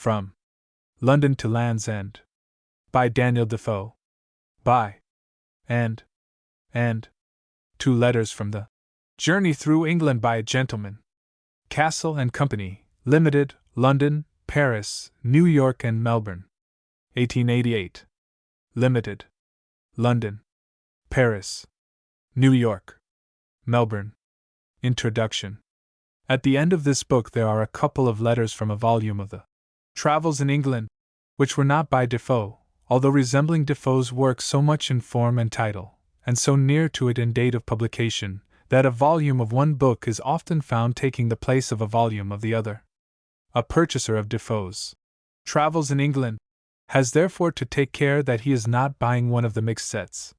From London to Land's End. By Daniel Defoe. By and 2 letters from the Journey Through England by a Gentleman. Castle and Company, Limited, London, Paris, New York and Melbourne. 1888. Limited. London, Paris, New York, Melbourne. Introduction. At the end of this book there are a couple of letters from a volume of the Travels in England, which were not by Defoe, although resembling Defoe's work so much in form and title, and so near to it in date of publication, that a volume of one book is often found taking the place of a volume of the other. A purchaser of Defoe's Travels in England has therefore to take care that he is not buying one of the mixed sets.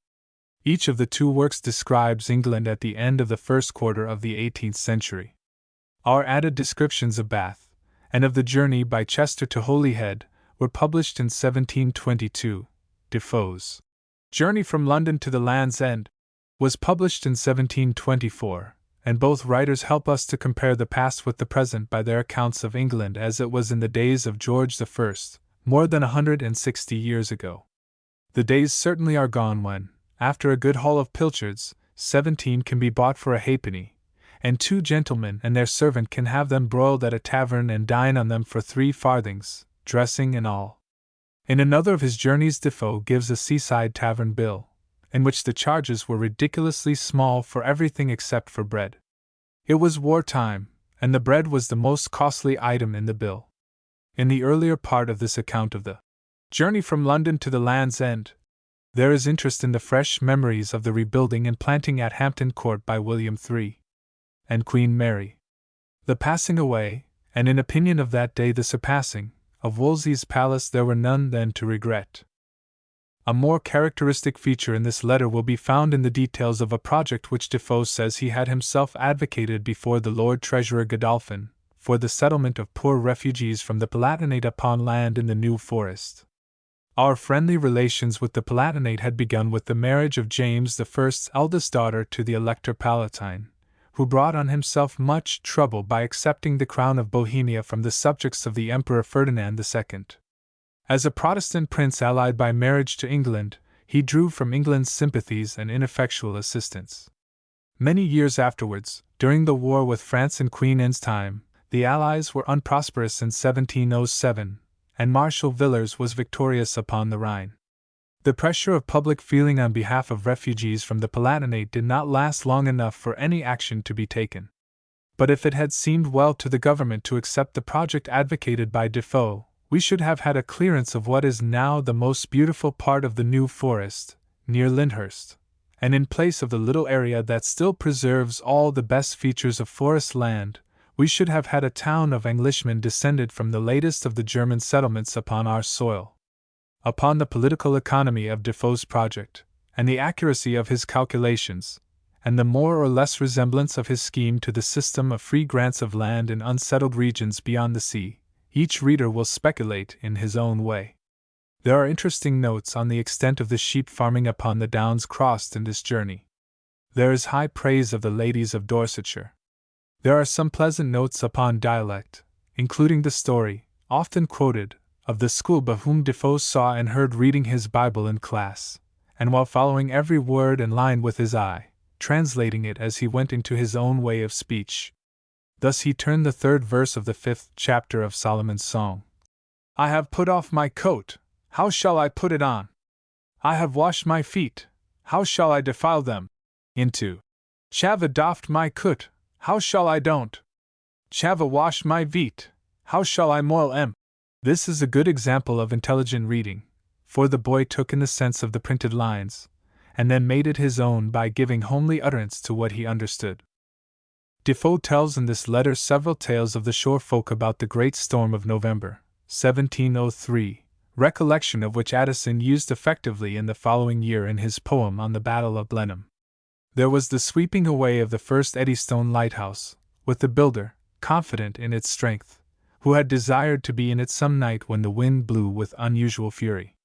Each of the 2 works describes England at the end of the first quarter of the 18th century. Our added descriptions of Bath, and of the journey by Chester to Holyhead, were published in 1722. Defoe's Journey from London to the Land's End was published in 1724, and both writers help us to compare the past with the present by their accounts of England as it was in the days of George I, more than 160 years ago. The days certainly are gone when, after a good haul of pilchards, 17 can be bought for a halfpenny, and 2 gentlemen and their servant can have them broiled at a tavern and dine on them for 3 farthings, dressing and all. In another of his journeys Defoe gives a seaside tavern bill, in which the charges were ridiculously small for everything except for bread. It was war-time, and the bread was the most costly item in the bill. In the earlier part of this account of the Journey from London to the Land's End, there is interest in the fresh memories of the rebuilding and planting at Hampton Court by William III and Queen Mary, the passing away, and in opinion of that day the surpassing, of Wolsey's palace there were none then to regret. A more characteristic feature in this letter will be found in the details of a project which Defoe says he had himself advocated before the Lord Treasurer Godolphin, for the settlement of poor refugees from the Palatinate upon land in the New Forest. Our friendly relations with the Palatinate had begun with the marriage of James I's eldest daughter to the Elector Palatine, who brought on himself much trouble by accepting the crown of Bohemia from the subjects of the Emperor Ferdinand II. As a Protestant prince allied by marriage to England, he drew from England's sympathies and ineffectual assistance. Many years afterwards, during the war with France in Queen Anne's time, the Allies were unprosperous in 1707, and Marshal Villars was victorious upon the Rhine. The pressure of public feeling on behalf of refugees from the Palatinate did not last long enough for any action to be taken. But if it had seemed well to the government to accept the project advocated by Defoe, we should have had a clearance of what is now the most beautiful part of the New Forest, near Lyndhurst, and in place of the little area that still preserves all the best features of forest land, we should have had a town of Englishmen descended from the latest of the German settlements upon our soil. Upon the political economy of Defoe's project, and the accuracy of his calculations, and the more or less resemblance of his scheme to the system of free grants of land in unsettled regions beyond the sea, each reader will speculate in his own way. There are interesting notes on the extent of the sheep farming upon the downs crossed in this journey. There is high praise of the ladies of Dorsetshire. There are some pleasant notes upon dialect, including the story, often quoted, of the schoolboy whom Defoe saw and heard reading his Bible in class, and while following every word and line with his eye, translating it as he went into his own way of speech. Thus he turned the 3rd verse of the 5th chapter of Solomon's Song. I have put off my coat, how shall I put it on? I have washed my feet, how shall I defile them? Into Chava doffed my coat, how shall I don't? Chava washed my feet, how shall I moil em? This is a good example of intelligent reading, for the boy took in the sense of the printed lines, and then made it his own by giving homely utterance to what he understood. Defoe tells in this letter several tales of the shore folk about the great storm of November, 1703, recollection of which Addison used effectively in the following year in his poem on the Battle of Blenheim. There was the sweeping away of the first Eddystone lighthouse, with the builder, confident in its strength, who had desired to be in it some night when the wind blew with unusual fury.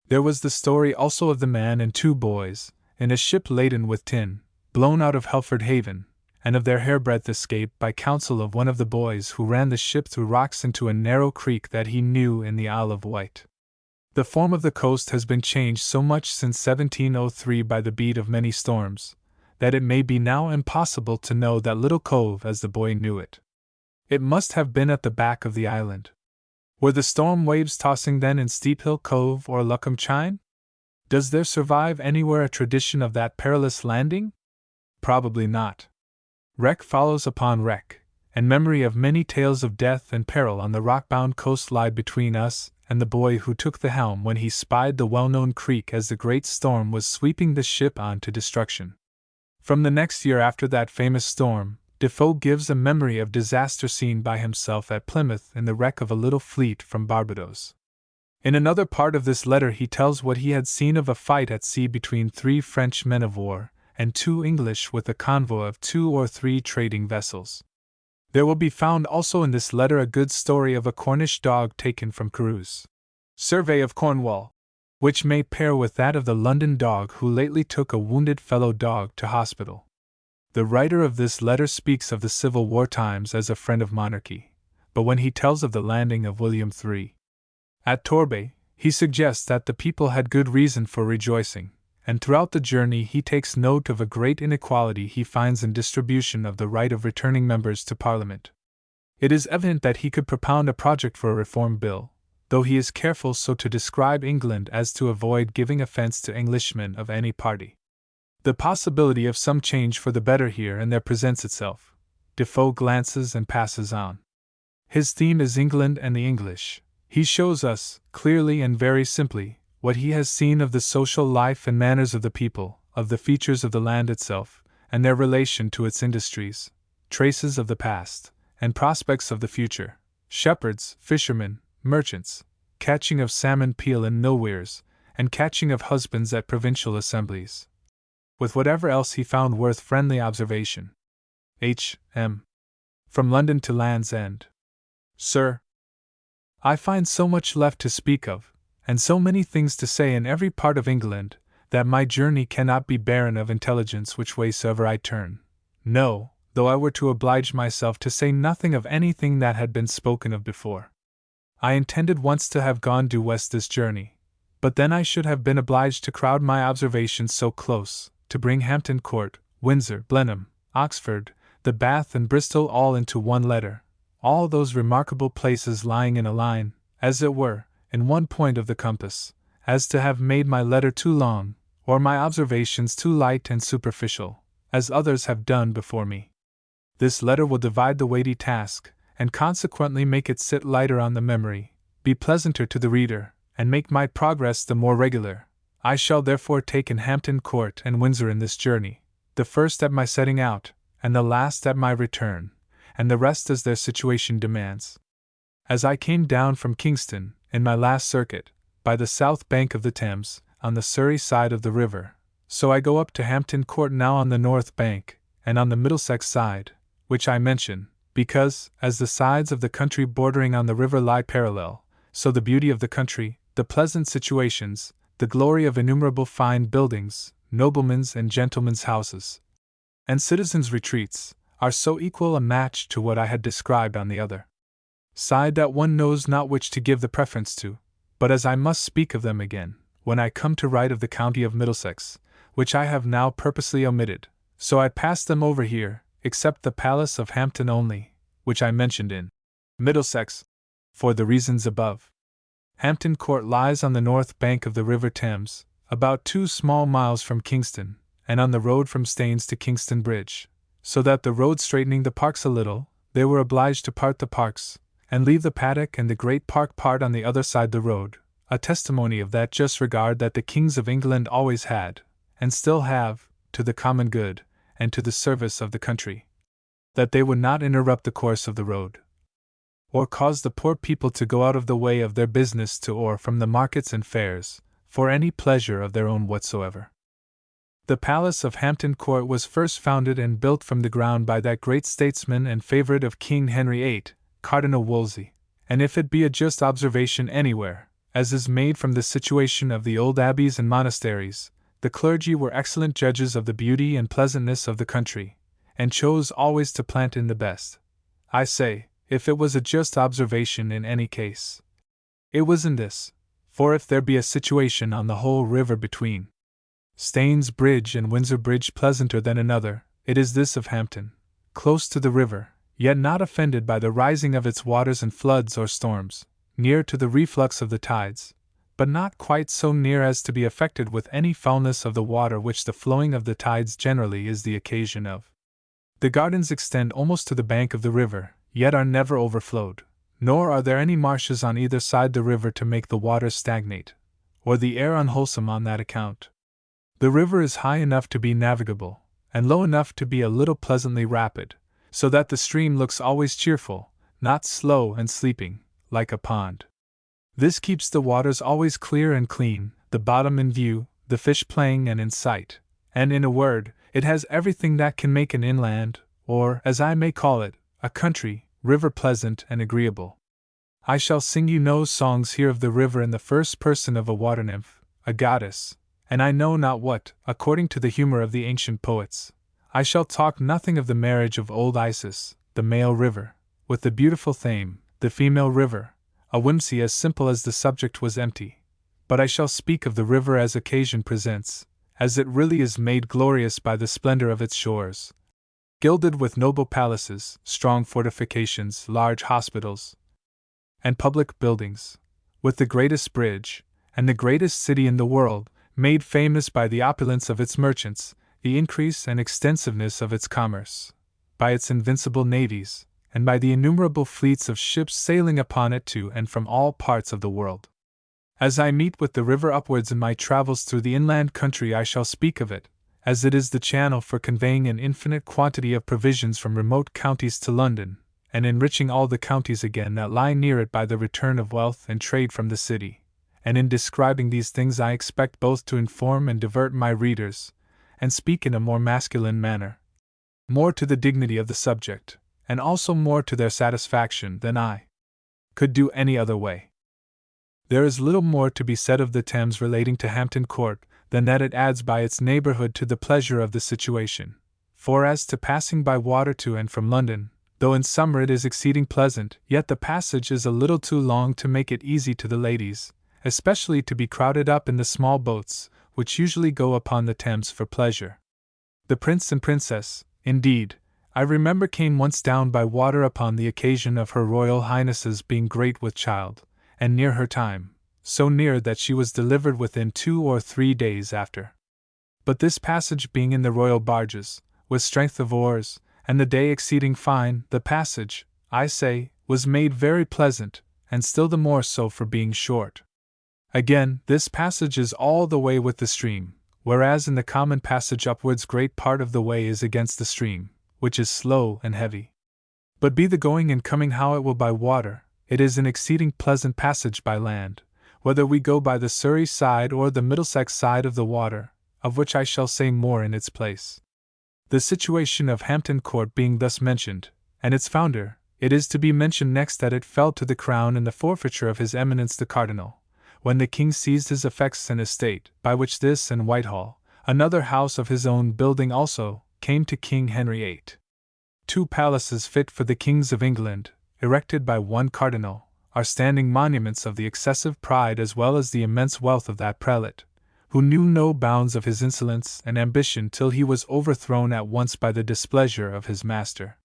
There was the story also of the man and 2 boys, in a ship laden with tin, blown out of Helford Haven, and of their hairbreadth escape by counsel of one of the boys who ran the ship through rocks into a narrow creek that he knew in the Isle of Wight. The form of the coast has been changed so much since 1703 by the beat of many storms, that it may be now impossible to know that little cove as the boy knew it. It must have been at the back of the island. Were the storm waves tossing then in Steephill Cove or Luckham Chine? Does there survive anywhere a tradition of that perilous landing? Probably not. Wreck follows upon wreck, and memory of many tales of death and peril on the rock-bound coast lie between us and the boy who took the helm when he spied the well-known creek as the great storm was sweeping the ship on to destruction. From the next year after that famous storm, Defoe gives a memory of disaster seen by himself at Plymouth in the wreck of a little fleet from Barbados. In another part of this letter he tells what he had seen of a fight at sea between 3 French men of war and 2 English with a convoy of 2 or 3 trading vessels. There will be found also in this letter a good story of a Cornish dog taken from Carew's Survey of Cornwall, which may pair with that of the London dog who lately took a wounded fellow dog to hospital. The writer of this letter speaks of the Civil War times as a friend of monarchy, but when he tells of the landing of William III at Torbay, he suggests that the people had good reason for rejoicing, and throughout the journey he takes note of a great inequality he finds in distribution of the right of returning members to Parliament. It is evident that he could propound a project for a Reform Bill, though he is careful so to describe England as to avoid giving offence to Englishmen of any party. The possibility of some change for the better here and there presents itself. Defoe glances and passes on. His theme is England and the English. He shows us, clearly and very simply, what he has seen of the social life and manners of the people, of the features of the land itself, and their relation to its industries, traces of the past, and prospects of the future, shepherds, fishermen, merchants, catching of salmon peel in mill weirs, and catching of husbands at provincial assemblies, with whatever else he found worth friendly observation. H.M. From London to Land's End. Sir, I find so much left to speak of, and so many things to say in every part of England, that my journey cannot be barren of intelligence which way soever I turn. No, though I were to oblige myself to say nothing of anything that had been spoken of before. I intended once to have gone due west this journey, but then I should have been obliged to crowd my observations so close, to bring Hampton Court, Windsor, Blenheim, Oxford, the Bath and Bristol all into one letter, all those remarkable places lying in a line, as it were, in one point of the compass, as to have made my letter too long, or my observations too light and superficial, as others have done before me. This letter will divide the weighty task, and consequently make it sit lighter on the memory, be pleasanter to the reader, and make my progress the more regular. I shall therefore take in Hampton Court and Windsor in this journey, the first at my setting out, and the last at my return, and the rest as their situation demands. As I came down from Kingston, in my last circuit, by the south bank of the Thames, on the Surrey side of the river, so I go up to Hampton Court now on the north bank, and on the Middlesex side, which I mention, because, as the sides of the country bordering on the river lie parallel, so the beauty of the country, the pleasant situations, the glory of innumerable fine buildings, noblemen's and gentlemen's houses, and citizens' retreats, are so equal a match to what I had described on the other side that one knows not which to give the preference to, but as I must speak of them again, when I come to write of the county of Middlesex, which I have now purposely omitted, so I pass them over here, except the Palace of Hampton only, which I mentioned in Middlesex, for the reasons above. Hampton Court lies on the north bank of the River Thames, about 2 small miles from Kingston, and on the road from Staines to Kingston Bridge, so that the road straightening the parks a little, they were obliged to part the parks, and leave the paddock and the great park part on the other side the road, a testimony of that just regard that the kings of England always had, and still have, to the common good, and to the service of the country, that they would not interrupt the course of the road, or cause the poor people to go out of the way of their business to or from the markets and fairs, for any pleasure of their own whatsoever. The Palace of Hampton Court was first founded and built from the ground by that great statesman and favourite of King Henry VIII, Cardinal Wolsey, and if it be a just observation anywhere, as is made from the situation of the old abbeys and monasteries, the clergy were excellent judges of the beauty and pleasantness of the country, and chose always to plant in the best. I say, if it was a just observation in any case. It was in this, for if there be a situation on the whole river between Staines Bridge and Windsor Bridge pleasanter than another, it is this of Hampton, close to the river, yet not offended by the rising of its waters and floods or storms, near to the reflux of the tides, but not quite so near as to be affected with any foulness of the water which the flowing of the tides generally is the occasion of. The gardens extend almost to the bank of the river, yet are never overflowed, nor are there any marshes on either side the river to make the water stagnate, or the air unwholesome on that account. The river is high enough to be navigable, and low enough to be a little pleasantly rapid, so that the stream looks always cheerful, not slow and sleeping, like a pond. This keeps the waters always clear and clean, the bottom in view, the fish playing and in sight, and in a word, it has everything that can make an inland, or, as I may call it, a country, river pleasant and agreeable. I shall sing you no songs here of the river in the first person of a water nymph, a goddess, and I know not what, according to the humor of the ancient poets. I shall talk nothing of the marriage of old Isis, the male river, with the beautiful Thame, the female river, a whimsy as simple as the subject was empty. But I shall speak of the river as occasion presents, as it really is made glorious by the splendor of its shores, gilded with noble palaces, strong fortifications, large hospitals, and public buildings, with the greatest bridge, and the greatest city in the world, made famous by the opulence of its merchants, the increase and extensiveness of its commerce, by its invincible navies, and by the innumerable fleets of ships sailing upon it to and from all parts of the world. As I meet with the river upwards in my travels through the inland country, I shall speak of it, as it is the channel for conveying an infinite quantity of provisions from remote counties to London, and enriching all the counties again that lie near it by the return of wealth and trade from the city. And in describing these things I expect both to inform and divert my readers, and speak in a more masculine manner, more to the dignity of the subject, and also more to their satisfaction than I could do any other way. There is little more to be said of the Thames relating to Hampton Court than that it adds by its neighbourhood to the pleasure of the situation. For as to passing by water to and from London, though in summer it is exceeding pleasant, yet the passage is a little too long to make it easy to the ladies, especially to be crowded up in the small boats, which usually go upon the Thames for pleasure. The Prince and Princess, indeed, I remember came once down by water upon the occasion of Her Royal Highness's being great with child, and near her time, so near that she was delivered within 2 or 3 days after. But this passage being in the royal barges, with strength of oars, and the day exceeding fine, the passage, I say, was made very pleasant, and still the more so for being short. Again, this passage is all the way with the stream, whereas in the common passage upwards great part of the way is against the stream, which is slow and heavy. But be the going and coming how it will by water, it is an exceeding pleasant passage by land, whether we go by the Surrey side or the Middlesex side of the water, of which I shall say more in its place. The situation of Hampton Court being thus mentioned, and its founder, it is to be mentioned next that it fell to the Crown in the forfeiture of His Eminence the Cardinal, when the King seized his effects and estate, by which this and Whitehall, another house of his own building also, came to King Henry VIII. 2 palaces fit for the kings of England, erected by one cardinal, are standing monuments of the excessive pride as well as the immense wealth of that prelate, who knew no bounds of his insolence and ambition till he was overthrown at once by the displeasure of his master.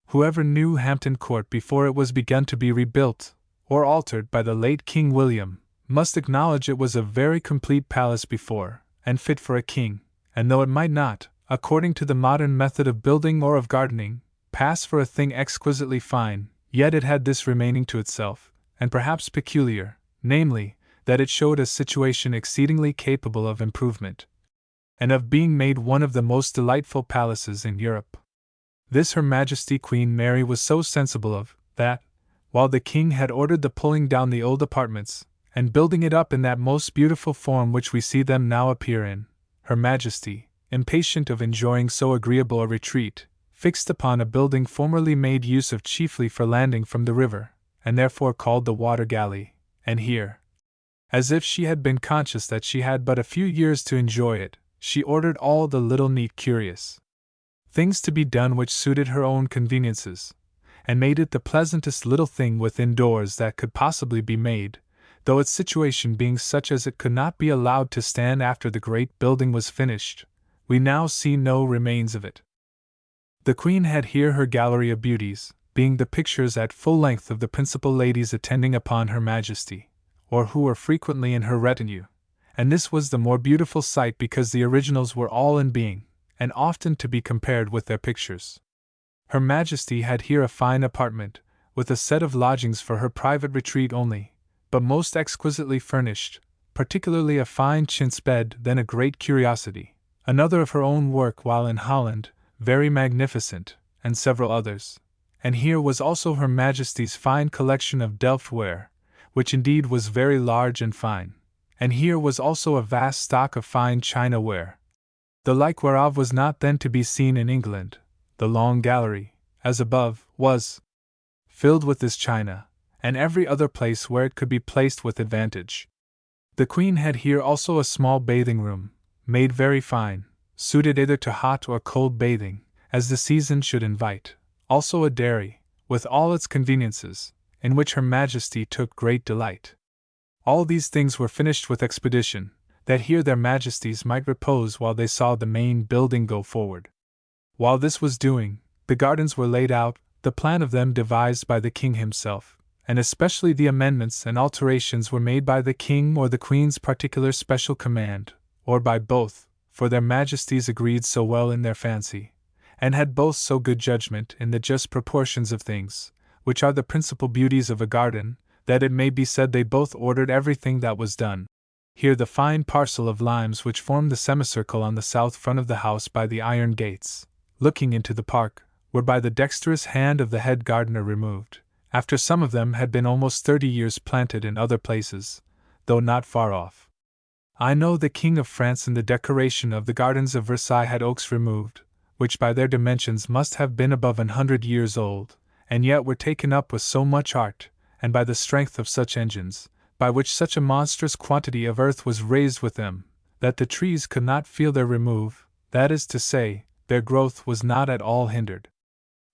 Whoever knew Hampton Court before it was begun to be rebuilt, or altered by the late King William, must acknowledge it was a very complete palace before, and fit for a king, and though it might not, according to the modern method of building or of gardening, pass for a thing exquisitely fine, yet it had this remaining to itself, and perhaps peculiar, namely, that it showed a situation exceedingly capable of improvement, and of being made one of the most delightful palaces in Europe. This Her Majesty Queen Mary was so sensible of, that, while the King had ordered the pulling down the old apartments, and building it up in that most beautiful form which we see them now appear in, Her Majesty, impatient of enjoying so agreeable a retreat, fixed upon a building formerly made use of chiefly for landing from the river, and therefore called the Water Galley, and here, as if she had been conscious that she had but a few years to enjoy it, she ordered all the little neat curious things to be done which suited her own conveniences, and made it the pleasantest little thing within doors that could possibly be made, though its situation being such as it could not be allowed to stand after the great building was finished. We now see no remains of it. The Queen had here her gallery of beauties, being the pictures at full length of the principal ladies attending upon Her Majesty, or who were frequently in her retinue, and this was the more beautiful sight because the originals were all in being, and often to be compared with their pictures. Her Majesty had here a fine apartment, with a set of lodgings for her private retreat only, but most exquisitely furnished, particularly a fine chintz bed, then a great curiosity, another of her own work while in Holland, very magnificent, and several others. And here was also Her Majesty's fine collection of Delft ware, which indeed was very large and fine, and here was also a vast stock of fine china ware, the like whereof was not then to be seen in England. The long gallery, as above, was filled with this china, and every other place where it could be placed with advantage. The Queen had here also a small bathing room, made very fine, suited either to hot or cold bathing, as the season should invite, also a dairy, with all its conveniences, in which Her Majesty took great delight. All these things were finished with expedition, that here their Majesties might repose while they saw the main building go forward. While this was doing, the gardens were laid out, the plan of them devised by the King himself, and especially the amendments and alterations were made by the King or the Queen's particular special command, or by both, for their Majesties agreed so well in their fancy, and had both so good judgment in the just proportions of things, which are the principal beauties of a garden, that it may be said they both ordered everything that was done. Here the fine parcel of limes which formed the semicircle on the south front of the house by the iron gates, looking into the park, were by the dexterous hand of the head gardener removed, after some of them had been almost 30 years planted in other places, though not far off. I know the King of France in the decoration of the gardens of Versailles had oaks removed, which by their dimensions must have been above 100 years old, and yet were taken up with so much art, and by the strength of such engines, by which such a monstrous quantity of earth was raised with them, that the trees could not feel their remove, that is to say, their growth was not at all hindered.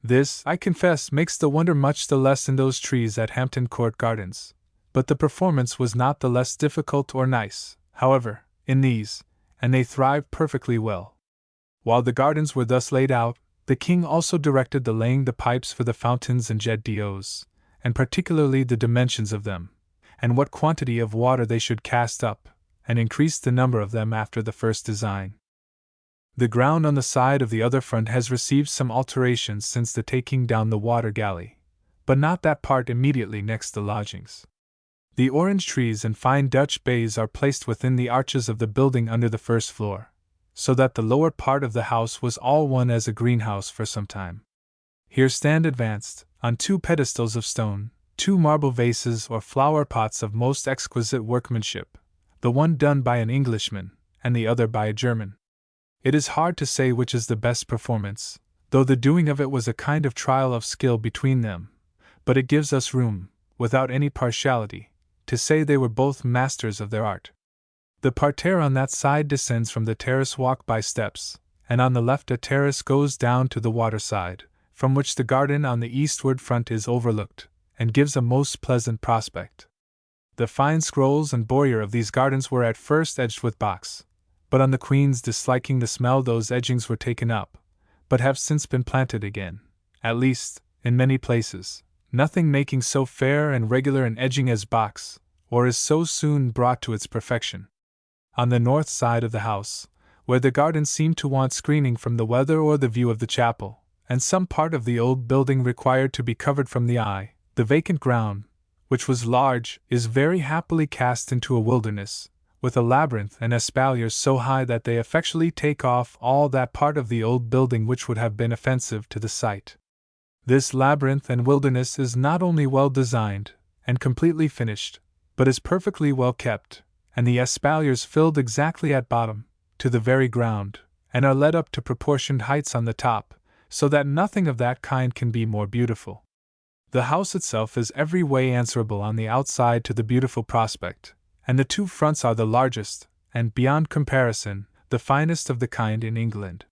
This, I confess, makes the wonder much the less in those trees at Hampton Court Gardens, but the performance was not the less difficult or nice, however, in these, and they thrived perfectly well. While the gardens were thus laid out, the King also directed the laying the pipes for the fountains and jet d'eaux, and particularly the dimensions of them, and what quantity of water they should cast up, and increased the number of them after the first design. The ground on the side of the other front has received some alterations since the taking down the water galley, but not that part immediately next the lodgings. The orange trees and fine Dutch bays are placed within the arches of the building under the first floor, so that the lower part of the house was all one as a greenhouse for some time. Here stand advanced, on 2 pedestals of stone, 2 marble vases or flower pots of most exquisite workmanship, the one done by an Englishman, and the other by a German. It is hard to say which is the best performance, though the doing of it was a kind of trial of skill between them, but it gives us room, without any partiality, to say they were both masters of their art. The parterre on that side descends from the terrace walk by steps, and on the left a terrace goes down to the water side, from which the garden on the eastward front is overlooked, and gives a most pleasant prospect. The fine scrolls and bordure of these gardens were at first edged with box, but on the Queen's disliking the smell those edgings were taken up, but have since been planted again, at least, in many places, nothing making so fair and regular an edging as box, or is so soon brought to its perfection. On the north side of the house, where the garden seemed to want screening from the weather or the view of the chapel, and some part of the old building required to be covered from the eye, the vacant ground, which was large, is very happily cast into a wilderness, with a labyrinth and espaliers so high that they effectually take off all that part of the old building which would have been offensive to the sight. This labyrinth and wilderness is not only well designed and completely finished, but is perfectly well kept, and the espaliers filled exactly at bottom, to the very ground, and are led up to proportioned heights on the top, so that nothing of that kind can be more beautiful. The house itself is every way answerable on the outside to the beautiful prospect, and the 2 fronts are the largest, and, beyond comparison, the finest of the kind in England.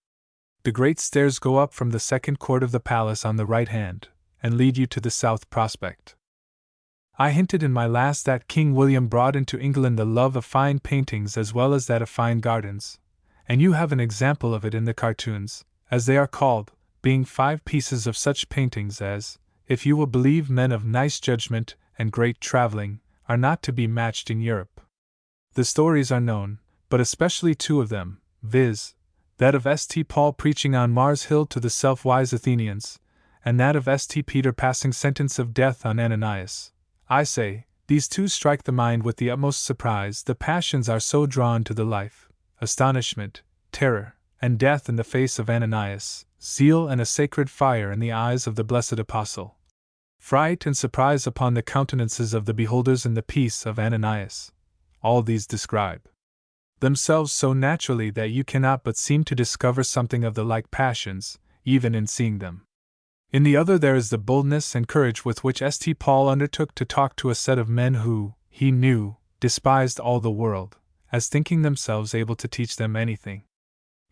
The great stairs go up from the second court of the palace on the right hand, and lead you to the south prospect. I hinted in my last that King William brought into England the love of fine paintings as well as that of fine gardens, and you have an example of it in the cartoons, as they are called, being 5 pieces of such paintings as, if you will believe men of nice judgment and great travelling, are not to be matched in Europe. The stories are known, but especially 2 of them, viz., that of St. Paul preaching on Mars Hill to the self-wise Athenians, and that of St. Peter passing sentence of death on Ananias. I say, these 2 strike the mind with the utmost surprise. The passions are so drawn to the life, astonishment, terror, and death in the face of Ananias, zeal and a sacred fire in the eyes of the blessed apostle, fright and surprise upon the countenances of the beholders in the peace of Ananias. All these describe themselves so naturally that you cannot but seem to discover something of the like passions, even in seeing them. In the other there is the boldness and courage with which St. Paul undertook to talk to a set of men who, he knew, despised all the world, as thinking themselves able to teach them anything.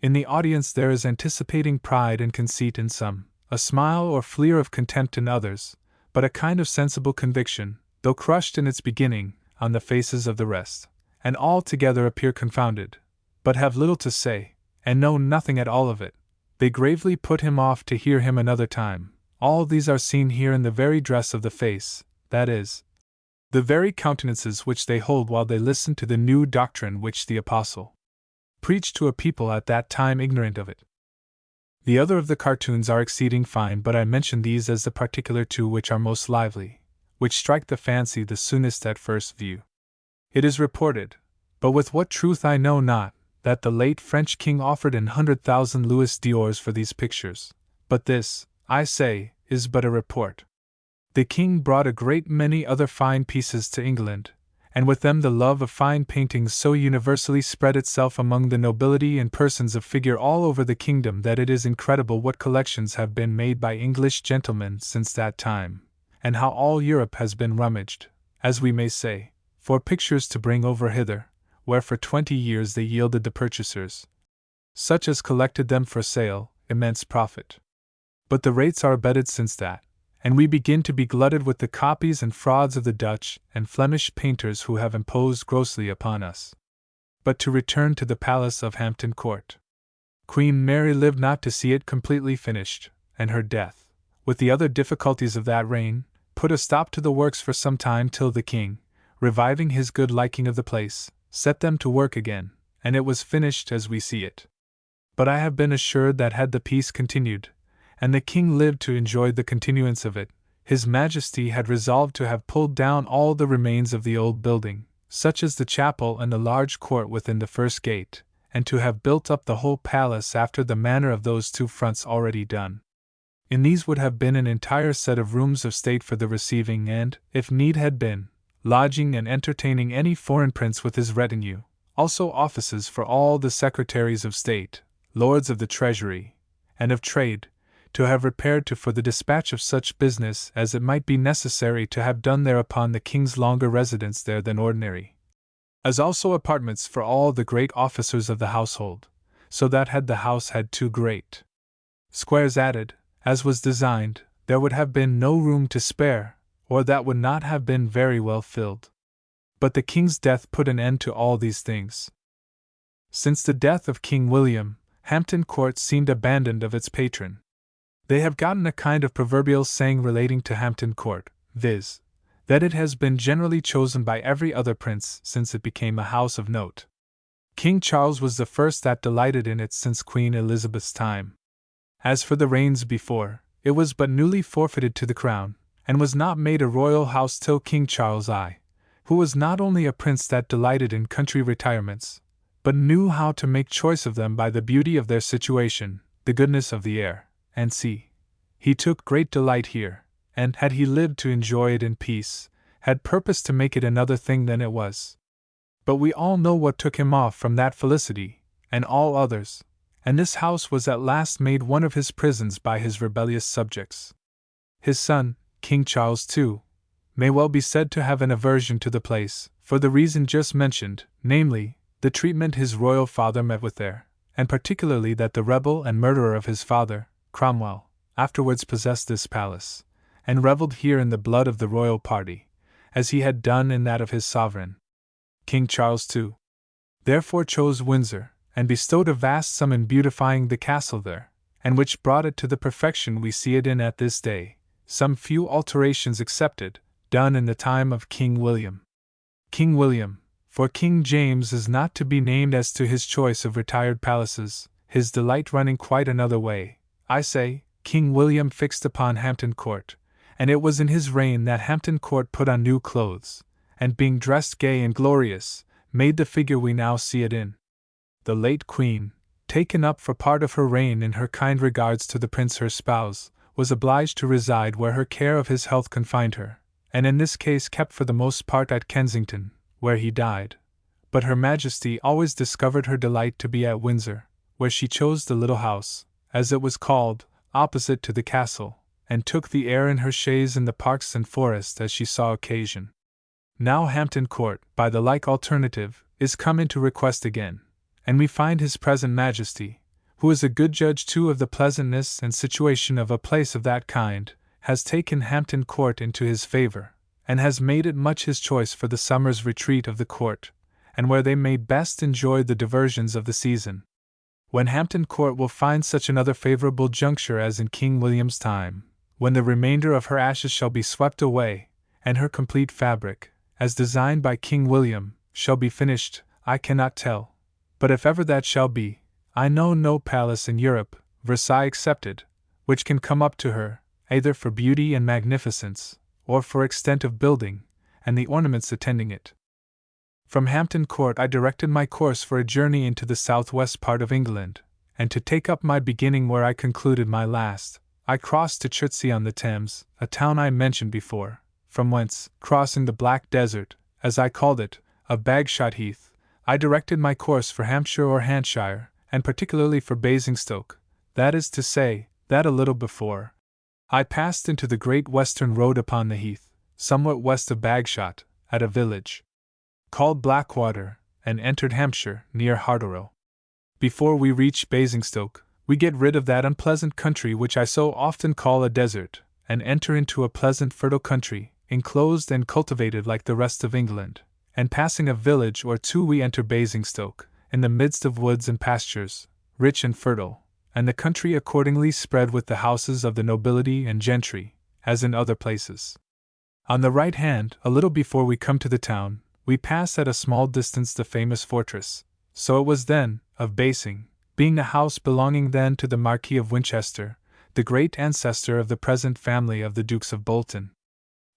In the audience there is anticipating pride and conceit in some, a smile or fleer of contempt in others, but a kind of sensible conviction, though crushed in its beginning, on the faces of the rest, and all together appear confounded, but have little to say, and know nothing at all of it. They gravely put him off to hear him another time. All these are seen here in the very dress of the face, that is, the very countenances which they hold while they listen to the new doctrine which the apostle preached to a people at that time ignorant of it. The other of the cartoons are exceeding fine, but I mention these as the particular 2 which are most lively, which strike the fancy the soonest at first view. It is reported, but with what truth I know not, that the late French king offered 100,000 Louis d'ors for these pictures, but this, I say, is but a report. The king brought a great many other fine pieces to England, and with them the love of fine paintings so universally spread itself among the nobility and persons of figure all over the kingdom that it is incredible what collections have been made by English gentlemen since that time, and how all Europe has been rummaged, as we may say, for pictures to bring over hither, where for 20 years they yielded the purchasers, such as collected them for sale, immense profit. But the rates are abated since that, and we begin to be glutted with the copies and frauds of the Dutch and Flemish painters who have imposed grossly upon us. But to return to the palace of Hampton Court. Queen Mary lived not to see it completely finished, and her death, with the other difficulties of that reign, put a stop to the works for some time till the king, reviving his good liking of the place, set them to work again, and it was finished as we see it. But I have been assured that had the peace continued, and the king lived to enjoy the continuance of it, His Majesty had resolved to have pulled down all the remains of the old building, such as the chapel and the large court within the first gate, and to have built up the whole palace after the manner of those 2 fronts already done. In these would have been an entire set of rooms of state for the receiving and, if need had been, lodging and entertaining any foreign prince with his retinue, also offices for all the secretaries of state, lords of the treasury, and of trade, to have repaired to for the dispatch of such business as it might be necessary to have done there upon the king's longer residence there than ordinary, as also apartments for all the great officers of the household, so that had the house had 2 great squares added, as was designed, there would have been no room to spare, or that would not have been very well filled. But the king's death put an end to all these things. Since the death of King William, Hampton Court seemed abandoned of its patron. They have gotten a kind of proverbial saying relating to Hampton Court, viz., that it has been generally chosen by every other prince since it became a house of note. King Charles was the first that delighted in it since Queen Elizabeth's time. As for the reigns before, it was but newly forfeited to the crown, and was not made a royal house till King Charles I, who was not only a prince that delighted in country retirements, but knew how to make choice of them by the beauty of their situation, the goodness of the air, and sea. He took great delight here, and, had he lived to enjoy it in peace, had purposed to make it another thing than it was. But we all know what took him off from that felicity, and all others, and this house was at last made one of his prisons by his rebellious subjects. His son, King Charles II, may well be said to have an aversion to the place, for the reason just mentioned, namely, the treatment his royal father met with there, and particularly that the rebel and murderer of his father, Cromwell, afterwards possessed this palace, and revelled here in the blood of the royal party, as he had done in that of his sovereign, King Charles II. Therefore chose Windsor, and bestowed a vast sum in beautifying the castle there, and which brought it to the perfection we see it in at this day, some few alterations excepted, done in the time of King William. King William, for King James is not to be named as to his choice of retired palaces, his delight running quite another way. I say, King William fixed upon Hampton Court, and it was in his reign that Hampton Court put on new clothes, and being dressed gay and glorious, made the figure we now see it in. The late Queen, taken up for part of her reign in her kind regards to the Prince her spouse, was obliged to reside where her care of his health confined her, and in this case kept for the most part at Kensington, where he died. But Her Majesty always discovered her delight to be at Windsor, where she chose the little house, as it was called, opposite to the castle, and took the air in her chaise in the parks and forests as she saw occasion. Now Hampton Court, by the like alternative, is come into request again, and we find His present Majesty, who is a good judge too of the pleasantness and situation of a place of that kind, has taken Hampton Court into his favour, and has made it much his choice for the summer's retreat of the court, and where they may best enjoy the diversions of the season. When Hampton Court will find such another favourable juncture as in King William's time, when the remainder of her ashes shall be swept away, and her complete fabric, as designed by King William, shall be finished, I cannot tell. But if ever that shall be, I know no palace in Europe, Versailles excepted, which can come up to her, either for beauty and magnificence, or for extent of building, and the ornaments attending it. From Hampton Court I directed my course for a journey into the southwest part of England, and to take up my beginning where I concluded my last, I crossed to Chertsey on the Thames, a town I mentioned before, from whence, crossing the Black Desert, as I called it, of Bagshot Heath, I directed my course for Hampshire or Hampshire, and particularly for Basingstoke, that is to say, that a little before I passed into the Great Western Road upon the heath, somewhat west of Bagshot, at a village called Blackwater, and entered Hampshire, near Hartorow. Before we reach Basingstoke, we get rid of that unpleasant country which I so often call a desert, and enter into a pleasant fertile country, enclosed and cultivated like the rest of England, and passing a village or two we enter Basingstoke, in the midst of woods and pastures, rich and fertile, and the country accordingly spread with the houses of the nobility and gentry, as in other places. On the right hand, a little before we come to the town, we pass at a small distance the famous fortress, so it was then, of Basing, being the house belonging then to the Marquis of Winchester, the great ancestor of the present family of the Dukes of Bolton.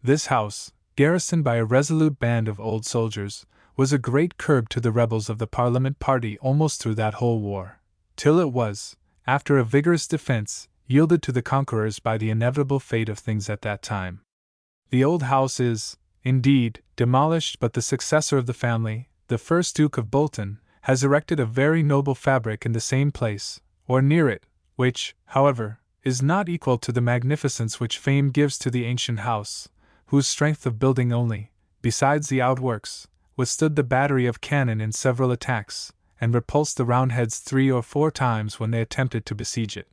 This house, garrisoned by a resolute band of old soldiers, was a great curb to the rebels of the Parliament party almost through that whole war, till it was, after a vigorous defence, yielded to the conquerors by the inevitable fate of things at that time. The old house is, indeed, demolished, but the successor of the family, the first Duke of Bolton, has erected a very noble fabric in the same place, or near it, which, however, is not equal to the magnificence which fame gives to the ancient house, whose strength of building only, besides the outworks, withstood the battery of cannon in several attacks, and repulsed the Roundheads 3 or 4 times when they attempted to besiege it.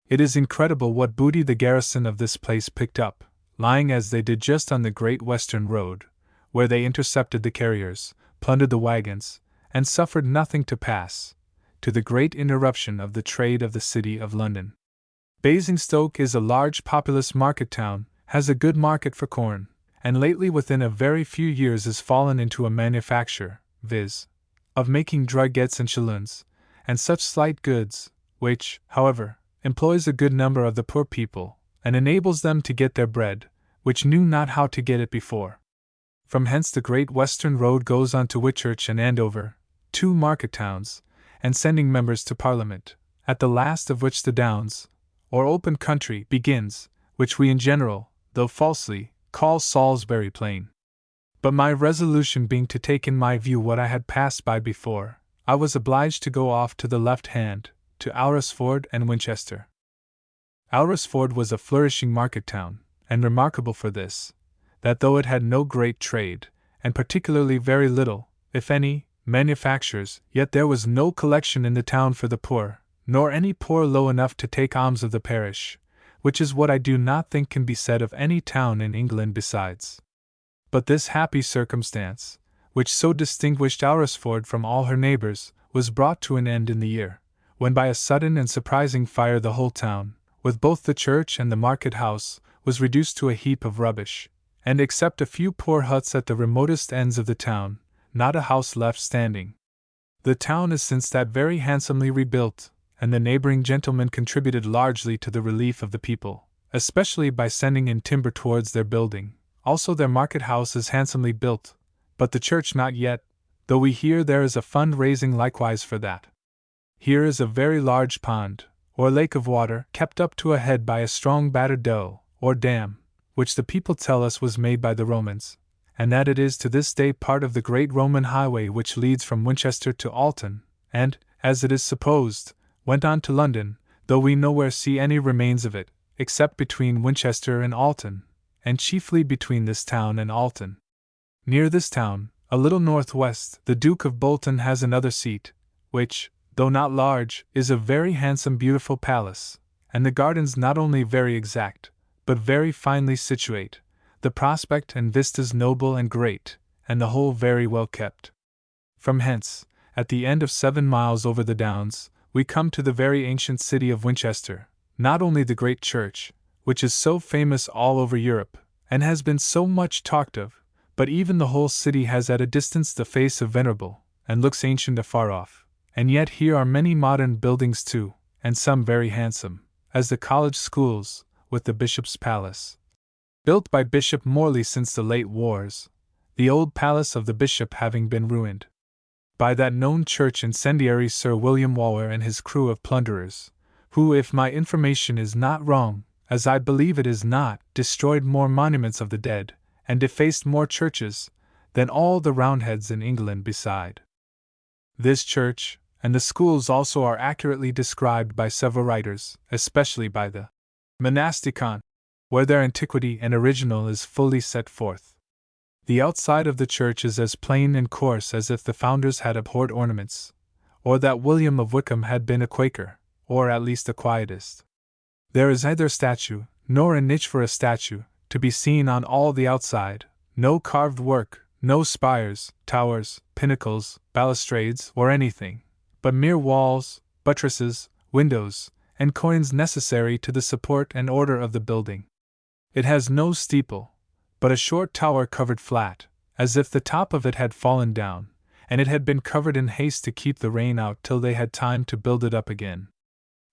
It is incredible what booty the garrison of this place picked up, lying as they did just on the Great Western Road, where they intercepted the carriers, plundered the wagons, and suffered nothing to pass, to the great interruption of the trade of the city of London. Basingstoke is a large populous market town, has a good market for corn, and lately within a very few years has fallen into a manufacture, viz., of making druggets and shalloons, and such slight goods, which, however, employs a good number of the poor people, and enables them to get their bread, which knew not how to get it before. From hence the Great Western Road goes on to Whitchurch and Andover, 2 market towns, and sending members to Parliament, at the last of which the Downs, or open country, begins, which we in general, though falsely, call Salisbury Plain. But my resolution being to take in my view what I had passed by before, I was obliged to go off to the left hand, to Alresford and Winchester. Alresford was a flourishing market town, and remarkable for this, that though it had no great trade, and particularly very little, if any, manufactures, yet there was no collection in the town for the poor, nor any poor low enough to take alms of the parish, which is what I do not think can be said of any town in England besides. But this happy circumstance, which so distinguished Alresford from all her neighbours, was brought to an end in the year, when by a sudden and surprising fire the whole town, with both the church and the market house, was reduced to a heap of rubbish, and except a few poor huts at the remotest ends of the town, not a house left standing. The town is since that very handsomely rebuilt, and the neighboring gentlemen contributed largely to the relief of the people, especially by sending in timber towards their building. Also their market house is handsomely built, but the church not yet, though we hear there is a fund raising likewise for that. Here is a very large pond, or lake of water, kept up to a head by a strong battered doe, or dam, which the people tell us was made by the Romans, and that it is to this day part of the great Roman highway which leads from Winchester to Alton, and, as it is supposed, went on to London, though we nowhere see any remains of it, except between Winchester and Alton, and chiefly between this town and Alton. Near this town, a little northwest, the Duke of Bolton has another seat, which, though not large, is a very handsome beautiful palace, and the gardens not only very exact, but very finely situate, the prospect and vistas noble and great, and the whole very well kept. From hence, at the end of 7 miles over the downs, we come to the very ancient city of Winchester, not only the great church, which is so famous all over Europe, and has been so much talked of, but even the whole city has at a distance the face of venerable, and looks ancient afar off. And yet here are many modern buildings too, and some very handsome, as the college schools, with the bishop's palace, built by Bishop Morley since the late wars, the old palace of the bishop having been ruined by that known church incendiary Sir William Waller and his crew of plunderers, who, if my information is not wrong, as I believe it is not, destroyed more monuments of the dead, and defaced more churches, than all the Roundheads in England beside. This church, and the schools also, are accurately described by several writers, especially by the Monasticon, where their antiquity and original is fully set forth. The outside of the church is as plain and coarse as if the founders had abhorred ornaments, or that William of Wykeham had been a Quaker, or at least a Quietist. There is neither statue, nor a niche for a statue, to be seen on all the outside, no carved work, no spires, towers, pinnacles, balustrades, or anything, but mere walls, buttresses, windows, and coigns necessary to the support and order of the building. It has no steeple, but a short tower covered flat, as if the top of it had fallen down, and it had been covered in haste to keep the rain out till they had time to build it up again.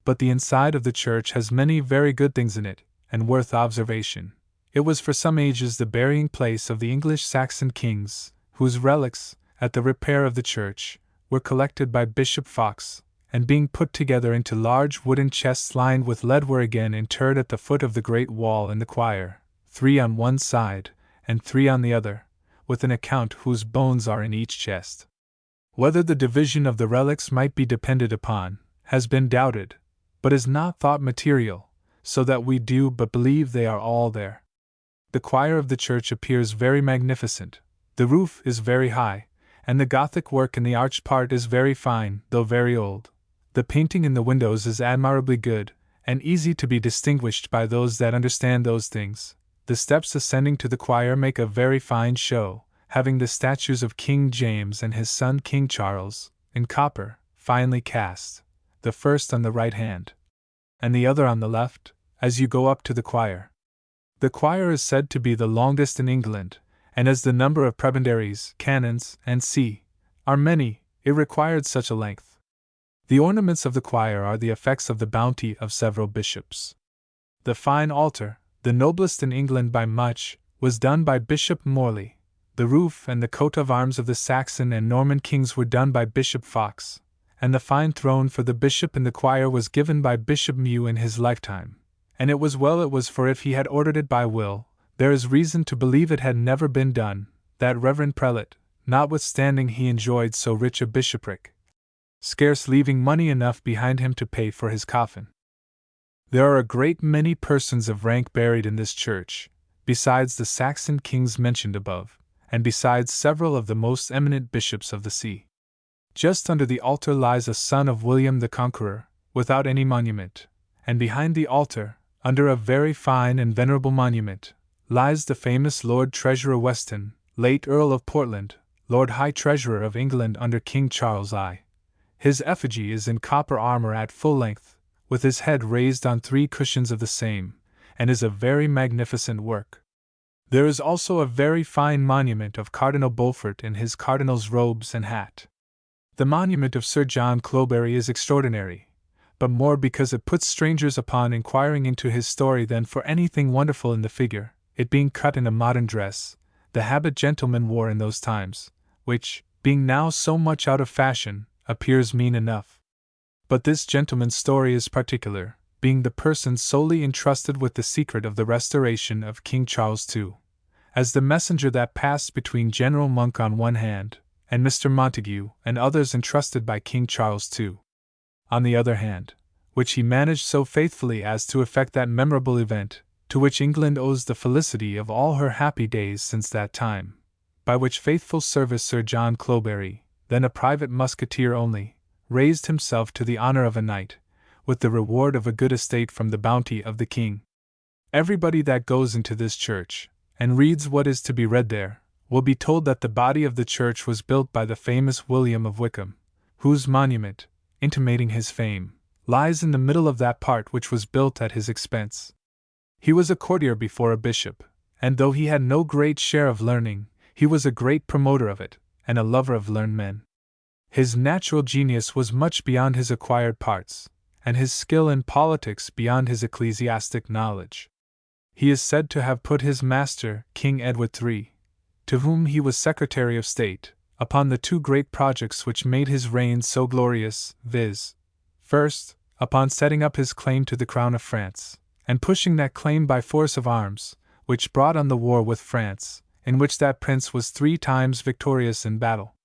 But the inside of the church has many very good things in it, and worth observation. It was for some ages the burying place of the English Saxon kings, whose relics, at the repair of the church, were collected by Bishop Fox, and being put together into large wooden chests lined with lead were again interred at the foot of the great wall in the choir, 3 on one side, and 3 on the other, with an account whose bones are in each chest. Whether the division of the relics might be depended upon, has been doubted, but is not thought material, so that we do but believe they are all there. The choir of the church appears very magnificent, the roof is very high, and the Gothic work in the arched part is very fine, though very old. The painting in the windows is admirably good, and easy to be distinguished by those that understand those things. The steps ascending to the choir make a very fine show, having the statues of King James and his son King Charles, in copper, finely cast, the first on the right hand, and the other on the left, as you go up to the choir. The choir is said to be the longest in England, and as the number of prebendaries, canons, and are many, it required such a length. The ornaments of the choir are the effects of the bounty of several bishops. The fine altar, the noblest in England by much, was done by Bishop Morley. The roof and the coat of arms of the Saxon and Norman kings were done by Bishop Fox, and the fine throne for the bishop in the choir was given by Bishop Mew in his lifetime. And it was well it was, for if he had ordered it by will, there is reason to believe it had never been done, that reverend prelate, notwithstanding he enjoyed so rich a bishopric, scarce leaving money enough behind him to pay for his coffin. There are a great many persons of rank buried in this church, besides the Saxon kings mentioned above, and besides several of the most eminent bishops of the see. Just under the altar lies a son of William the Conqueror, without any monument, and behind the altar, under a very fine and venerable monument, lies the famous Lord Treasurer Weston, late Earl of Portland, Lord High Treasurer of England under King Charles I. His effigy is in copper armor at full length, with his head raised on 3 cushions of the same, and is a very magnificent work. There is also a very fine monument of Cardinal Beaufort in his cardinal's robes and hat. The monument of Sir John Cloberry is extraordinary, but more because it puts strangers upon inquiring into his story than for anything wonderful in the figure, it being cut in a modern dress, the habit gentlemen wore in those times, which, being now so much out of fashion, appears mean enough. But this gentleman's story is particular, being the person solely entrusted with the secret of the restoration of King Charles II, as the messenger that passed between General Monk on one hand, and Mr. Montague and others entrusted by King Charles II, on the other hand, which he managed so faithfully as to effect that memorable event, to which England owes the felicity of all her happy days since that time, by which faithful service Sir John Cloberry, then a private musketeer only, raised himself to the honor of a knight, with the reward of a good estate from the bounty of the king. Everybody that goes into this church, and reads what is to be read there, will be told that the body of the church was built by the famous William of Wykeham, whose monument, intimating his fame, lies in the middle of that part which was built at his expense. He was a courtier before a bishop, and though he had no great share of learning, he was a great promoter of it, and a lover of learned men. His natural genius was much beyond his acquired parts, and his skill in politics beyond his ecclesiastic knowledge. He is said to have put his master, King Edward III, to whom he was Secretary of State, upon the 2 great projects which made his reign so glorious, viz., first, upon setting up his claim to the crown of France, and pushing that claim by force of arms, which brought on the war with France, in which that prince was 3 times victorious in battle.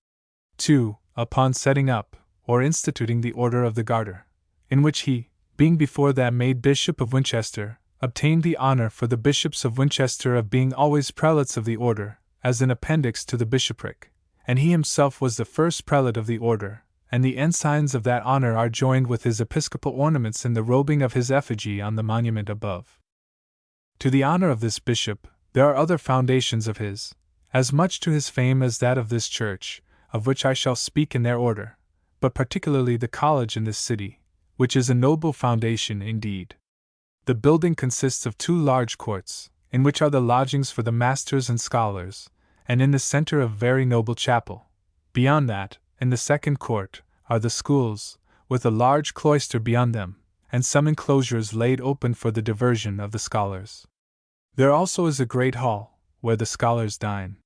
2. Upon setting up, or instituting the Order of the Garter, in which he, being before that made Bishop of Winchester, obtained the honor for the bishops of Winchester of being always prelates of the order, as an appendix to the bishopric, and he himself was the first prelate of the order, and the ensigns of that honor are joined with his episcopal ornaments in the robing of his effigy on the monument above. To the honor of this bishop, there are other foundations of his, as much to his fame as that of this church, of which I shall speak in their order, but particularly the college in this city, which is a noble foundation indeed. The building consists of 2 large courts, in which are the lodgings for the masters and scholars, and in the center a very noble chapel. Beyond that, in the second court, are the schools, with a large cloister beyond them, and some enclosures laid open for the diversion of the scholars. There also is a great hall, where the scholars dine.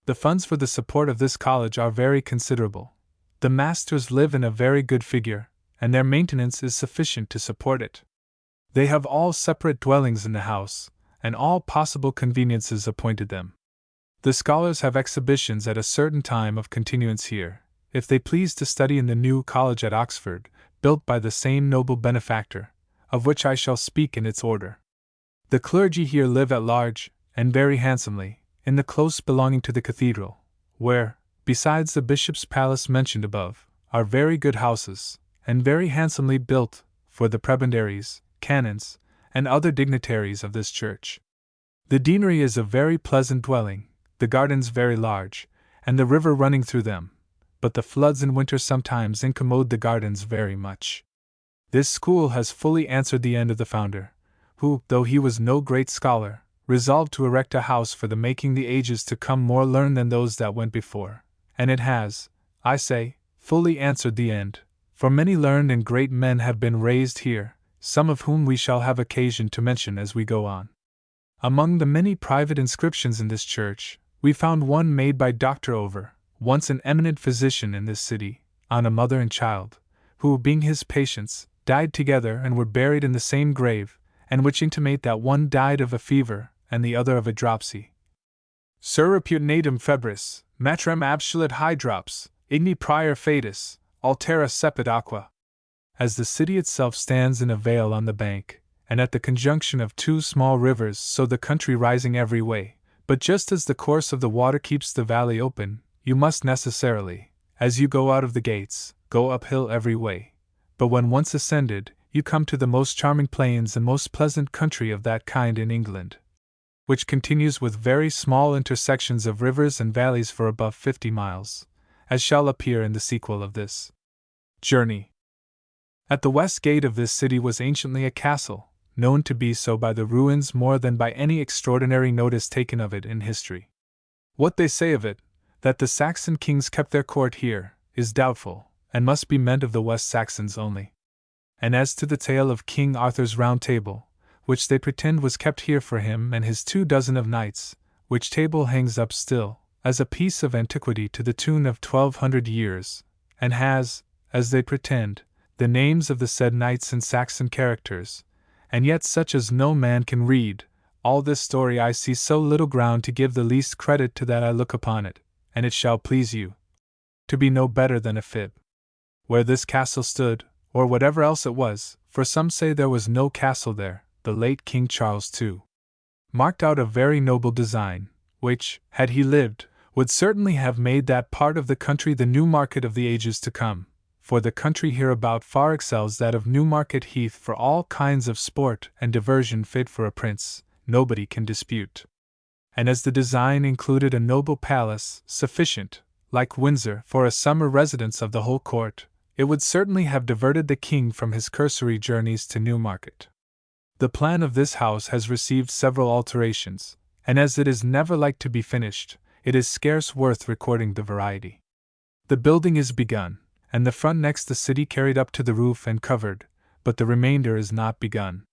The funds for the support of this college are very considerable. The masters live in a very good figure, and their maintenance is sufficient to support it. They have all separate dwellings in the house, and all possible conveniences appointed them. The scholars have exhibitions at a certain time of continuance here, if they please to study in the new college at Oxford, built by the same noble benefactor, of which I shall speak in its order. The clergy here live at large, and very handsomely, in the close belonging to the cathedral, where, besides the bishop's palace mentioned above, are very good houses, and very handsomely built, for the prebendaries, canons, and other dignitaries of this church. The deanery is a very pleasant dwelling, the gardens very large, and the river running through them, but the floods in winter sometimes incommode the gardens very much. This school has fully answered the end of the founder, who, though he was no great scholar, resolved to erect a house for the making the ages to come more learned than those that went before, and it has, I say, fully answered the end, for many learned and great men have been raised here, some of whom we shall have occasion to mention as we go on. Among the many private inscriptions in this church, we found one made by Dr. Over, once an eminent physician in this city, on a mother and child, who, being his patients, died together and were buried in the same grave, and which intimate that one died of a fever, and the other of a dropsy. Surrepugnatum febris, matrem absculit hydrops, igni prior fatis, altera cepit aqua. As the city itself stands in a vale on the bank, and at the conjunction of 2 small rivers, so the country rising every way, but just as the course of the water keeps the valley open, you must necessarily, as you go out of the gates, go uphill every way, but when once ascended, you come to the most charming plains and most pleasant country of that kind in England, which continues with very small intersections of rivers and valleys for above 50 miles, as shall appear in the sequel of this journey. At the west gate of this city was anciently a castle, known to be so by the ruins more than by any extraordinary notice taken of it in history. What they say of it, that the Saxon kings kept their court here, is doubtful, and must be meant of the West Saxons only. And as to the tale of King Arthur's Round Table, which they pretend was kept here for him and his 24 of knights, which table hangs up still, as a piece of antiquity to the tune of 1200 years, and has, as they pretend, the names of the said knights in Saxon characters, and yet such as no man can read, all this story I see so little ground to give the least credit to that I look upon it, and it shall please you, to be no better than a fib. Where this castle stood, or whatever else it was, for some say there was no castle there, the late King Charles II marked out a very noble design, which, had he lived, would certainly have made that part of the country the Newmarket of the ages to come, for the country hereabout far excels that of Newmarket Heath for all kinds of sport and diversion fit for a prince, nobody can dispute. And as the design included a noble palace, sufficient, like Windsor, for a summer residence of the whole court, it would certainly have diverted the king from his cursory journeys to Newmarket. The plan of this house has received several alterations, and as it is never like to be finished, it is scarce worth recording the variety. The building is begun, and the front next the city carried up to the roof and covered, but the remainder is not begun.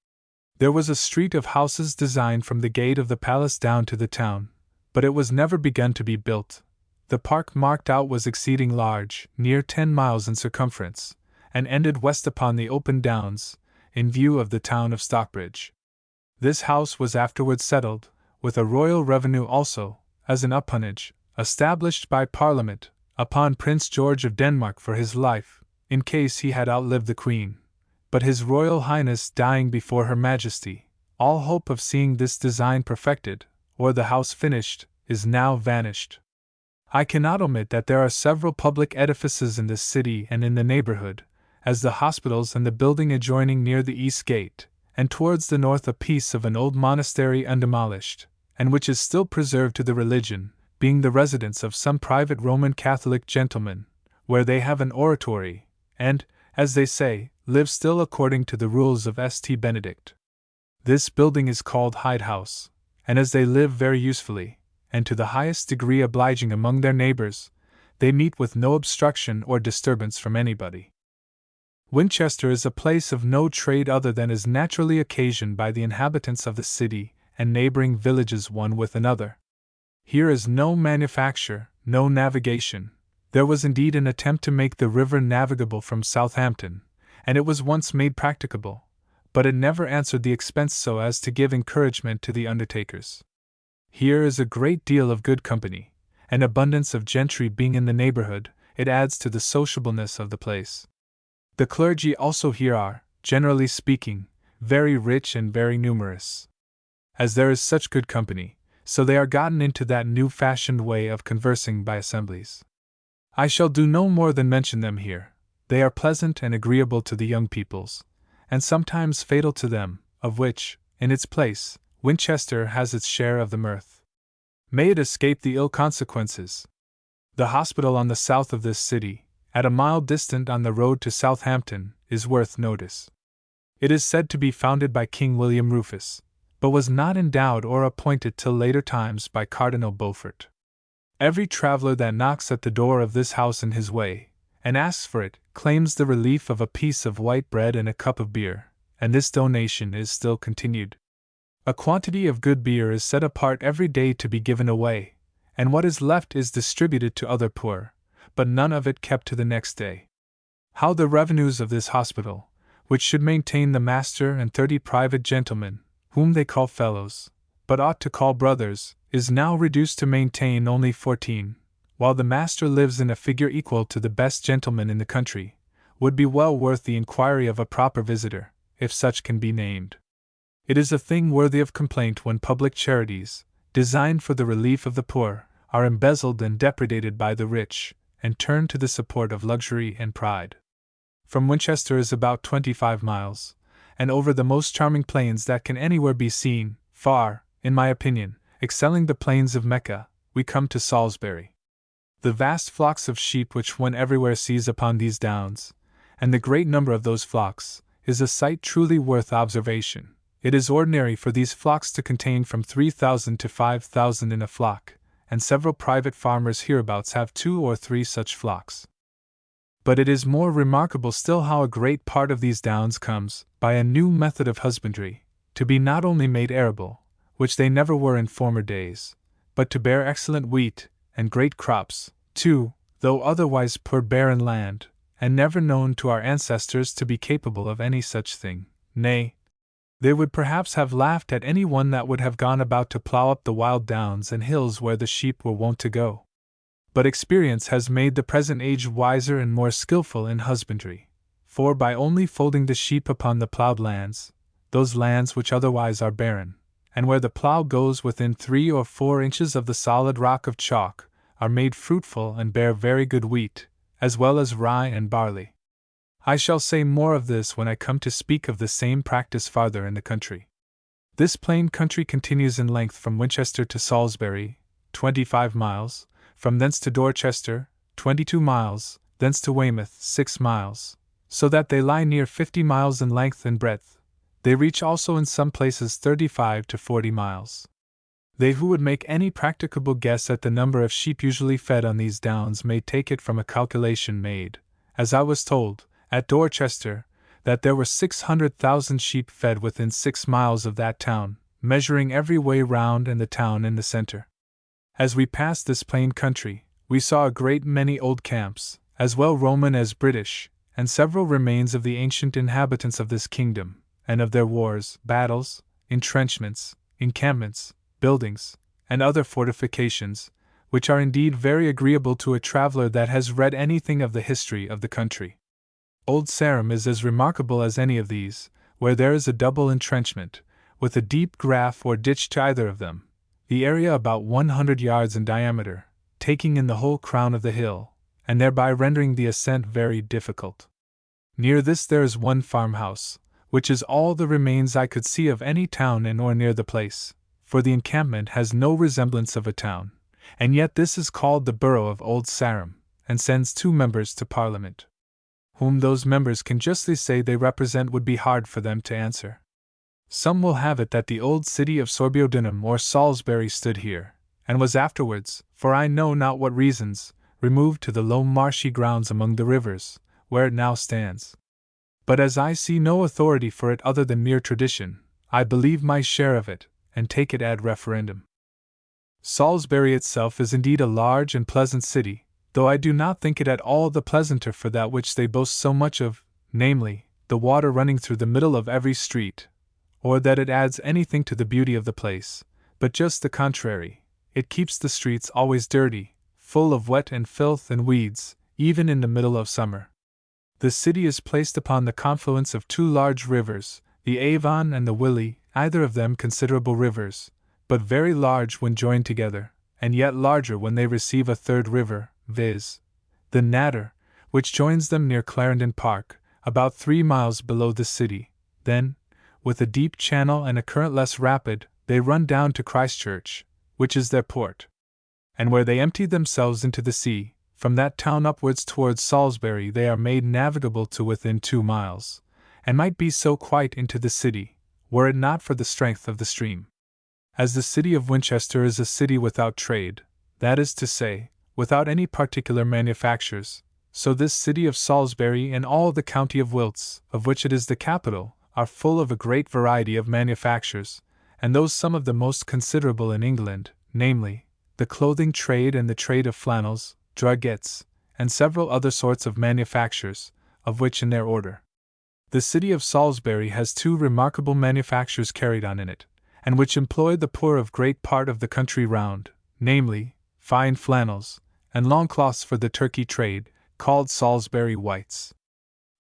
There was a street of houses designed from the gate of the palace down to the town, but it was never begun to be built. The park marked out was exceeding large, near 10 miles in circumference, and ended west upon the open downs, in view of the town of Stockbridge. This house was afterwards settled, with a royal revenue also, as an upponage, established by Parliament, upon Prince George of Denmark for his life, in case he had outlived the Queen. But His Royal Highness dying before Her Majesty, all hope of seeing this design perfected, or the house finished, is now vanished. I cannot omit that there are several public edifices in this city and in the neighborhood, as the hospitals and the building adjoining near the east gate, and towards the north a piece of an old monastery undemolished, and which is still preserved to the religion, being the residence of some private Roman Catholic gentlemen, where they have an oratory, and, as they say, live still according to the rules of St. Benedict. This building is called Hyde House, and as they live very usefully, and to the highest degree obliging among their neighbors, they meet with no obstruction or disturbance from anybody. Winchester is a place of no trade other than is naturally occasioned by the inhabitants of the city and neighboring villages one with another. Here is no manufacture, no navigation. There was indeed an attempt to make the river navigable from Southampton, and it was once made practicable, but it never answered the expense so as to give encouragement to the undertakers. Here is a great deal of good company, and abundance of gentry being in the neighborhood, it adds to the sociableness of the place. The clergy also here are, generally speaking, very rich and very numerous. As there is such good company, so they are gotten into that new-fashioned way of conversing by assemblies. I shall do no more than mention them here. They are pleasant and agreeable to the young peoples, and sometimes fatal to them, of which, in its place, Winchester has its share of the mirth. May it escape the ill consequences. The hospital on the south of this city, at a mile distant on the road to Southampton, is worth notice. It is said to be founded by King William Rufus, but was not endowed or appointed till later times by Cardinal Beaufort. Every traveler that knocks at the door of this house in his way, and asks for it, claims the relief of a piece of white bread and a cup of beer, and this donation is still continued. A quantity of good beer is set apart every day to be given away, and what is left is distributed to other poor, but none of it kept to the next day. How the revenues of this hospital, which should maintain the master and 30 private gentlemen, whom they call fellows, but ought to call brothers, is now reduced to maintain only 14, while the master lives in a figure equal to the best gentleman in the country, would be well worth the inquiry of a proper visitor, if such can be named. It is a thing worthy of complaint when public charities, designed for the relief of the poor, are embezzled and depredated by the rich, and turn to the support of luxury and pride. From Winchester is about 25 miles, and over the most charming plains that can anywhere be seen, far, in my opinion, excelling the plains of Mecca, we come to Salisbury. The vast flocks of sheep which one everywhere sees upon these downs, and the great number of those flocks, is a sight truly worth observation. It is ordinary for these flocks to contain from 3,000 to 5,000 in a flock, and several private farmers hereabouts have 2 or 3 such flocks. But it is more remarkable still how a great part of these downs comes, by a new method of husbandry, to be not only made arable, which they never were in former days, but to bear excellent wheat, and great crops, too, though otherwise poor barren land, and never known to our ancestors to be capable of any such thing. Nay, they would perhaps have laughed at any one that would have gone about to plough up the wild downs and hills where the sheep were wont to go. But experience has made the present age wiser and more skillful in husbandry, for by only folding the sheep upon the ploughed lands, those lands which otherwise are barren, and where the plough goes within 3 or 4 inches of the solid rock of chalk, are made fruitful and bear very good wheat, as well as rye and barley. I shall say more of this when I come to speak of the same practice farther in the country. This plain country continues in length from Winchester to Salisbury, 25 miles, from thence to Dorchester, 22 miles, thence to Weymouth, 6 miles, so that they lie near 50 miles in length and breadth. They reach also in some places 35 to 40 miles. They who would make any practicable guess at the number of sheep usually fed on these downs may take it from a calculation made, as I was told, at Dorchester, that there were 600,000 sheep fed within 6 miles of that town, measuring every way round and the town in the center. As we passed this plain country, we saw a great many old camps, as well Roman as British, and several remains of the ancient inhabitants of this kingdom, and of their wars, battles, entrenchments, encampments, buildings, and other fortifications, which are indeed very agreeable to a traveler that has read anything of the history of the country. Old Sarum is as remarkable as any of these, where there is a double entrenchment, with a deep graff or ditch to either of them, the area about 100 yards in diameter, taking in the whole crown of the hill, and thereby rendering the ascent very difficult. Near this there is one farmhouse, which is all the remains I could see of any town in or near the place, for the encampment has no resemblance of a town, and yet this is called the borough of Old Sarum, and sends 2 members to Parliament. Whom those members can justly say they represent would be hard for them to answer. Some will have it that the old city of Sorbiodunum or Salisbury stood here, and was afterwards, for I know not what reasons, removed to the low marshy grounds among the rivers, where it now stands. But as I see no authority for it other than mere tradition, I believe my share of it, and take it ad referendum. Salisbury itself is indeed a large and pleasant city, though I do not think it at all the pleasanter for that which they boast so much of, namely, the water running through the middle of every street, or that it adds anything to the beauty of the place, but just the contrary. It keeps the streets always dirty, full of wet and filth and weeds, even in the middle of summer. The city is placed upon the confluence of 2 large rivers, the Avon and the Willy, either of them considerable rivers, but very large when joined together, and yet larger when they receive a 3rd river, viz., the Natter, which joins them near Clarendon Park, about 3 miles below the city. Then, with a deep channel and a current less rapid, they run down to Christchurch, which is their port, and where they empty themselves into the sea. From that town upwards towards Salisbury they are made navigable to within 2 miles, and might be so quite into the city, were it not for the strength of the stream. As the city of Winchester is a city without trade, that is to say, without any particular manufactures, so this city of Salisbury and all the county of Wilts, of which it is the capital, are full of a great variety of manufactures, and those some of the most considerable in England, namely, the clothing trade and the trade of flannels, druggettes, and several other sorts of manufactures, of which in their order. The city of Salisbury has 2 remarkable manufactures carried on in it, and which employ the poor of great part of the country round, namely, fine flannels, and long cloths for the Turkey trade, called Salisbury whites.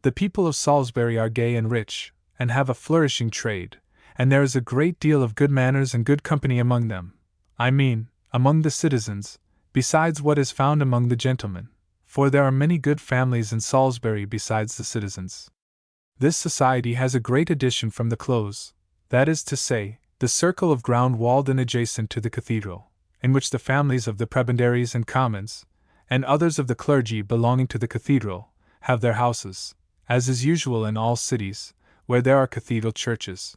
The people of Salisbury are gay and rich, and have a flourishing trade, and there is a great deal of good manners and good company among them, I mean, among the citizens, besides what is found among the gentlemen, for there are many good families in Salisbury besides the citizens. This society has a great addition from the close, that is to say, the circle of ground walled in adjacent to the cathedral, in which the families of the prebendaries and commons, and others of the clergy belonging to the cathedral, have their houses, as is usual in all cities, where there are cathedral churches.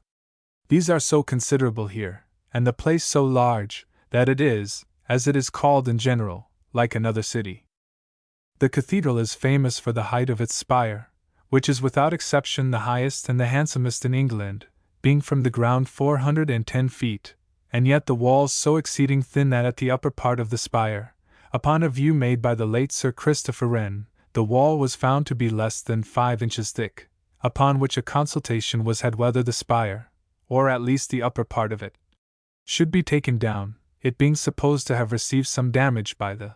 These are so considerable here, and the place so large, that it is, as it is called in general, like another city. The cathedral is famous for the height of its spire, which is without exception the highest and the handsomest in England, being from the ground 410 feet, and yet the walls so exceeding thin that at the upper part of the spire, upon a view made by the late Sir Christopher Wren, the wall was found to be less than 5 inches thick, upon which a consultation was had whether the spire, or at least the upper part of it, should be taken down, it being supposed to have received some damage by the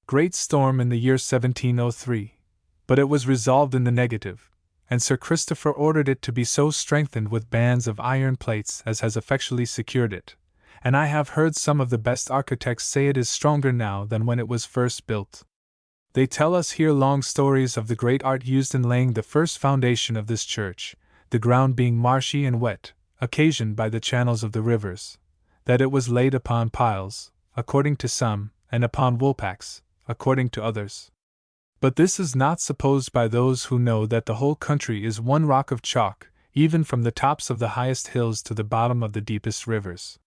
great storm in the year 1703, but it was resolved in the negative, and Sir Christopher ordered it to be so strengthened with bands of iron plates as has effectually secured it, and I have heard some of the best architects say it is stronger now than when it was first built. They tell us here long stories of the great art used in laying the first foundation of this church, the ground being marshy and wet, occasioned by the channels of the rivers, that it was laid upon piles, according to some, and upon woolpacks, according to others. But this is not supposed by those who know that the whole country is one rock of chalk, even from the tops of the highest hills to the bottom of the deepest rivers.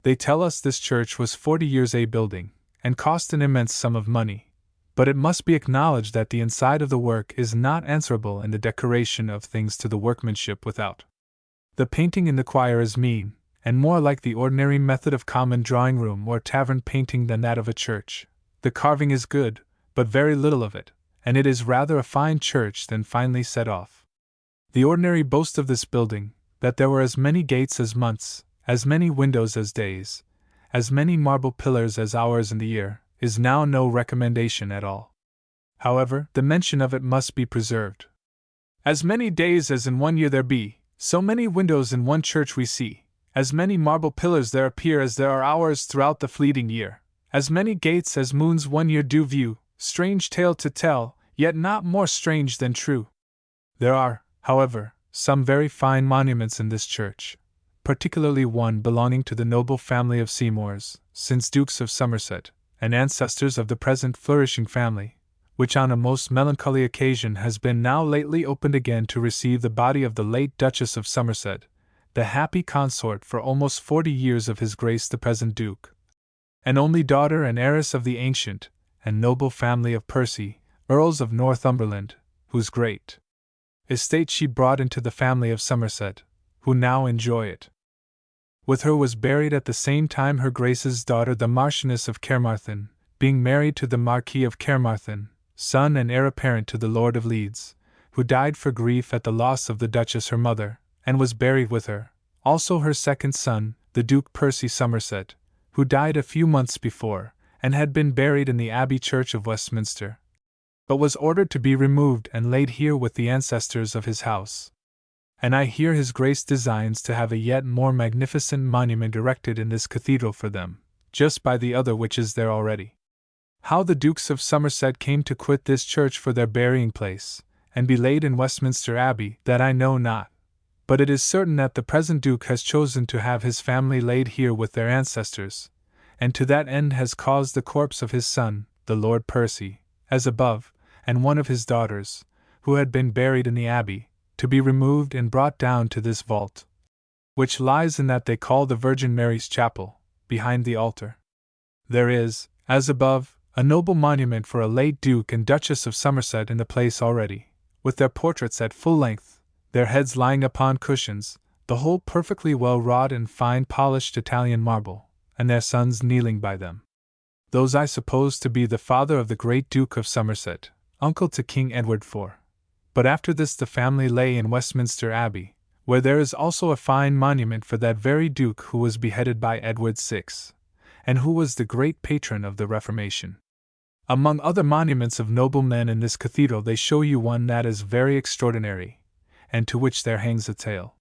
They tell us this church was 40 years a building, and cost an immense sum of money, but it must be acknowledged that the inside of the work is not answerable in the decoration of things to the workmanship without. The painting in the choir is mean, and more like the ordinary method of common drawing-room or tavern painting than that of a church. The carving is good, but very little of it, and it is rather a fine church than finely set off. The ordinary boast of this building, that there were as many gates as months, as many windows as days, as many marble pillars as hours in the year, is now no recommendation at all. However, the mention of it must be preserved. As many days as in one year there be, so many windows in one church we see, as many marble pillars there appear as there are hours throughout the fleeting year, as many gates as moons one year do view, strange tale to tell, yet not more strange than true. There are, however, some very fine monuments in this church, particularly one belonging to the noble family of Seymours, since Dukes of Somerset, and ancestors of the present flourishing family, which on a most melancholy occasion has been now lately opened again to receive the body of the late Duchess of Somerset, the happy consort for almost 40 years of his Grace the present Duke, an only daughter and heiress of the ancient and noble family of Percy, Earls of Northumberland, whose great estate she brought into the family of Somerset, who now enjoy it. With her was buried at the same time her Grace's daughter the Marchioness of Caermarthen, being married to the Marquis of Caermarthen, son and heir apparent to the Lord of Leeds, who died for grief at the loss of the Duchess her mother, and was buried with her, also her second son, the Duke Percy Somerset, who died a few months before, and had been buried in the Abbey Church of Westminster, but was ordered to be removed and laid here with the ancestors of his house. And I hear his Grace designs to have a yet more magnificent monument erected in this cathedral for them, just by the other which is there already. How the Dukes of Somerset came to quit this church for their burying place, and be laid in Westminster Abbey, that I know not, but it is certain that the present Duke has chosen to have his family laid here with their ancestors, and to that end has caused the corpse of his son, the Lord Percy, as above, and one of his daughters, who had been buried in the abbey, to be removed and brought down to this vault, which lies in that they call the Virgin Mary's Chapel, behind the altar. There is, as above, a noble monument for a late Duke and Duchess of Somerset in the place already, with their portraits at full length, their heads lying upon cushions, the whole perfectly well wrought in fine polished Italian marble, and their sons kneeling by them. Those I suppose to be the father of the great Duke of Somerset, uncle to King Edward IV. But after this the family lay in Westminster Abbey, where there is also a fine monument for that very Duke who was beheaded by Edward VI, and who was the great patron of the Reformation. Among other monuments of noble men in this cathedral they show you one that is very extraordinary, and to which there hangs a tale.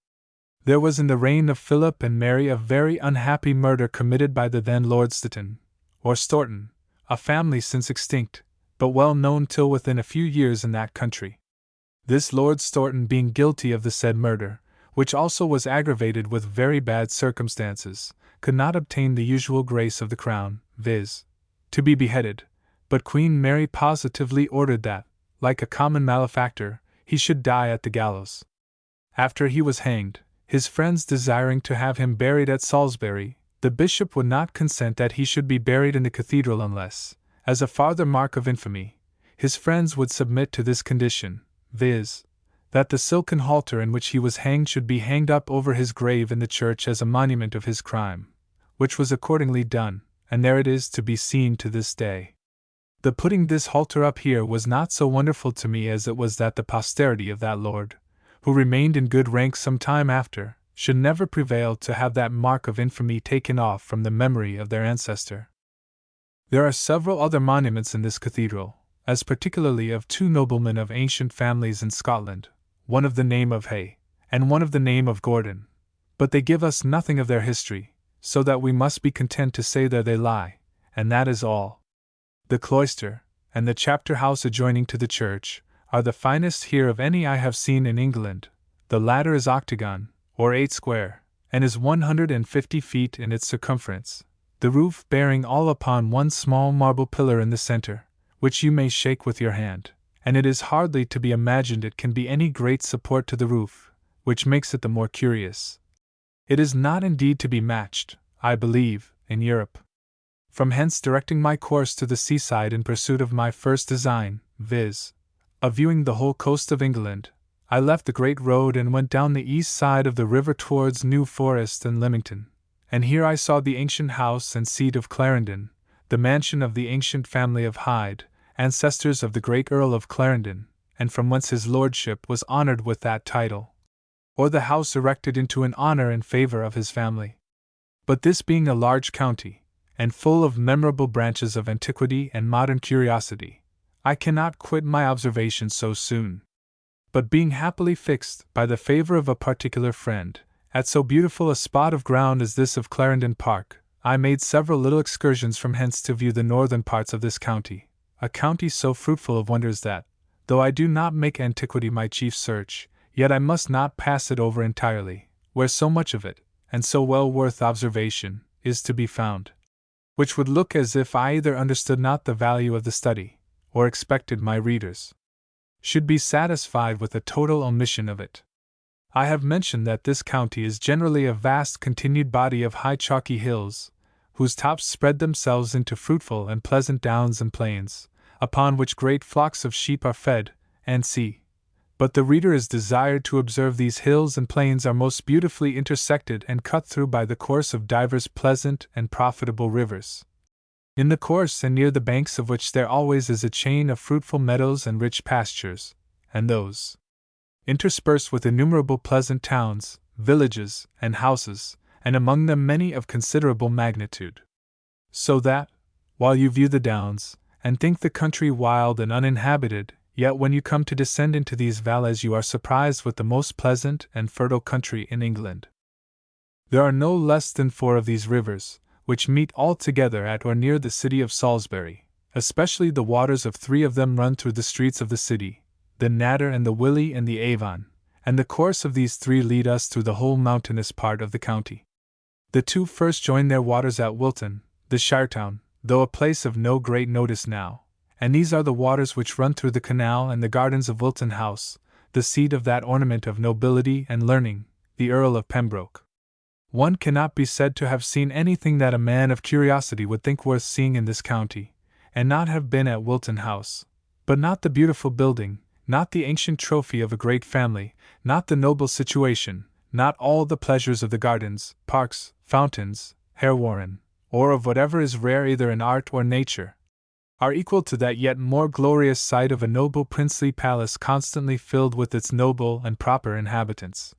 There was in the reign of Philip and Mary a very unhappy murder committed by the then Lord Stoughton, or Storton, a family since extinct, but well known till within a few years in that country. This Lord Stourton being guilty of the said murder, which also was aggravated with very bad circumstances, could not obtain the usual grace of the crown, viz., to be beheaded, but Queen Mary positively ordered that, like a common malefactor, he should die at the gallows. After he was hanged, his friends desiring to have him buried at Salisbury, the bishop would not consent that he should be buried in the cathedral unless, as a farther mark of infamy, his friends would submit to this condition, viz., that the silken halter in which he was hanged should be hanged up over his grave in the church as a monument of his crime, which was accordingly done, and there it is to be seen to this day. The putting this halter up here was not so wonderful to me as it was that the posterity of that lord, who remained in good rank some time after, should never prevail to have that mark of infamy taken off from the memory of their ancestor. There are several other monuments in this cathedral, as particularly of two noblemen of ancient families in Scotland, one of the name of Hay, and one of the name of Gordon, but they give us nothing of their history, so that we must be content to say there they lie, and that is all. The cloister, and the chapter house adjoining to the church, are the finest here of any I have seen in England. The latter is octagon, or 8 square, and is 150 feet in its circumference, the roof bearing all upon one small marble pillar in the center, which you may shake with your hand, and it is hardly to be imagined it can be any great support to the roof, which makes it the more curious. It is not indeed to be matched, I believe, in Europe. From hence directing my course to the seaside in pursuit of my first design, viz., of viewing the whole coast of England, I left the great road and went down the east side of the river towards New Forest and Lymington, and here I saw the ancient house and seat of Clarendon, the mansion of the ancient family of Hyde, ancestors of the great Earl of Clarendon, and from whence his lordship was honoured with that title, or the house erected into an honour in favour of his family. But this being a large county, and full of memorable branches of antiquity and modern curiosity, I cannot quit my observations so soon. But being happily fixed, by the favour of a particular friend, at so beautiful a spot of ground as this of Clarendon Park, I made several little excursions from hence to view the northern parts of this county, a county so fruitful of wonders that, though I do not make antiquity my chief search, yet I must not pass it over entirely, where so much of it, and so well worth observation, is to be found, which would look as if I either understood not the value of the study, or expected my readers should be satisfied with a total omission of it. I have mentioned that this county is generally a vast continued body of high chalky hills, whose tops spread themselves into fruitful and pleasant downs and plains, upon which great flocks of sheep are fed, and see. But the reader is desired to observe these hills and plains are most beautifully intersected and cut through by the course of divers pleasant and profitable rivers, in the course and near the banks of which there always is a chain of fruitful meadows and rich pastures, and those interspersed with innumerable pleasant towns, villages, and houses, and among them many of considerable magnitude. So that, while you view the downs, and think the country wild and uninhabited, yet when you come to descend into these valleys you are surprised with the most pleasant and fertile country in England. There are no less than 4 of these rivers, which meet all together at or near the city of Salisbury, especially the waters of 3 of them run through the streets of the city, the Nadder and the Willey and the Avon, and the course of these 3 lead us through the whole mountainous part of the county. The 2 first join their waters at Wilton, the shire town, though a place of no great notice now, and these are the waters which run through the canal and the gardens of Wilton House, the seat of that ornament of nobility and learning, the Earl of Pembroke. One cannot be said to have seen anything that a man of curiosity would think worth seeing in this county, and not have been at Wilton House, but not the beautiful building, not the ancient trophy of a great family, not the noble situation, not all the pleasures of the gardens, parks, fountains, Harewarren, or of whatever is rare either in art or nature, are equal to that yet more glorious sight of a noble princely palace constantly filled with its noble and proper inhabitants.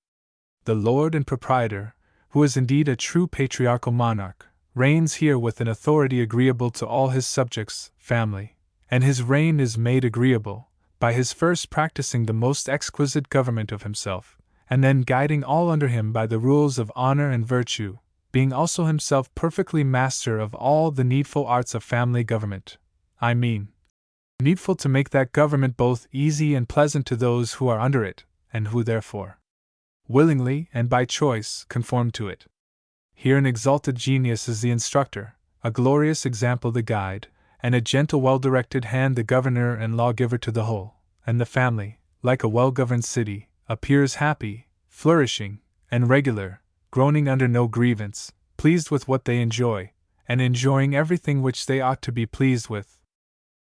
The lord and proprietor, who is indeed a true patriarchal monarch, reigns here with an authority agreeable to all his subjects, family, and his reign is made agreeable by his first practicing the most exquisite government of himself, and then guiding all under him by the rules of honor and virtue, being also himself perfectly master of all the needful arts of family government, I mean, needful to make that government both easy and pleasant to those who are under it, and who therefore willingly and by choice conform to it. Here an exalted genius is the instructor, a glorious example the guide, and a gentle well-directed hand the governor and lawgiver to the whole, and the family, like a well-governed city, appears happy, flourishing, and regular, groaning under no grievance, pleased with what they enjoy, and enjoying everything which they ought to be pleased with.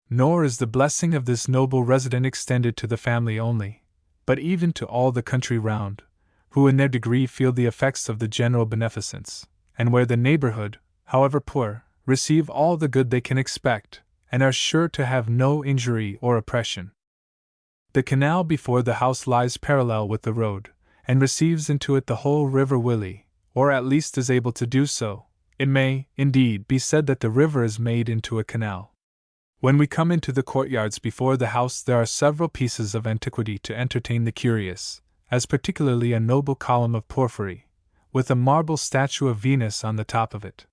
Nor is the blessing of this noble resident extended to the family only, but even to all the country round, who in their degree feel the effects of the general beneficence, and where the neighborhood, however poor, receive all the good they can expect, and are sure to have no injury or oppression. The canal before the house lies parallel with the road, and receives into it the whole river Willy, or at least is able to do so. It may, indeed, be said that the river is made into a canal. When we come into the courtyards before the house, there are several pieces of antiquity to entertain the curious, as particularly a noble column of porphyry, with a marble statue of Venus on the top of it.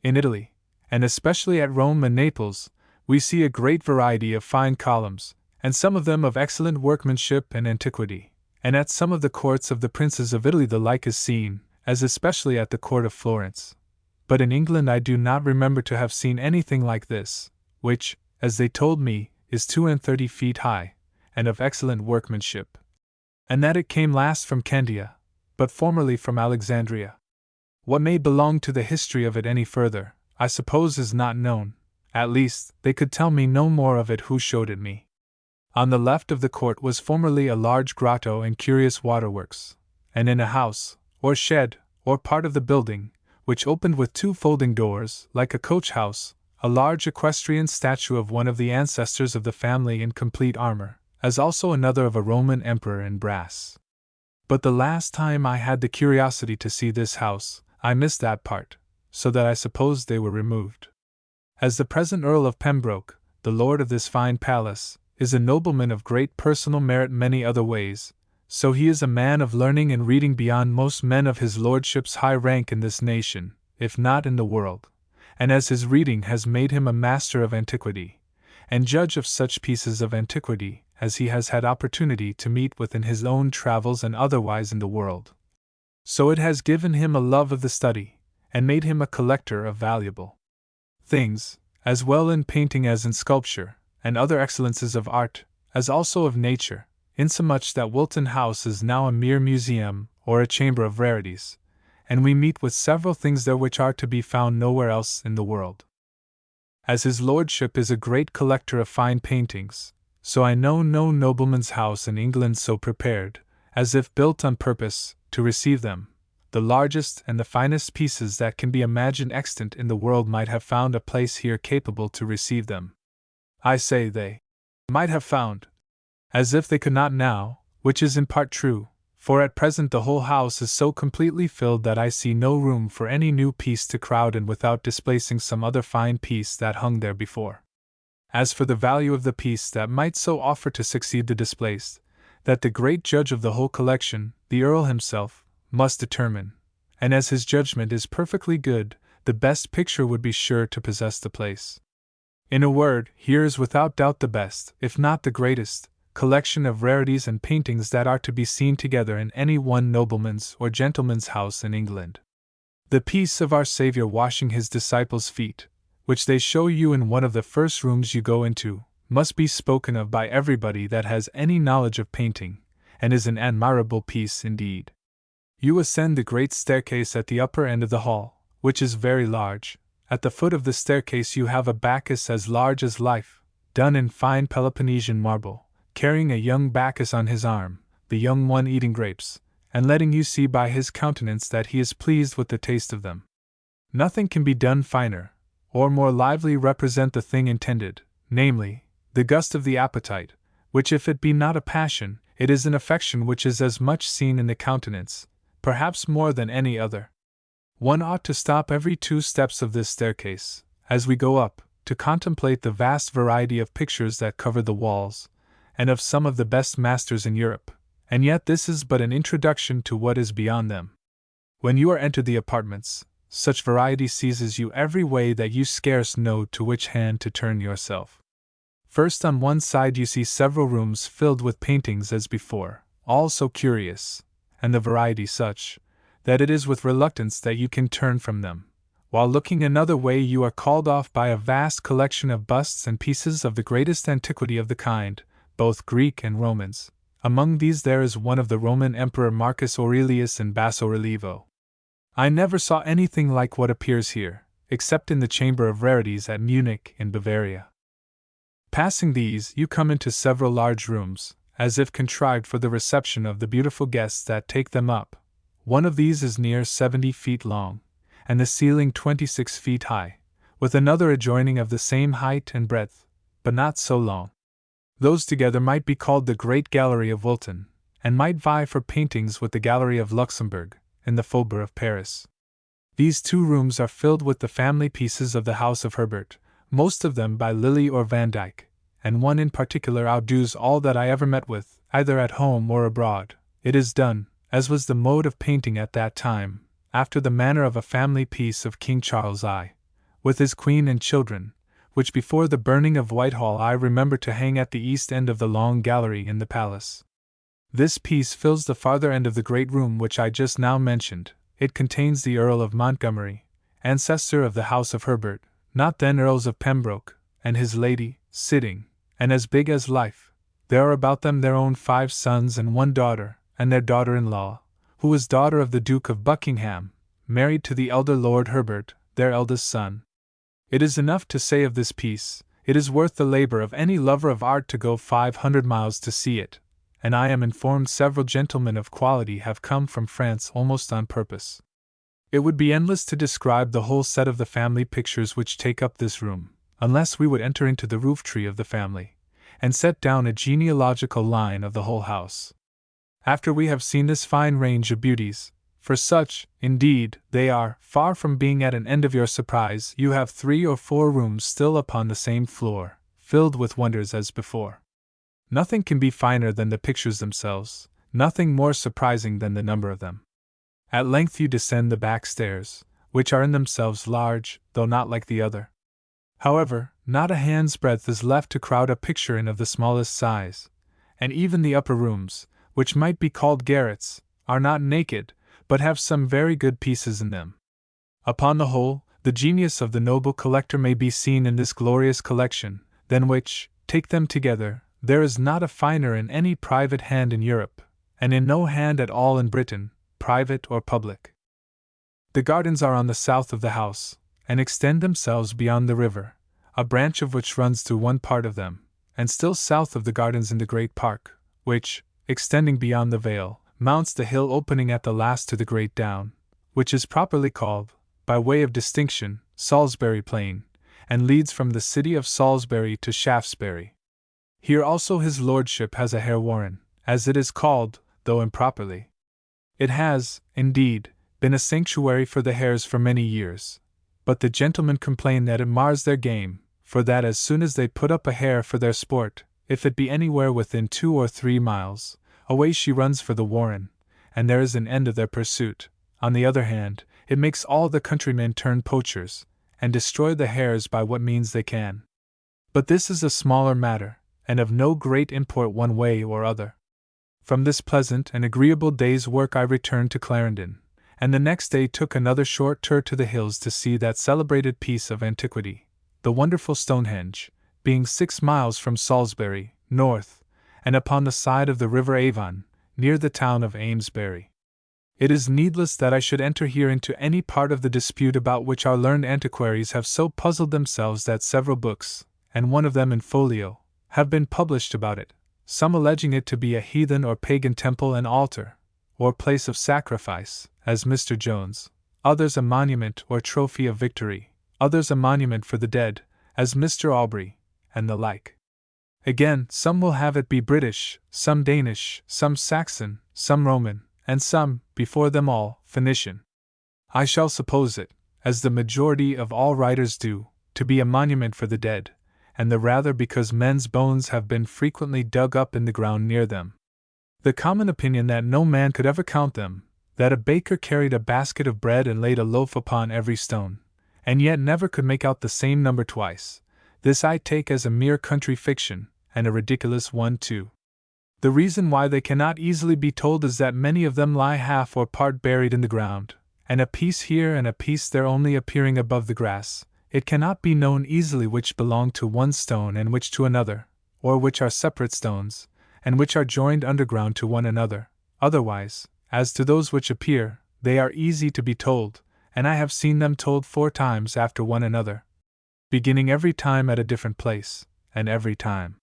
In Italy, and especially at Rome and Naples, we see a great variety of fine columns, and some of them of excellent workmanship and antiquity, and at some of the courts of the princes of Italy the like is seen, as especially at the court of Florence. But in England I do not remember to have seen anything like this, which, as they told me, is 32 feet high, and of excellent workmanship, and that it came last from Candia, but formerly from Alexandria. What may belong to the history of it any further, I suppose is not known. At least, they could tell me no more of it who showed it me. On the left of the court was formerly a large grotto and curious waterworks, and in a house, or shed, or part of the building, which opened with 2 folding doors, like a coach house, a large equestrian statue of one of the ancestors of the family in complete armor, as also another of a Roman emperor in brass. But the last time I had the curiosity to see this house, I missed that part, so that I supposed they were removed. As the present Earl of Pembroke, the lord of this fine palace, is a nobleman of great personal merit many other ways, so he is a man of learning and reading beyond most men of his lordship's high rank in this nation, if not in the world, and as his reading has made him a master of antiquity, and judge of such pieces of antiquity as he has had opportunity to meet with in his own travels and otherwise in the world, so it has given him a love of the study, and made him a collector of valuable things, as well in painting as in sculpture, and other excellences of art, as also of nature, insomuch that Wilton House is now a mere museum, or a chamber of rarities, and we meet with several things there which are to be found nowhere else in the world. As his lordship is a great collector of fine paintings, so I know no nobleman's house in England so prepared, as if built on purpose, to receive them. The largest and the finest pieces that can be imagined extant in the world might have found a place here capable to receive them. I say they might have found, as if they could not now, which is in part true, for at present the whole house is so completely filled that I see no room for any new piece to crowd in without displacing some other fine piece that hung there before. As for the value of the piece that might so offer to succeed the displaced, that the great judge of the whole collection, the Earl himself, must determine, and as his judgment is perfectly good, the best picture would be sure to possess the place. In a word, here is without doubt the best, if not the greatest, collection of rarities and paintings that are to be seen together in any one nobleman's or gentleman's house in England. The piece of our Saviour washing his disciples' feet, which they show you in one of the first rooms you go into, must be spoken of by everybody that has any knowledge of painting, and is an admirable piece indeed. You ascend the great staircase at the upper end of the hall, which is very large. At the foot of the staircase you have a Bacchus as large as life, done in fine Peloponnesian marble, carrying a young Bacchus on his arm, the young one eating grapes, and letting you see by his countenance that he is pleased with the taste of them. Nothing can be done finer, or more lively represent the thing intended, namely, the gust of the appetite, which if it be not a passion, it is an affection which is as much seen in the countenance, perhaps more than any other. One ought to stop every 2 steps of this staircase, as we go up, to contemplate the vast variety of pictures that cover the walls, and of some of the best masters in Europe, and yet this is but an introduction to what is beyond them. When you are entered the apartments, such variety seizes you every way that you scarce know to which hand to turn yourself. First, on one side you see several rooms filled with paintings as before, all so curious, and the variety such, that it is with reluctance that you can turn from them. While looking another way you are called off by a vast collection of busts and pieces of the greatest antiquity of the kind, both Greek and Romans. Among these there is one of the Roman Emperor Marcus Aurelius in basso relievo. I never saw anything like what appears here, except in the Chamber of Rarities at Munich in Bavaria. Passing these, you come into several large rooms, as if contrived for the reception of the beautiful guests that take them up. One of these is near 70 feet long, and the ceiling 26 feet high, with another adjoining of the same height and breadth, but not so long. Those together might be called the Great Gallery of Wilton, and might vie for paintings with the Gallery of Luxembourg, in the Faubourg of Paris. These 2 rooms are filled with the family pieces of the House of Herbert, most of them by Lilly or Van Dyck, and one in particular outdoes all that I ever met with, either at home or abroad. It is done, as was the mode of painting at that time, after the manner of a family piece of King Charles I, with his queen and children, which before the burning of Whitehall I remember to hang at the east end of the long gallery in the palace. This piece fills the farther end of the great room which I just now mentioned. It contains the Earl of Montgomery, ancestor of the House of Herbert, not then Earls of Pembroke, and his lady, sitting, and as big as life. There are about them their own 5 sons and 1 daughter, and their daughter-in-law, who was daughter of the Duke of Buckingham, married to the elder Lord Herbert, their eldest son. It is enough to say of this piece, it is worth the labor of any lover of art to go 500 miles to see it, and I am informed several gentlemen of quality have come from France almost on purpose. It would be endless to describe the whole set of the family pictures which take up this room, unless we would enter into the roof tree of the family, and set down a genealogical line of the whole house. After we have seen this fine range of beauties, for such, indeed, they are, far from being at an end of your surprise, you have 3 or 4 rooms still upon the same floor, filled with wonders as before. Nothing can be finer than the pictures themselves, nothing more surprising than the number of them. At length you descend the back stairs, which are in themselves large, though not like the other. However, not a hand's breadth is left to crowd a picture in of the smallest size, and even the upper rooms, which might be called garrets, are not naked, but have some very good pieces in them. Upon the whole, the genius of the noble collector may be seen in this glorious collection, than which, take them together, there is not a finer in any private hand in Europe, and in no hand at all in Britain, private or public. The gardens are on the south of the house, and extend themselves beyond the river, a branch of which runs through one part of them, and still south of the gardens in the great park, which, extending beyond the vale, mounts the hill opening at the last to the great down, which is properly called, by way of distinction, Salisbury Plain, and leads from the city of Salisbury to Shaftesbury. Here also his lordship has a hare warren, as it is called, though improperly. It has, indeed, been a sanctuary for the hares for many years, but the gentlemen complain that it mars their game, for that as soon as they put up a hare for their sport, if it be anywhere within 2 or 3 miles, away she runs for the warren, and there is an end of their pursuit. On the other hand, it makes all the countrymen turn poachers, and destroy the hares by what means they can. But this is a smaller matter, and of no great import one way or other. From this pleasant and agreeable day's work I returned to Clarendon, and the next day took another short tour to the hills to see that celebrated piece of antiquity, the wonderful Stonehenge, being 6 miles from Salisbury, north, and upon the side of the river Avon, near the town of Amesbury. It is needless that I should enter here into any part of the dispute about which our learned antiquaries have so puzzled themselves that several books, and one of them in folio, have been published about it, some alleging it to be a heathen or pagan temple and altar, or place of sacrifice, as Mr. Jones, others a monument or trophy of victory, others a monument for the dead, as Mr. Aubrey, and the like. Again, some will have it be British, some Danish, some Saxon, some Roman, and some, before them all, Phoenician. I shall suppose it, as the majority of all writers do, to be a monument for the dead, and the rather because men's bones have been frequently dug up in the ground near them. The common opinion that no man could ever count them, that a baker carried a basket of bread and laid a loaf upon every stone, and yet never could make out the same number twice, This I take as a mere country fiction, and a ridiculous one too. The reason why they cannot easily be told is that many of them lie half or part buried in the ground, and a piece here and a piece there only appearing above the grass. It cannot be known easily which belong to one stone and which to another, or which are separate stones, and which are joined underground to one another. Otherwise, as to those which appear, they are easy to be told, and I have seen them told 4 times after one another, beginning every time at a different place, and every time.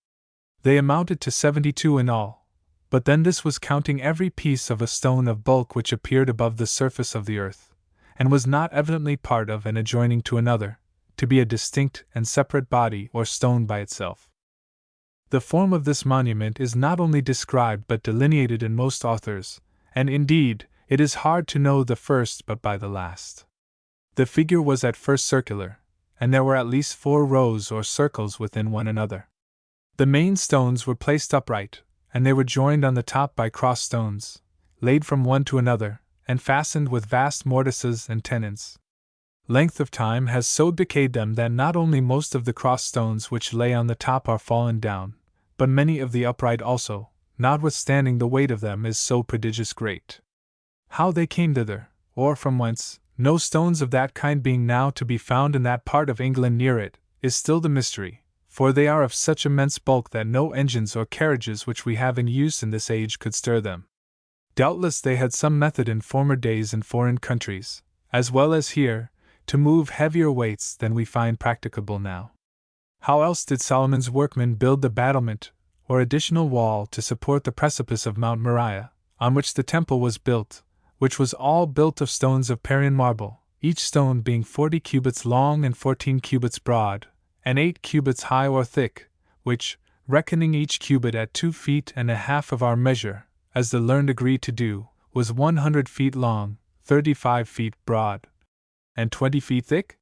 They amounted to 72 in all, but then this was counting every piece of a stone of bulk which appeared above the surface of the earth, and was not evidently part of and adjoining to another, to be a distinct and separate body or stone by itself. The form of this monument is not only described but delineated in most authors, and indeed, it is hard to know the first but by the last. The figure was at first circular, and there were at least 4 rows or circles within one another. The main stones were placed upright, and they were joined on the top by cross stones, laid from one to another, and fastened with vast mortices and tenons. Length of time has so decayed them that not only most of the cross stones which lay on the top are fallen down, but many of the upright also, notwithstanding the weight of them is so prodigious great. How they came thither, or from whence, no stones of that kind being now to be found in that part of England near it, is still the mystery, for they are of such immense bulk that no engines or carriages which we have in use in this age could stir them. Doubtless they had some method in former days in foreign countries, as well as here, to move heavier weights than we find practicable now. How else did Solomon's workmen build the battlement, or additional wall to support the precipice of Mount Moriah, on which the temple was built, which was all built of stones of Parian marble, each stone being 40 cubits long and 14 cubits broad, and 8 cubits high or thick, which, reckoning each cubit at 2 feet and a half of our measure, as the learned agreed to do, was 100 feet long, 35 feet broad, and 20 feet thick?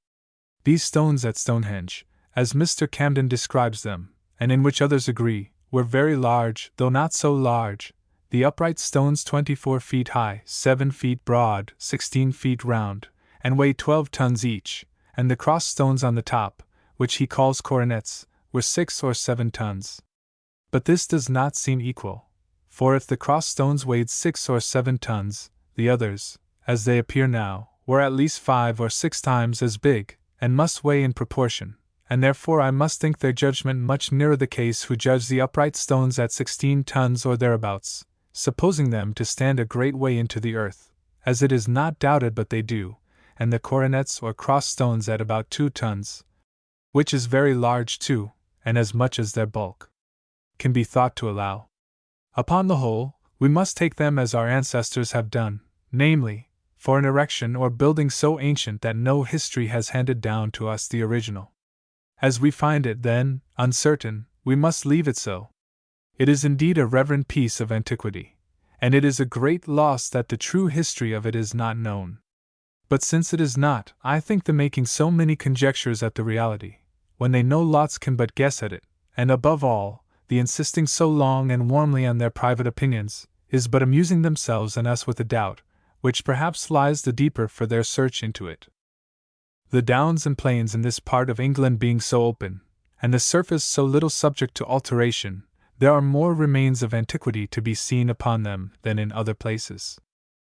These stones at Stonehenge, as Mr. Camden describes them, and in which others agree, were very large, though not so large, the upright stones 24 feet high, 7 feet broad, 16 feet round, and weighed 12 tons each, and the cross stones on the top, which he calls coronets, were 6 or 7 tons. But this does not seem equal, for if the cross stones weighed 6 or 7 tons, the others, as they appear now, were at least 5 or 6 times as big, and must weigh in proportion, and therefore I must think their judgment much nearer the case who judge the upright stones at 16 tons or thereabouts, supposing them to stand a great way into the earth, as it is not doubted but they do, and the coronets or cross stones at about 2 tons, which is very large too, and as much as their bulk can be thought to allow. Upon the whole, we must take them as our ancestors have done, namely, for an erection or building so ancient that no history has handed down to us the original. As we find it, then, uncertain, we must leave it so. It is indeed a reverend piece of antiquity, and it is a great loss that the true history of it is not known. But since it is not, I think the making so many conjectures at the reality, when they no lots can but guess at it, and above all, the insisting so long and warmly on their private opinions, is but amusing themselves and us with a doubt, which perhaps lies the deeper for their search into it. The downs and plains in this part of England being so open, and the surface so little subject to alteration, there are more remains of antiquity to be seen upon them than in other places.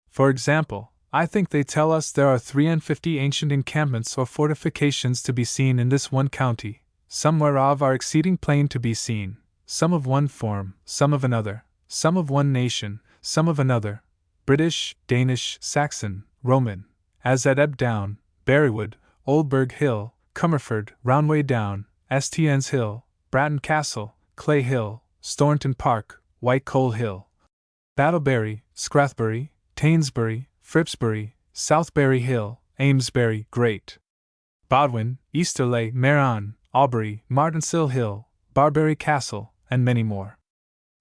For example, I think they tell us there are 53 ancient encampments or fortifications to be seen in this one county, some whereof are exceeding plain to be seen, some of one form, some of another, some of one nation, some of another, British, Danish, Saxon, Roman, as at Ebb Down, Berrywood, Oldburg Hill, Comerford, Roundway Down, Estiennes Hill, Bratton Castle, Clay Hill, Staunton Park, White Coal Hill, Battlebury, Strathbury, Tainsbury, Phipsbury, Southbury Hill, Amesbury, Great Bodwin, Easterley, Meran, Aubrey, Martinsill Hill, Barbury Castle, and many more.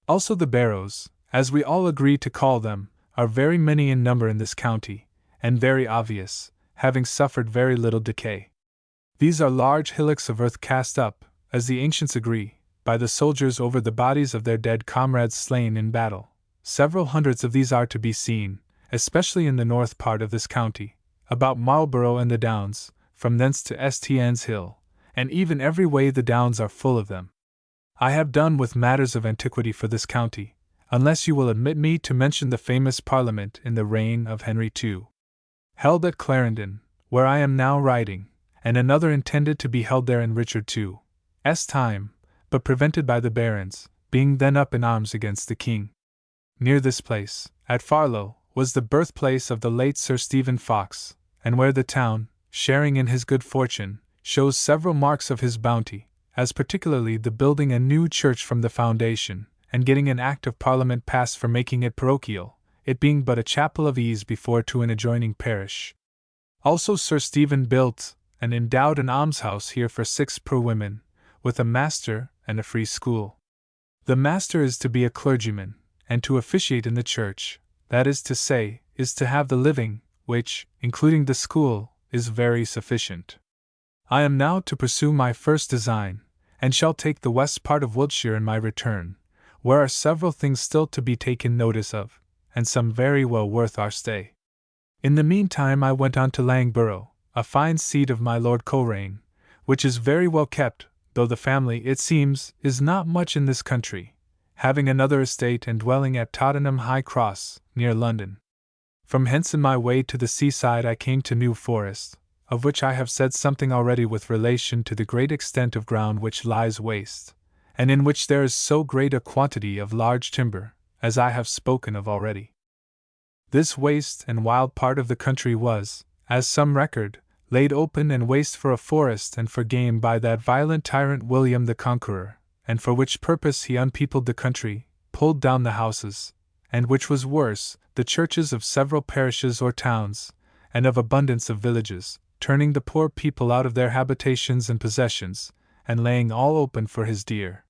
Also the Barrows, as we all agree to call them, are very many in number in this county, and very obvious, having suffered very little decay. These are large hillocks of earth cast up, as the ancients agree, by the soldiers over the bodies of their dead comrades slain in battle. Several hundreds of these are to be seen, especially in the north part of this county, about Marlborough and the Downs, from thence to Estiennes Hill, and even every way the downs are full of them. I have done with matters of antiquity for this county, unless you will admit me to mention the famous Parliament in the reign of Henry II, held at Clarendon, where I am now writing, and another intended to be held there in Richard II's time, but prevented by the barons, being then up in arms against the king. Near this place, at Farlow, was the birthplace of the late Sir Stephen Fox, and where the town, sharing in his good fortune, shows several marks of his bounty, as particularly the building a new church from the foundation, and getting an Act of Parliament passed for making it parochial, it being but a chapel of ease before to an adjoining parish. Also Sir Stephen built and endowed an almshouse here for 6 poor women, with a master and a free school. The master is to be a clergyman, and to officiate in the church, that is to say, is to have the living, which, including the school, is very sufficient. I am now to pursue my first design, and shall take the west part of Wiltshire in my return, where are several things still to be taken notice of, and some very well worth our stay. In the meantime I went on to Langborough, a fine seat of my Lord Coleraine, which is very well kept, though the family, it seems, is not much in this country, having another estate and dwelling at Tottenham High Cross, near London. From hence in my way to the seaside I came to New Forest, of which I have said something already with relation to the great extent of ground which lies waste, and in which there is so great a quantity of large timber, as I have spoken of already. This waste and wild part of the country was, as some record, laid open and waste for a forest and for game by that violent tyrant William the Conqueror, and for which purpose he unpeopled the country, pulled down the houses, and which was worse, the churches of several parishes or towns, and of abundance of villages, turning the poor people out of their habitations and possessions, and laying all open for his deer.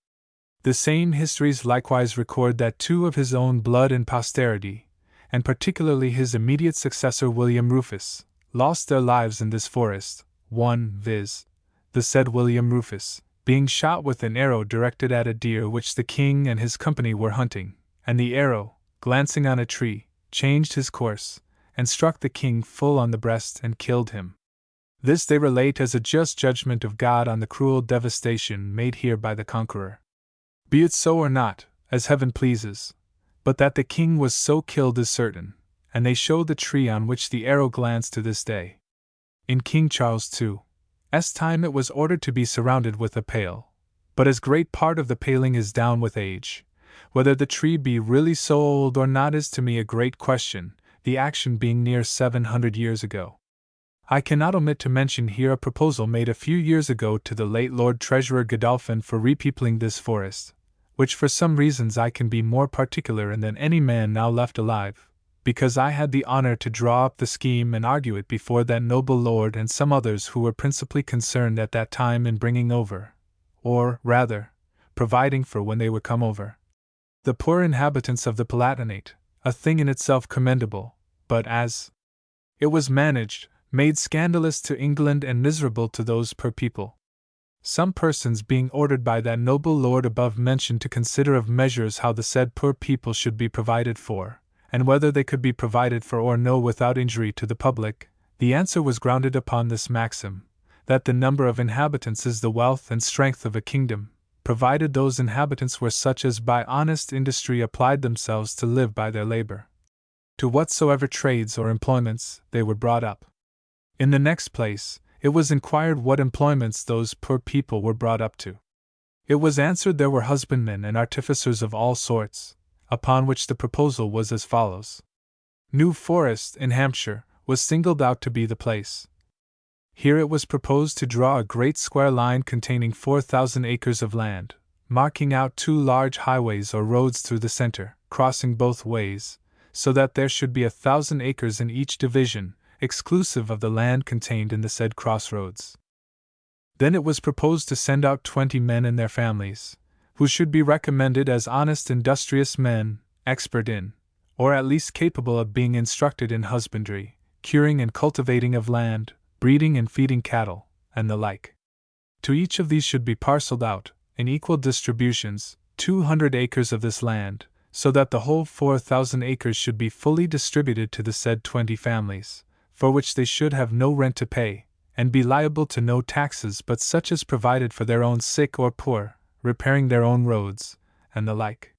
The same histories likewise record that 2 of his own blood and posterity, and particularly his immediate successor William Rufus, lost their lives in this forest, one, viz., the said William Rufus, being shot with an arrow directed at a deer which the king and his company were hunting, and the arrow, glancing on a tree, changed his course, and struck the king full on the breast and killed him. This they relate as a just judgment of God on the cruel devastation made here by the Conqueror. Be it so or not, as heaven pleases, but that the king was so killed is certain, and they show the tree on which the arrow glanced to this day. In King Charles II's time it was ordered to be surrounded with a pale, but as great part of the paling is down with age, whether the tree be really so old or not is to me a great question, the action being near 700 years ago. I cannot omit to mention here a proposal made a few years ago to the late Lord Treasurer Godolphin for repeopling this forest, which for some reasons I can be more particular in than any man now left alive, because I had the honor to draw up the scheme and argue it before that noble lord and some others who were principally concerned at that time in bringing over, or, rather, providing for when they would come over, the poor inhabitants of the Palatinate, a thing in itself commendable, but as it was managed, made scandalous to England and miserable to those poor people. Some persons being ordered by that noble lord above mentioned to consider of measures how the said poor people should be provided for, and whether they could be provided for or no without injury to the public, the answer was grounded upon this maxim, that the number of inhabitants is the wealth and strength of a kingdom, provided those inhabitants were such as by honest industry applied themselves to live by their labor, to whatsoever trades or employments they were brought up. In the next place, it was inquired what employments those poor people were brought up to. It was answered there were husbandmen and artificers of all sorts, upon which the proposal was as follows. New Forest, in Hampshire, was singled out to be the place. Here it was proposed to draw a great square line containing 4,000 acres of land, marking out 2 large highways or roads through the center, crossing both ways, so that there should be 1,000 acres in each division, exclusive of the land contained in the said crossroads. Then it was proposed to send out 20 men and their families, who should be recommended as honest industrious men, expert in, or at least capable of being instructed in husbandry, curing and cultivating of land, breeding and feeding cattle, and the like. To each of these should be parceled out, in equal distributions, 200 acres of this land, so that the whole 4,000 acres should be fully distributed to the said 20 families, for which they should have no rent to pay, and be liable to no taxes but such as provided for their own sick or poor, repairing their own roads, and the like.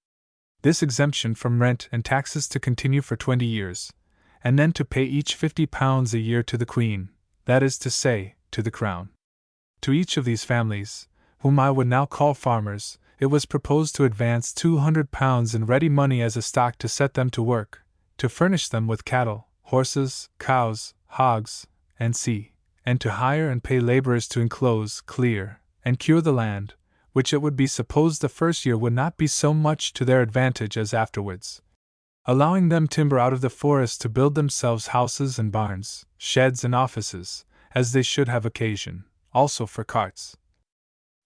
This exemption from rent and taxes to continue for 20 years, and then to pay each £50 a year to the Queen, that is to say, to the Crown. To each of these families, whom I would now call farmers, it was proposed to advance £200 in ready money as a stock to set them to work, to furnish them with cattle, horses, cows, hogs, and to hire and pay laborers to enclose, clear, and cure the land, which it would be supposed the first year would not be so much to their advantage as afterwards, allowing them timber out of the forest to build themselves houses and barns, sheds and offices, as they should have occasion, also for carts,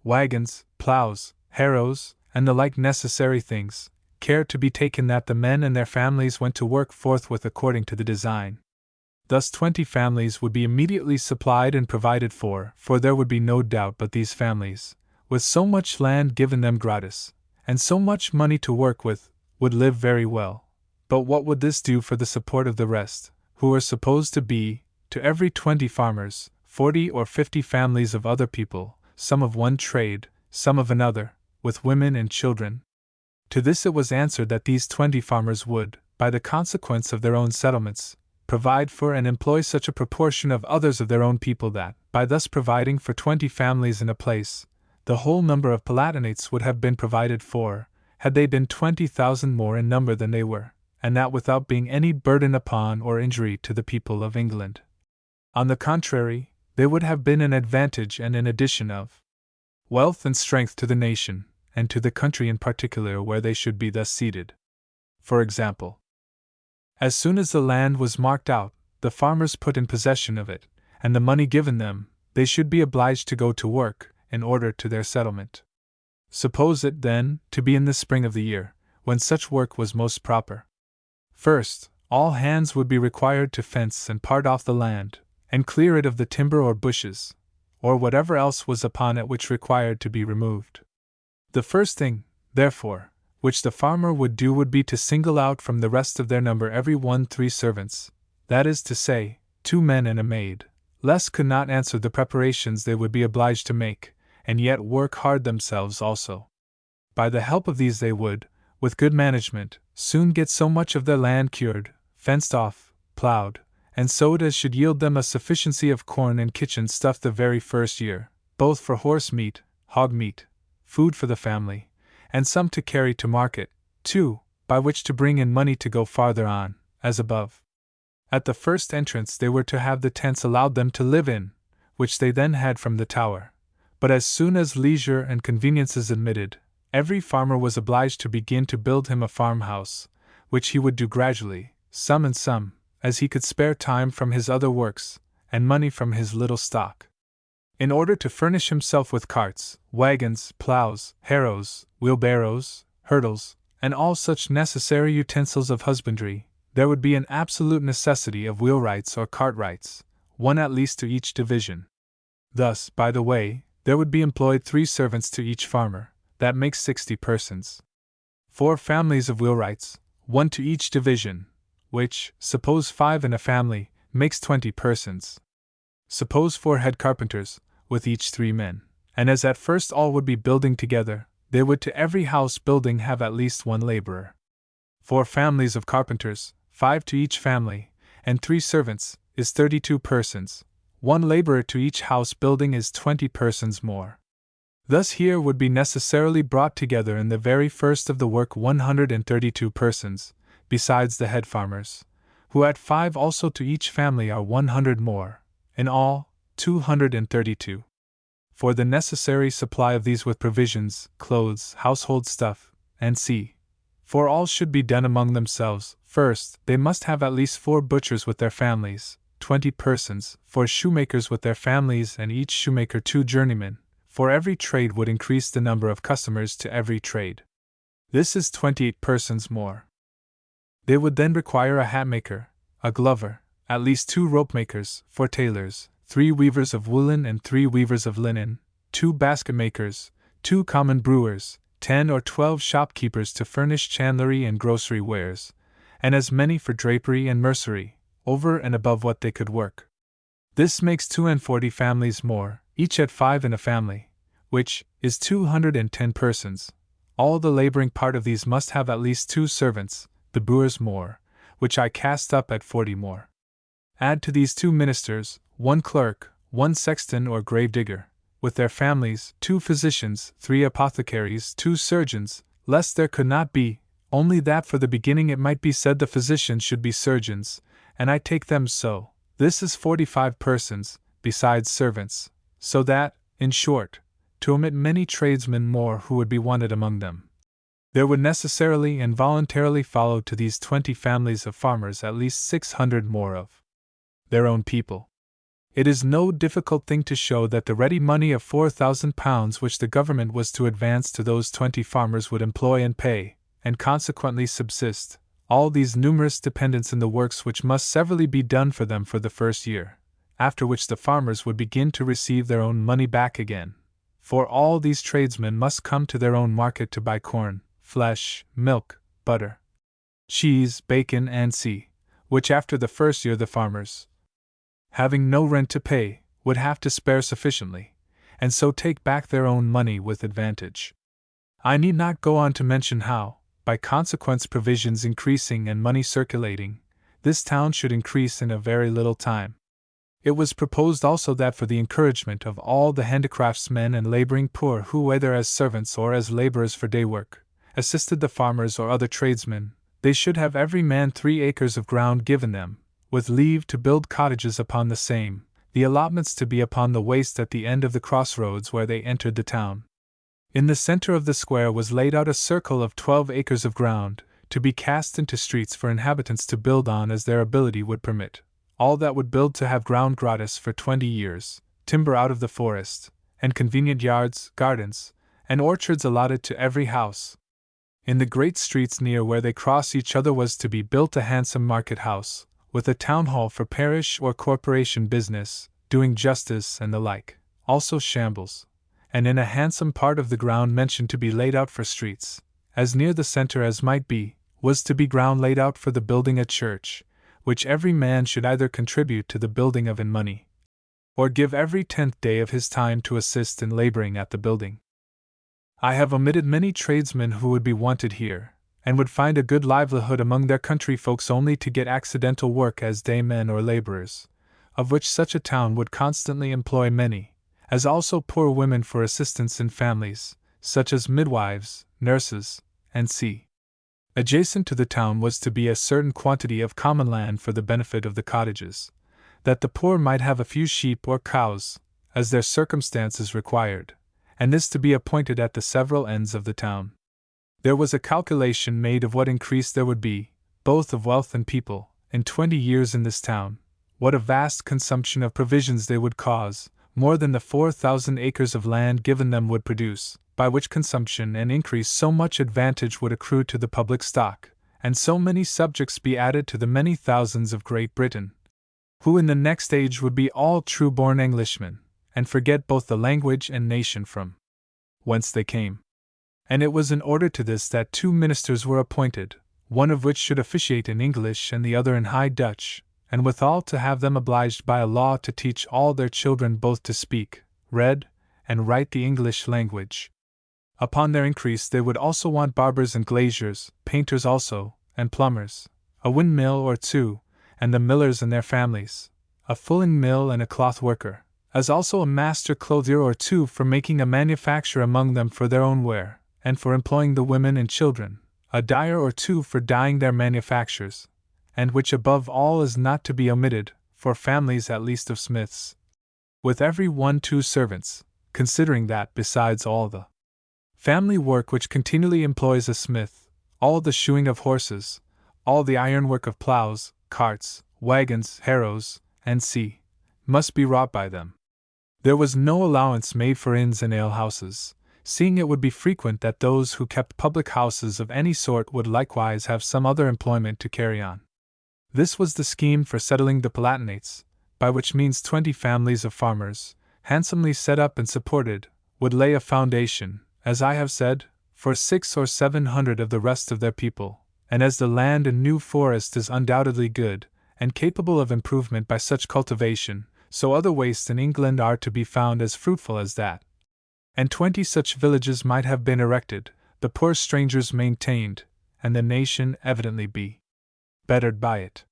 wagons, plows, harrows, and the like necessary things, care to be taken that the men and their families went to work forthwith according to the design. Thus 20 families would be immediately supplied and provided for there would be no doubt but these families, with so much land given them gratis, and so much money to work with, would live very well. But what would this do for the support of the rest, who were supposed to be, to every 20 farmers, 40 or 50 families of other people, some of one trade, some of another, with women and children? To this it was answered that these 20 farmers would, by the consequence of their own settlements, provide for and employ such a proportion of others of their own people that, by thus providing for 20 families in a place, the whole number of Palatinates would have been provided for, had they been 20,000 more in number than they were, and that without being any burden upon or injury to the people of England. On the contrary, they would have been an advantage and an addition of wealth and strength to the nation, and to the country in particular where they should be thus seated. For example, as soon as the land was marked out, the farmers put in possession of it, and the money given them, they should be obliged to go to work, in order to their settlement. Suppose it, then, to be in the spring of the year, when such work was most proper. First, all hands would be required to fence and part off the land, and clear it of the timber or bushes, or whatever else was upon it which required to be removed. The first thing, therefore, which the farmer would do would be to single out from the rest of their number every one 3 servants, that is to say, 2 men and a maid. Less could not answer the preparations they would be obliged to make, and yet work hard themselves also. By the help of these they would, with good management, soon get so much of their land cured, fenced off, ploughed, and sowed as should yield them a sufficiency of corn and kitchen stuff the very first year, both for horse meat, hog meat, food for the family, and some to carry to market, too, by which to bring in money to go farther on, as above. At the first entrance they were to have the tents allowed them to live in, which they then had from the Tower. But as soon as leisure and conveniences admitted, every farmer was obliged to begin to build him a farmhouse, which he would do gradually, some and some, as he could spare time from his other works, and money from his little stock. In order to furnish himself with carts, wagons, plows, harrows, wheelbarrows, hurdles, and all such necessary utensils of husbandry, there would be an absolute necessity of wheelwrights or cartwrights, one at least to each division. Thus, by the way, there would be employed 3 servants to each farmer, that makes 60 persons. 4 families of wheelwrights, 1 to each division, which, suppose 5 in a family, makes 20 persons. Suppose 4 head carpenters, with each 3 men, and as at first all would be building together, they would to every house building have at least 1 laborer. 4 families of carpenters, 5 to each family, and 3 servants, is 32 persons. 1 laborer to each house building is 20 persons more. Thus here would be necessarily brought together in the very first of the work 132 persons, besides the head farmers, who at 5 also to each family are 100 more, in all, 232. For the necessary supply of these with provisions, clothes, household stuff, and for all should be done among themselves. First, they must have at least 4 butchers with their families, 20 persons, 4 shoemakers with their families, and each shoemaker 2 journeymen, for every trade would increase the number of customers to every trade. This is 28 persons more. They would then require a hatmaker, a glover, at least 2 ropemakers, 4 tailors, 3 weavers of woolen and 3 weavers of linen, 2 basket makers, 2 common brewers, 10 or 12 shopkeepers to furnish chandlery and grocery wares, and as many for drapery and mercery, over and above what they could work. This makes 42 families more, each at 5 in a family, which is 210 persons. All the laboring part of these must have at least 2 servants, the brewers more, which I cast up at 40 more. Add to these 2 ministers, 1 clerk, 1 sexton or grave digger, with their families, 2 physicians, 3 apothecaries, 2 surgeons, lest there could not be, only that for the beginning it might be said the physicians should be surgeons, and I take them so. This is 45 persons, besides servants, so that, in short, to omit many tradesmen more who would be wanted among them, there would necessarily and voluntarily follow to these 20 families of farmers at least 600 more of their own people. It is no difficult thing to show that the ready money of £4,000 which the government was to advance to those 20 farmers would employ and pay, and consequently subsist, all these numerous dependents in the works which must severally be done for them for the first year, after which the farmers would begin to receive their own money back again. For all these tradesmen must come to their own market to buy corn, flesh, milk, butter, cheese, bacon, and sea, which after the first year the farmers, having no rent to pay, would have to spare sufficiently, and so take back their own money with advantage. I need not go on to mention how, by consequence provisions increasing and money circulating, this town should increase in a very little time. It was proposed also that for the encouragement of all the handicraftsmen and laboring poor who, whether as servants or as laborers for day work, assisted the farmers or other tradesmen, they should have every man 3 acres of ground given them, with leave to build cottages upon the same, the allotments to be upon the waste at the end of the crossroads where they entered the town. In the center of the square was laid out a circle of 12 acres of ground, to be cast into streets for inhabitants to build on as their ability would permit. All that would build to have ground gratis for 20 years, timber out of the forest, and convenient yards, gardens, and orchards allotted to every house. In the great streets near where they cross each other was to be built a handsome market house, with a town hall for parish or corporation business, doing justice and the like, also shambles, and in a handsome part of the ground mentioned to be laid out for streets, as near the center as might be, was to be ground laid out for the building a church, which every man should either contribute to the building of in money, or give every 10th day of his time to assist in laboring at the building. I have omitted many tradesmen who would be wanted here, and would find a good livelihood among their country folks only to get accidental work as daymen or laborers, of which such a town would constantly employ many, as also poor women for assistance in families, such as midwives, nurses, and c. Adjacent to the town was to be a certain quantity of common land for the benefit of the cottages, that the poor might have a few sheep or cows, as their circumstances required, and this to be appointed at the several ends of the town. There was a calculation made of what increase there would be, both of wealth and people, in 20 years in this town, what a vast consumption of provisions they would cause, more than the 4,000 acres of land given them would produce, by which consumption and increase so much advantage would accrue to the public stock, and so many subjects be added to the many thousands of Great Britain, who in the next age would be all true-born Englishmen, and forget both the language and nation from whence they came. And it was in order to this that 2 ministers were appointed, one of which should officiate in English and the other in High Dutch, and withal to have them obliged by a law to teach all their children both to speak, read, and write the English language. Upon their increase they would also want barbers and glaziers, painters also, and plumbers, a windmill or 2, and the millers and their families, a fulling mill and a cloth worker, as also a master clothier or 2 for making a manufacture among them for their own wear, and for employing the women and children, a dyer or 2 for dyeing their manufactures, and which above all is not to be omitted, for families at least of smiths, with every one 2 servants, considering that besides all the family work which continually employs a smith, all the shoeing of horses, all the ironwork of ploughs, carts, wagons, harrows, and c. must be wrought by them. There was no allowance made for inns and alehouses, seeing it would be frequent that those who kept public houses of any sort would likewise have some other employment to carry on. This was the scheme for settling the Palatinates, by which means 20 families of farmers, handsomely set up and supported, would lay a foundation, as I have said, for 600 or 700 of the rest of their people, and as the land in New Forest is undoubtedly good, and capable of improvement by such cultivation, so other wastes in England are to be found as fruitful as that. And 20 such villages might have been erected, the poor strangers maintained, and the nation evidently be bettered by it.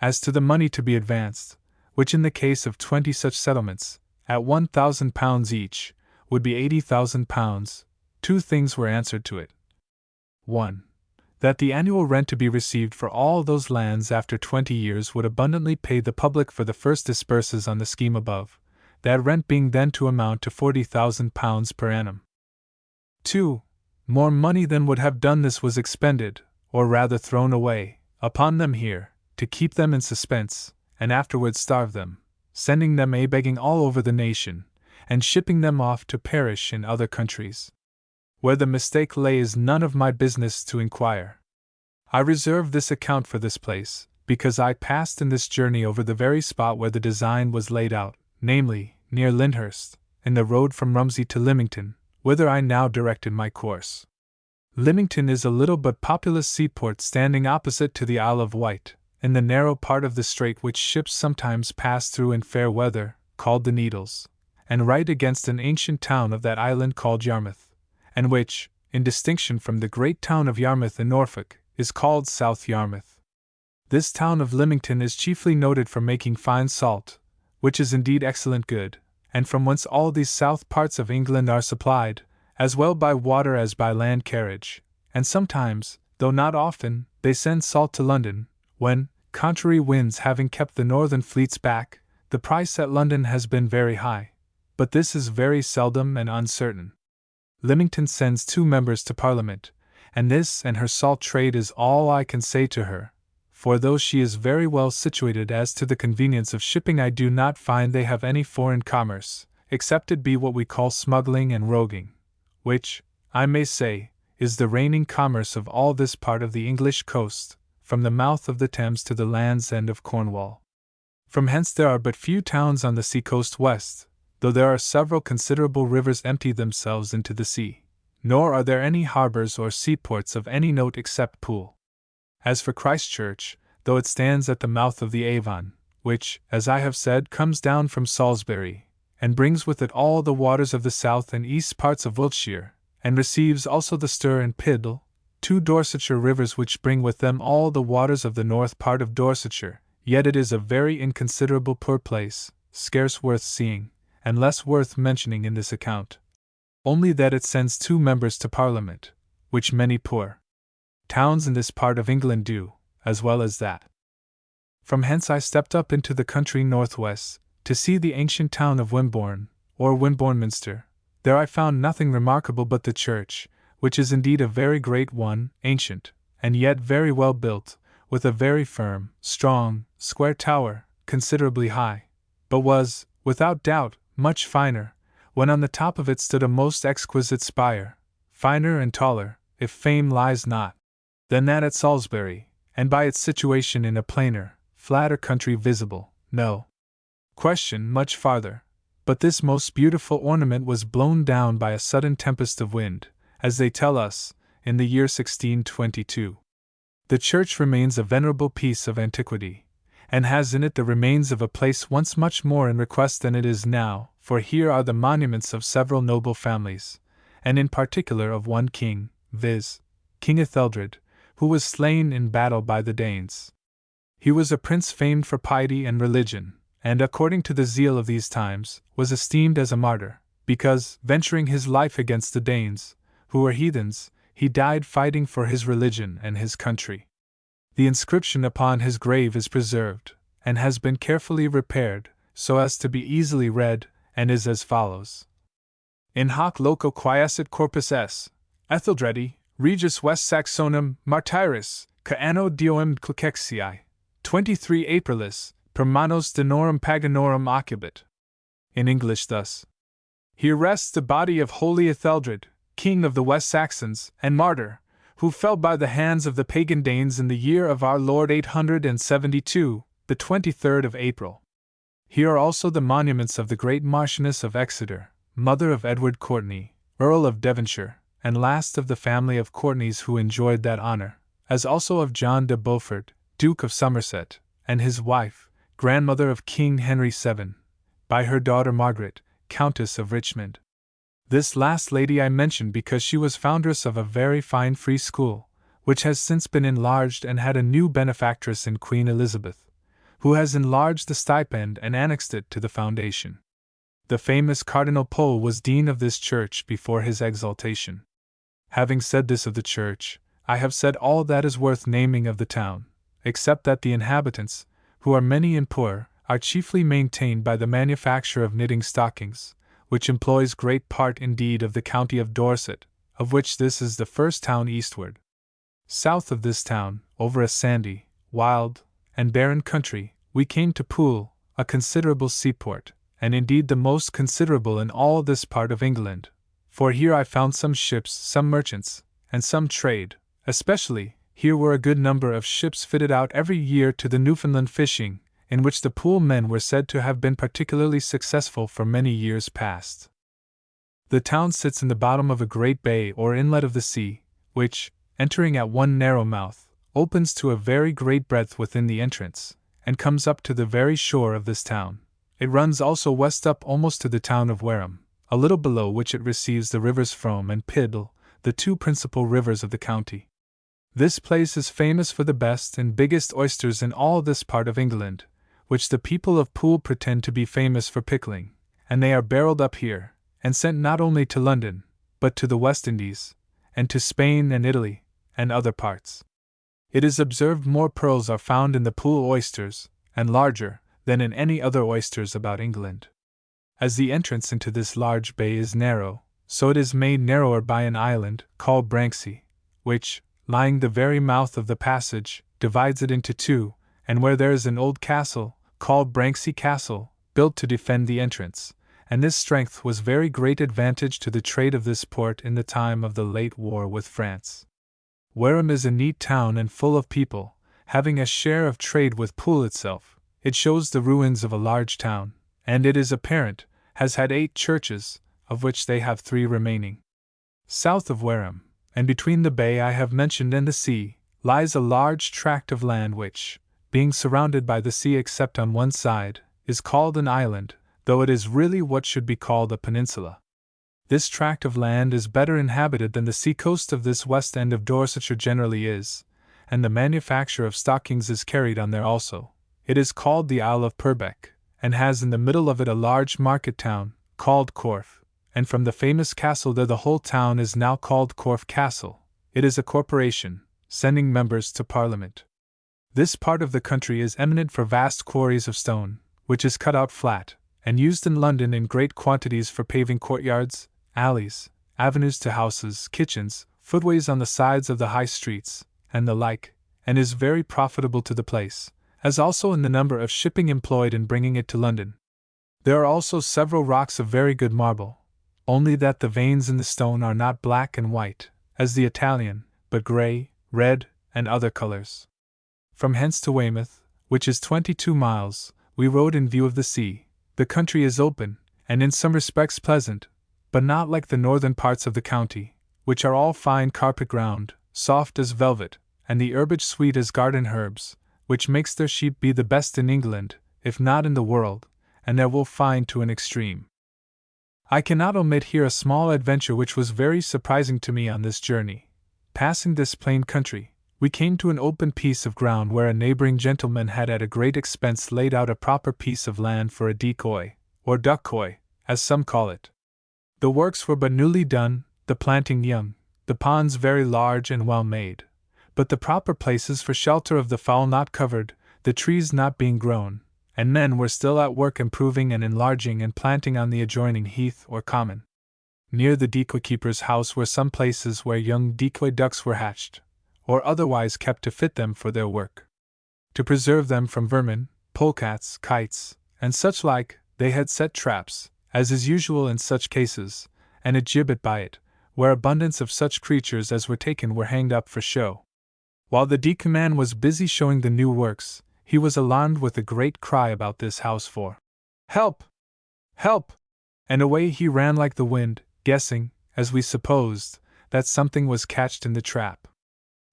As to the money to be advanced, which in the case of 20 such settlements, at £1,000 each, would be £80,000, two things were answered to it. 1. That the annual rent to be received for all those lands after 20 years would abundantly pay the public for the first disburses on the scheme above, that rent being then to amount to £40,000 per annum. 2. More money than would have done this was expended, or rather thrown away, upon them here, to keep them in suspense, and afterwards starve them, sending them begging all over the nation, and shipping them off to perish in other countries. Where the mistake lay is none of my business to inquire. I reserve this account for this place, because I passed in this journey over the very spot where the design was laid out, namely, near Lyndhurst, in the road from Rumsey to Lymington, whither I now directed my course. Lymington is a little but populous seaport standing opposite to the Isle of Wight, in the narrow part of the strait which ships sometimes pass through in fair weather, called the Needles, and right against an ancient town of that island called Yarmouth, and which, in distinction from the great town of Yarmouth in Norfolk, is called South Yarmouth. This town of Lymington is chiefly noted for making fine salt, which is indeed excellent good, and from whence all these south parts of England are supplied, as well by water as by land carriage, and sometimes, though not often, they send salt to London, when, contrary winds having kept the northern fleets back, the price at London has been very high, but this is very seldom and uncertain. Lymington sends 2 members to Parliament, and this and her salt trade is all I can say to her, for though she is very well situated as to the convenience of shipping, I do not find they have any foreign commerce, except it be what we call smuggling and roguing, which, I may say, is the reigning commerce of all this part of the English coast, from the mouth of the Thames to the Land's End of Cornwall. From hence there are but few towns on the sea-coast west, though there are several considerable rivers empty themselves into the sea, nor are there any harbours or seaports of any note except Poole. As for Christchurch, though it stands at the mouth of the Avon, which, as I have said, comes down from Salisbury, and brings with it all the waters of the south and east parts of Wiltshire, and receives also the Stour and Piddle, 2 Dorsetshire rivers which bring with them all the waters of the north part of Dorsetshire, yet it is a very inconsiderable poor place, scarce worth seeing, and less worth mentioning in this account. Only that it sends 2 members to Parliament, which many poor towns in this part of England do, as well as that. From hence I stepped up into the country northwest, to see the ancient town of Wimborne, or Wimborne-Minster. There I found nothing remarkable but the church, which is indeed a very great one, ancient, and yet very well built, with a very firm, strong, square tower, considerably high, but was, without doubt, much finer, when on the top of it stood a most exquisite spire, finer and taller, if fame lies not, than that at Salisbury, and by its situation in a plainer, flatter country visible, no question, much farther. But this most beautiful ornament was blown down by a sudden tempest of wind, as they tell us, in the year 1622. The church remains a venerable piece of antiquity, and has in it the remains of a place once much more in request than it is now, for here are the monuments of several noble families, and in particular of one king, viz., King Etheldred, who was slain in battle by the Danes. He was a prince famed for piety and religion, and according to the zeal of these times, was esteemed as a martyr, because, venturing his life against the Danes, who were heathens, he died fighting for his religion and his country. The inscription upon his grave is preserved, and has been carefully repaired, so as to be easily read, and is as follows. In hoc loco quiescit corpus S. Etheldredi, Regis West Saxonum, Martyris, ca anno dioem Clicexii, 23 Aprilis, per manos Danorum Paganorum occubit. In English thus. Here rests the body of holy Etheldred, king of the West Saxons, and martyr, who fell by the hands of the pagan Danes in the year of our Lord 872, the 23rd of April. Here are also the monuments of the great Marchioness of Exeter, mother of Edward Courtenay, Earl of Devonshire, and last of the family of Courtenays who enjoyed that honour, as also of John de Beaufort, Duke of Somerset, and his wife, grandmother of King Henry VII, by her daughter Margaret, Countess of Richmond. This last lady I mention because she was foundress of a very fine free school, which has since been enlarged and had a new benefactress in Queen Elizabeth, who has enlarged the stipend and annexed it to the foundation. The famous Cardinal Pole was dean of this church before his exaltation. Having said this of the church, I have said all that is worth naming of the town, except that the inhabitants, who are many and poor, are chiefly maintained by the manufacture of knitting stockings, which employs great part indeed of the county of Dorset, of which this is the first town eastward. South of this town, over a sandy, wild, and barren country, we came to Poole, a considerable seaport, and indeed the most considerable in all this part of England, for here I found some ships, some merchants, and some trade. Especially, here were a good number of ships fitted out every year to the Newfoundland fishing, in which the Poole men were said to have been particularly successful for many years past. The town sits in the bottom of a great bay or inlet of the sea, which, entering at one narrow mouth, opens to a very great breadth within the entrance, and comes up to the very shore of this town. It runs also west up almost to the town of Wareham, a little below which it receives the rivers Frome and Piddle, the two principal rivers of the county. This place is famous for the best and biggest oysters in all this part of England, which the people of Poole pretend to be famous for pickling, and they are barreled up here, and sent not only to London, but to the West Indies, and to Spain and Italy, and other parts. It is observed more pearls are found in the Poole oysters, and larger, than in any other oysters about England. As the entrance into this large bay is narrow, so it is made narrower by an island, called Branksea, which, lying the very mouth of the passage, divides it into two, and where there is an old castle, called Branksea Castle, built to defend the entrance, and this strength was very great advantage to the trade of this port in the time of the late war with France. Wareham is a neat town and full of people, having a share of trade with Poole itself. It shows the ruins of a large town, and it is apparent, has had 8 churches, of which they have 3 remaining. South of Wareham, and between the bay I have mentioned and the sea, lies a large tract of land which, being surrounded by the sea except on one side, is called an island, though it is really what should be called a peninsula. This tract of land is better inhabited than the sea-coast of this west end of Dorsetshire generally is, and the manufacture of stockings is carried on there also. It is called the Isle of Purbeck, and has in the middle of it a large market town, called Corfe, and from the famous castle there the whole town is now called Corfe Castle. It is a corporation, sending members to Parliament. This part of the country is eminent for vast quarries of stone, which is cut out flat, and used in London in great quantities for paving courtyards, alleys, avenues to houses, kitchens, footways on the sides of the high streets, and the like, and is very profitable to the place, as also in the number of shipping employed in bringing it to London. There are also several rocks of very good marble, only that the veins in the stone are not black and white, as the Italian, but grey, red, and other colors. From hence to Weymouth, which is 22 miles, we rode in view of the sea. The country is open, and in some respects pleasant, but not like the northern parts of the county, which are all fine carpet ground, soft as velvet, and the herbage sweet as garden herbs, which makes their sheep be the best in England, if not in the world, and their wool fine to an extreme. I cannot omit here a small adventure which was very surprising to me on this journey. Passing this plain country, we came to an open piece of ground where a neighboring gentleman had at a great expense laid out a proper piece of land for a decoy, or duck-coy, as some call it. The works were but newly done, the planting young, the ponds very large and well made, but the proper places for shelter of the fowl not covered, the trees not being grown, and men were still at work improving and enlarging and planting on the adjoining heath or common. Near the decoy-keeper's house were some places where young decoy ducks were hatched, or otherwise kept to fit them for their work. To preserve them from vermin, polecats, kites, and such like, they had set traps, as is usual in such cases, and a gibbet by it, where abundance of such creatures as were taken were hanged up for show. While the decoy man was busy showing the new works, he was alarmed with a great cry about this house for "Help! Help!" and away he ran like the wind, guessing, as we supposed, that something was catched in the trap.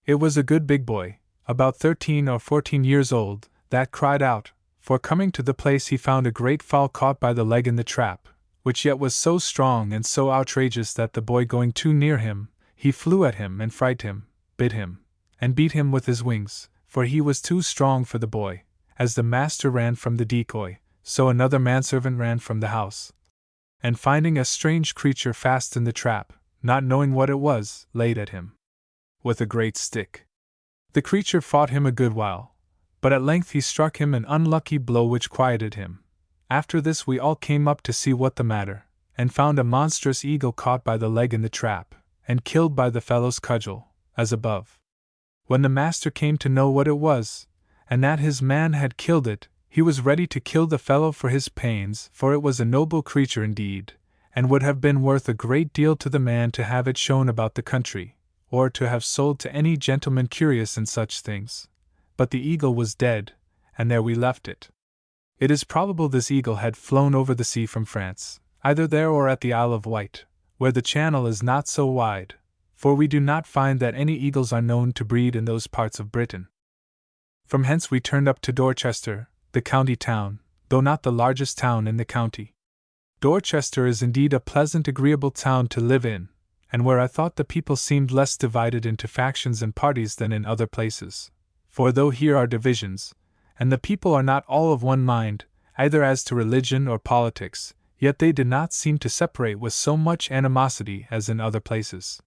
It was a good big boy, about 13 or 14 years old, that cried out, for coming to the place he found a great fowl caught by the leg in the trap, which yet was so strong and so outrageous that the boy going too near him, he flew at him and frightened him, bit him, and beat him with his wings, for he was too strong for the boy. As the master ran from the decoy, so another manservant ran from the house, and finding a strange creature fast in the trap, not knowing what it was, laid at him with a great stick. The creature fought him a good while, but at length he struck him an unlucky blow which quieted him. After this we all came up to see what the matter, and found a monstrous eagle caught by the leg in the trap, and killed by the fellow's cudgel, as above. When the master came to know what it was, and that his man had killed it, he was ready to kill the fellow for his pains, for it was a noble creature indeed, and would have been worth a great deal to the man to have it shown about the country, or to have sold to any gentleman curious in such things. But the eagle was dead, and there we left it. It is probable this eagle had flown over the sea from France, either there or at the Isle of Wight, where the channel is not so wide, for we do not find that any eagles are known to breed in those parts of Britain. From hence we turned up to Dorchester, the county town, though not the largest town in the county. Dorchester is indeed a pleasant, agreeable town to live in, and where I thought the people seemed less divided into factions and parties than in other places. For though here are divisions, and the people are not all of one mind, either as to religion or politics, yet they did not seem to separate with so much animosity as in other places.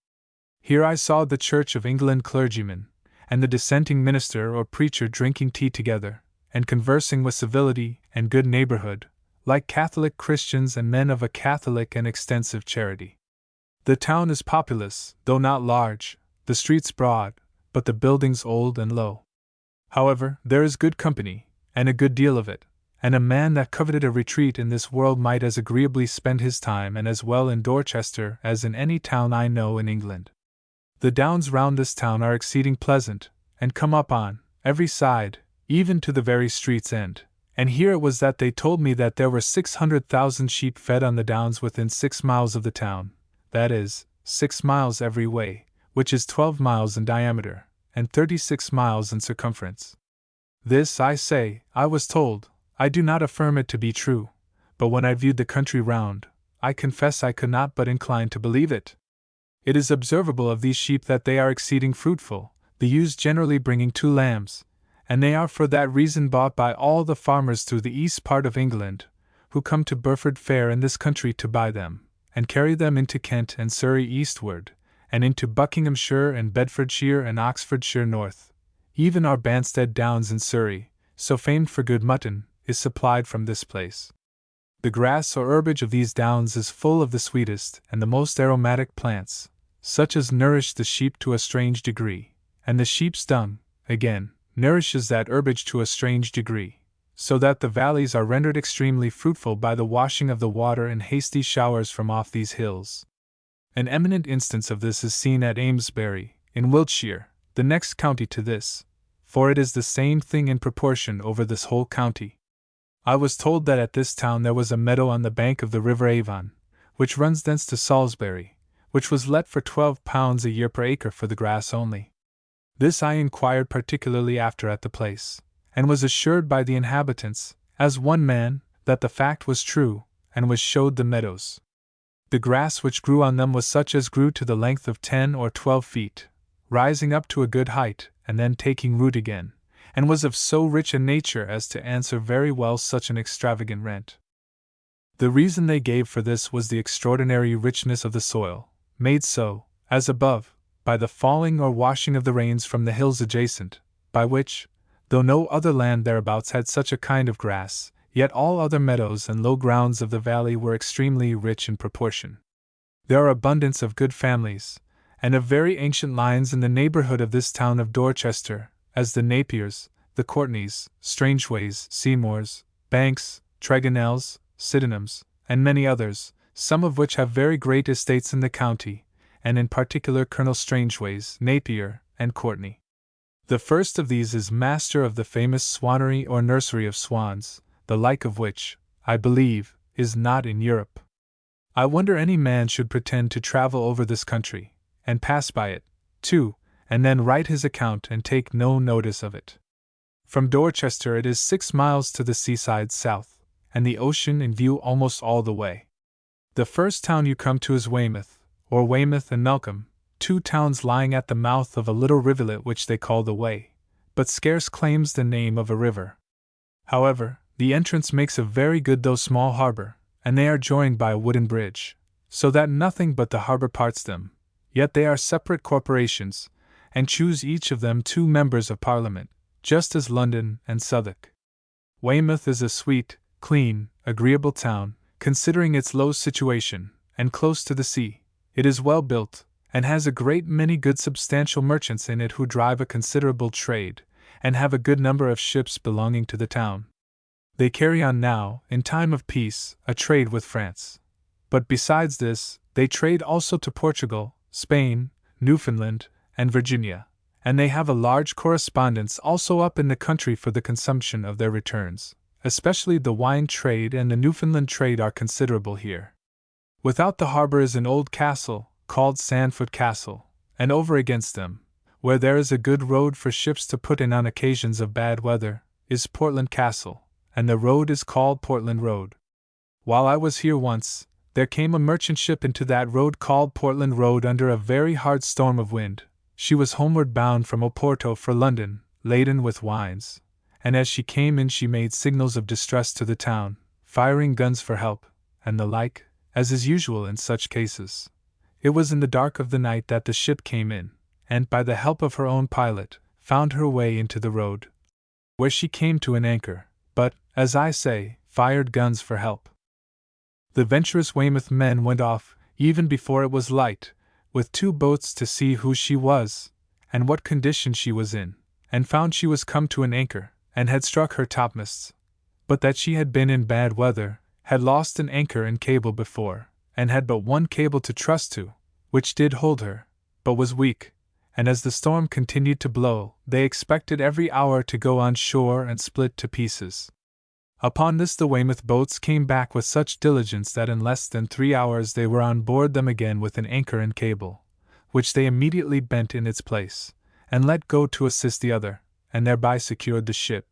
Here I saw the Church of England clergyman, and the dissenting minister or preacher drinking tea together, and conversing with civility and good neighborhood, like Catholic Christians and men of a Catholic and extensive charity. The town is populous, though not large, the streets broad, but the buildings old and low. However, there is good company, and a good deal of it, and a man that coveted a retreat in this world might as agreeably spend his time and as well in Dorchester as in any town I know in England. The downs round this town are exceeding pleasant, and come up on every side, even to the very street's end, and here it was that they told me that there were 600,000 sheep fed on the downs within 6 miles of the town, that is, 6 miles every way, which is 12 miles in diameter, and 36 miles in circumference. This, I say, I was told. I do not affirm it to be true, but when I viewed the country round, I confess I could not but incline to believe it. It is observable of these sheep that they are exceeding fruitful, the ewes generally bringing 2 lambs, and they are for that reason bought by all the farmers through the east part of England, who come to Burford Fair in this country to buy them, and carry them into Kent and Surrey eastward, and into Buckinghamshire and Bedfordshire and Oxfordshire north. Even our Banstead Downs in Surrey, so famed for good mutton, is supplied from this place. The grass or herbage of these downs is full of the sweetest and the most aromatic plants, such as nourish the sheep to a strange degree, and the sheep's dung, again, nourishes that herbage to a strange degree, so that the valleys are rendered extremely fruitful by the washing of the water in hasty showers from off these hills. An eminent instance of this is seen at Amesbury, in Wiltshire, the next county to this, for it is the same thing in proportion over this whole county. I was told that at this town there was a meadow on the bank of the river Avon, which runs thence to Salisbury, which was let for £12 a year per acre for the grass only. This I inquired particularly after at the place, and was assured by the inhabitants, as one man, that the fact was true, and was showed the meadows. The grass which grew on them was such as grew to the length of 10 or 12 feet, rising up to a good height, and then taking root again, and was of so rich a nature as to answer very well such an extravagant rent. The reason they gave for this was the extraordinary richness of the soil, made so, as above, by the falling or washing of the rains from the hills adjacent, by which, though no other land thereabouts had such a kind of grass, yet all other meadows and low grounds of the valley were extremely rich in proportion. There are abundance of good families, and of very ancient lines in the neighborhood of this town of Dorchester, as the Napiers, the Courtenays, Strangeways, Seymours, Banks, Tregonells, Sydenhams, and many others, some of which have very great estates in the county, and in particular Colonel Strangeways, Napier, and Courtenay. The first of these is master of the famous swanery or nursery of swans, the like of which, I believe, is not in Europe. I wonder any man should pretend to travel over this country, and pass by it, too, and then write his account and take no notice of it. From Dorchester it is 6 miles to the seaside south, and the ocean in view almost all the way. The first town you come to is Weymouth, or Weymouth and Melcombe, 2 towns lying at the mouth of a little rivulet which they call the Wey, but scarce claims the name of a river. However, the entrance makes a very good though small harbor, and they are joined by a wooden bridge, so that nothing but the harbor parts them, yet they are separate corporations, and choose each of them 2 members of Parliament, just as London and Southwark. Weymouth is a sweet, clean, agreeable town, considering its low situation, and close to the sea. It is well built, and has a great many good substantial merchants in it who drive a considerable trade, and have a good number of ships belonging to the town. They carry on now, in time of peace, a trade with France. But besides this, they trade also to Portugal, Spain, Newfoundland, and Virginia, and they have a large correspondence also up in the country for the consumption of their returns. Especially the wine trade and the Newfoundland trade are considerable here. Without the harbor is an old castle, called Sandford Castle, and over against them, where there is a good road for ships to put in on occasions of bad weather, is Portland Castle, and the road is called Portland Road. While I was here once, there came a merchant ship into that road called Portland Road under a very hard storm of wind. She was homeward bound from Oporto for London, laden with wines, and as she came in she made signals of distress to the town, firing guns for help, and the like, as is usual in such cases. It was in the dark of the night that the ship came in, and by the help of her own pilot, found her way into the road, where she came to an anchor, but, as I say, fired guns for help. The venturous Weymouth men went off, even before it was light, with 2 boats to see who she was, and what condition she was in, and found she was come to an anchor, and had struck her topmasts, but that she had been in bad weather, had lost an anchor and cable before, and had but 1 cable to trust to, which did hold her, but was weak, and as the storm continued to blow, they expected every hour to go on shore and split to pieces. Upon this the Weymouth boats came back with such diligence that in less than 3 hours they were on board them again with an anchor and cable, which they immediately bent in its place, and let go to assist the other, and thereby secured the ship.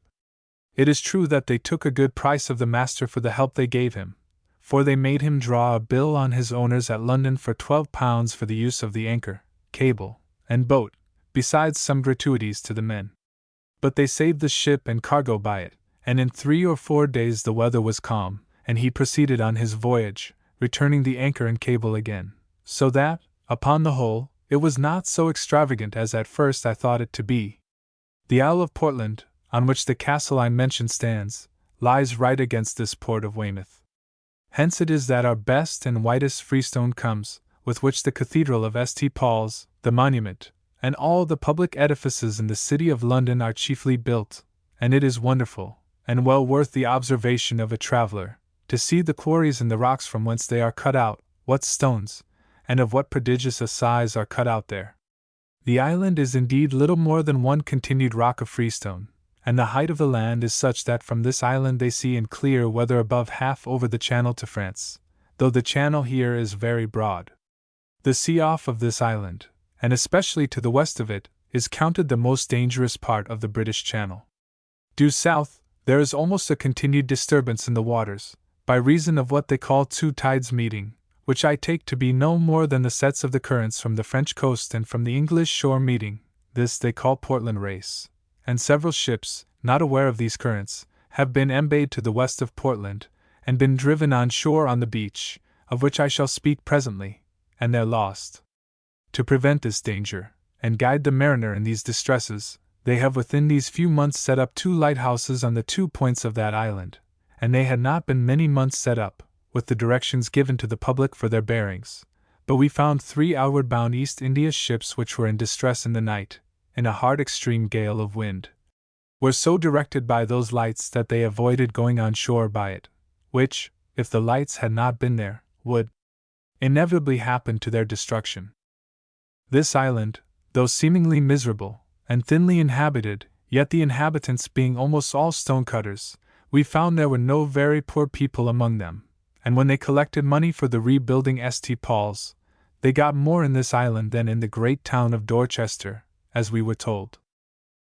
It is true that they took a good price of the master for the help they gave him, for they made him draw a bill on his owners at London for £12 for the use of the anchor, cable, and boat, besides some gratuities to the men. But they saved the ship and cargo by it, and in 3 or 4 days the weather was calm, and he proceeded on his voyage, returning the anchor and cable again, so that, upon the whole, it was not so extravagant as at first I thought it to be. The Isle of Portland, on which the castle I mentioned stands, lies right against this port of Weymouth. Hence it is that our best and whitest freestone comes, with which the Cathedral of St. Paul's, the Monument, and all the public edifices in the city of London are chiefly built, and it is wonderful, and well worth the observation of a traveller, to see the quarries in the rocks from whence they are cut out, what stones, and of what prodigious a size are cut out there. The island is indeed little more than one continued rock of freestone, and the height of the land is such that from this island they see in clear weather above half over the channel to France, though the channel here is very broad. The sea off of this island, and especially to the west of it, is counted the most dangerous part of the British Channel. Due south, there is almost a continued disturbance in the waters, by reason of what they call 2 tides meeting, which I take to be no more than the sets of the currents from the French coast and from the English shore meeting. This they call Portland Race, and several ships, not aware of these currents, have been embayed to the west of Portland, and been driven on shore on the beach, of which I shall speak presently, and there lost. To prevent this danger, and guide the mariner in these distresses, they have within these few months set up 2 lighthouses on the 2 points of that island, and they had not been many months set up, with the directions given to the public for their bearings, but we found 3 outward bound East India ships which were in distress in the night, in a hard extreme gale of wind, were so directed by those lights that they avoided going on shore by it, which, if the lights had not been there, would inevitably happen to their destruction. This island, though seemingly miserable, and thinly inhabited, yet the inhabitants being almost all stonecutters, we found there were no very poor people among them, and when they collected money for the rebuilding St. Paul's, they got more in this island than in the great town of Dorchester, as we were told.